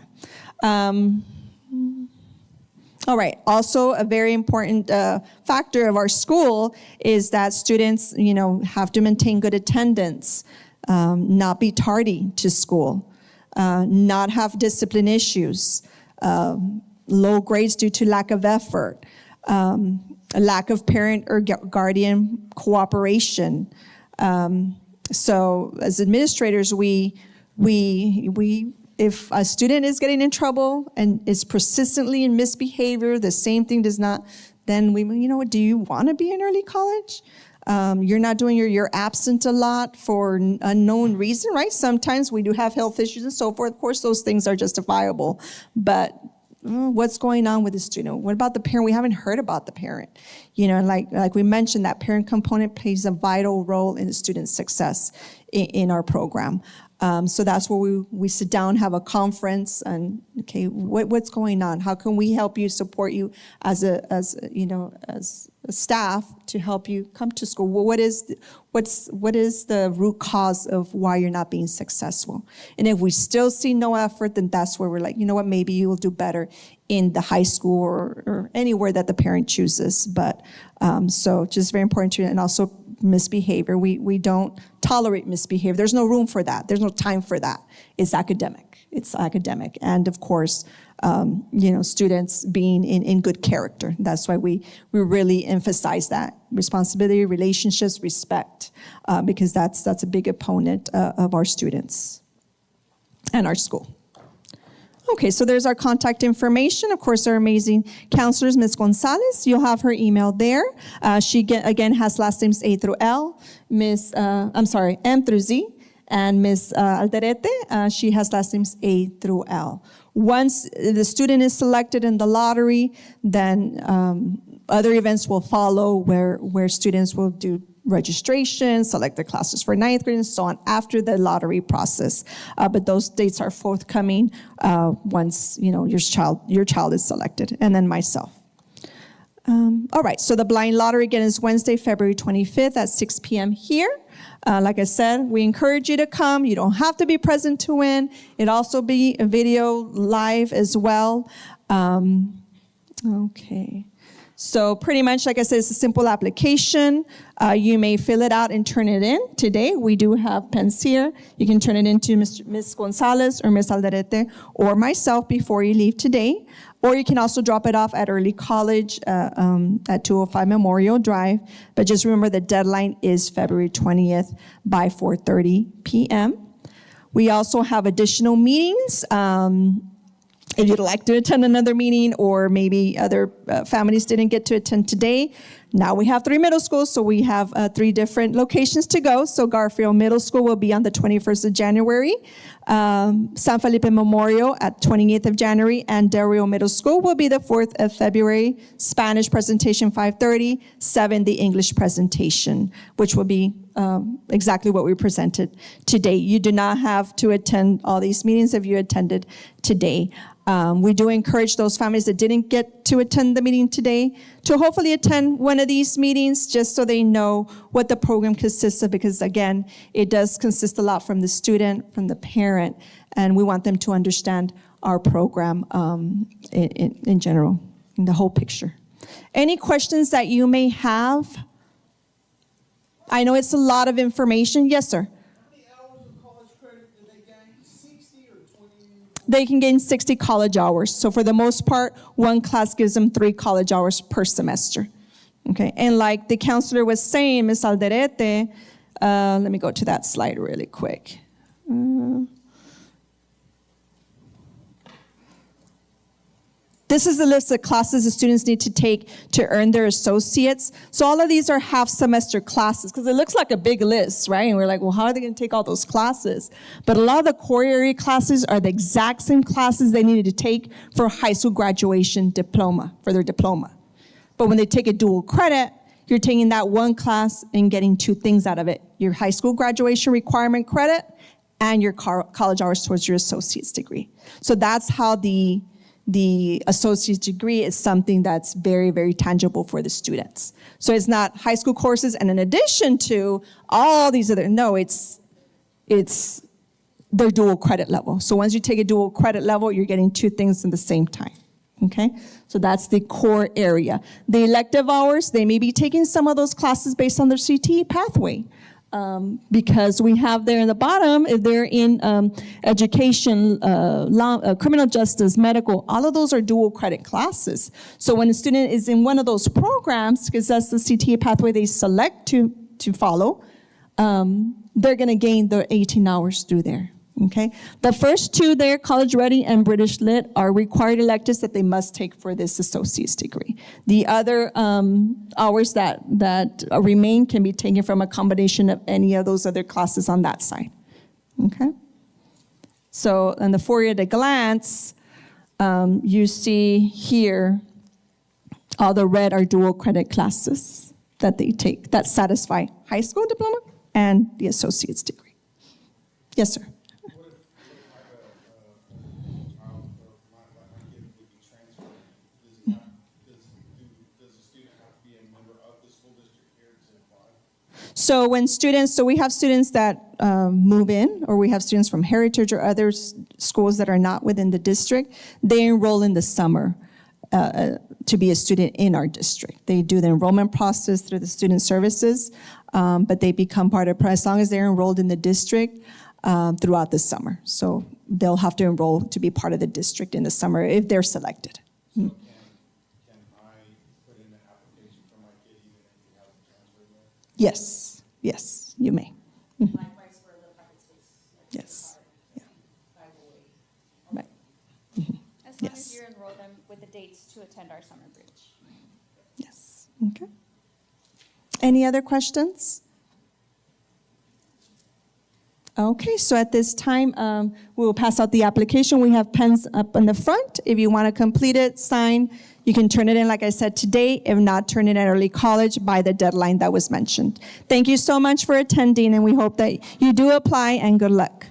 S5: All right. Also, a very important factor of our school is that students, have to maintain good attendance. not be tardy to school, not have discipline issues, low grades due to lack of effort, a lack of parent or guardian cooperation. So as administrators, we if a student is getting in trouble and is persistently in misbehavior, the same thing does not, then do you want to be in early college? You're not doing you're absent a lot for unknown reason, right? Sometimes we do have health issues and so forth. Of course, those things are justifiable, but what's going on with the student? What about the parent? We haven't heard about the parent. Like we mentioned, that parent component plays a vital role in the student's success in our program. So that's where we sit down, have a conference, and okay, what's going on? How can we help you, support you as a staff to help you come to school? What is the root cause of why you're not being successful? And if we still see no effort, then that's where we're like, you know what, maybe you will do better in the high school or anywhere that the parent chooses. But so just very important to, and also misbehavior. We don't tolerate misbehavior. There's no room for that. There's no time for that. It's academic. And of course, students being in good character. That's why we really emphasize that. Responsibility, relationships, respect, because that's a big opponent of our students and our school. Okay, so there's our contact information. Of course, our amazing counselors, Ms. Gonzalez. You'll have her email there. She again has last names A through L, M through Z, and Ms. Alderete, she has last names A through L. Once the student is selected in the lottery, then other events will follow where students will do registration, select their classes for 9th grade, and so on after the lottery process. But those dates are forthcoming once your child is selected, and then myself. All right, so the blind lottery again is Wednesday, February 25th at 6 p.m. here. Like I said, we encourage you to come. You don't have to be present to win. It'll also be a video live as well. Okay. So pretty much, like I said, it's a simple application. You may fill it out and turn it in today. We do have pens here. You can turn it into Ms. Gonzalez or Ms. Alderete or myself before you leave today. Or you can also drop it off at Early College at 205 Memorial Drive. But just remember the deadline is February 20th by 4:30 p.m. We also have additional meetings. If you'd like to attend another meeting, or maybe other families didn't get to attend today, now we have 3 middle schools, so we have 3 different locations to go. So Garfield Middle School will be on the 21st of January, San Felipe Memorial at 28th of January, and Del Rio Middle School will be the 4th of February. Spanish presentation 5:30, 7 the English presentation, which will be exactly what we presented today. You do not have to attend all these meetings if you attended today. We do encourage those families that didn't get to attend the meeting today to hopefully attend one of these meetings, just so they know what the program consists of, because again, it does consist a lot from the student, from the parent, and we want them to understand our program in general, in the whole picture. Any questions that you may have? I know it's a lot of information. Yes, sir. They can gain 60 college hours. So for the most part, one class gives them 3 college hours per semester. Okay, and like the counselor was saying, Ms. Alderete, let me go to that slide really quick. This is the list of classes the students need to take to earn their associates. So all of these are half semester classes, because it looks like a big list, right? And we're like, well, how are they going to take all those classes? But a lot of the core area classes are the exact same classes they needed to take for high school graduation diploma, for their diploma. But when they take a dual credit, you're taking that one class and getting 2 things out of it: your high school graduation requirement credit and your college hours towards your associate's degree. So that's how the associate's degree is something that's very, very tangible for the students. So it's not high school courses and in addition to all these other, no, it's their dual credit level. So once you take a dual credit level, you're getting 2 things at the same time. Okay, so that's the core area. The elective hours, they may be taking some of those classes based on their CTE pathway. because we have there in the bottom, if they're in education, law, criminal justice, medical, all of those are dual credit classes. So when a student is in one of those programs, because that's the CTA pathway they select to follow, they're going to gain their 18 hours through there. Okay, the first two there, College Ready and British Lit, are required electives that they must take for this associate's degree. The other hours that remain can be taken from a combination of any of those other classes on that side. Okay, so in the for you at a glance, you see here all the red are dual credit classes that they take that satisfy high school diploma and the associate's degree. Yes, sir. So when students, so we have students that move in, or we have students from Heritage or other schools that are not within the district, they enroll in the summer to be a student in our district. They do the enrollment process through the student services, but they become part of, as long as they're enrolled in the district throughout the summer. So they'll have to enroll to be part of the district in the summer if they're selected.
S8: So can I put in an application for my kid even if he hasn't transferred yet?
S5: Yes, yes, you may.
S6: Likewise for the private space.
S5: Yes. Yeah. Right.
S9: As long
S5: Yes.
S9: as you enroll them with the dates to attend our summer bridge.
S5: Yes. Okay. Any other questions? Okay, so at this time, we will pass out the application. We have pens up in the front. If you want to complete it, sign, you can turn it in, like I said, today. If not, turn it at early college by the deadline that was mentioned. Thank you so much for attending, and we hope that you do apply, and good luck.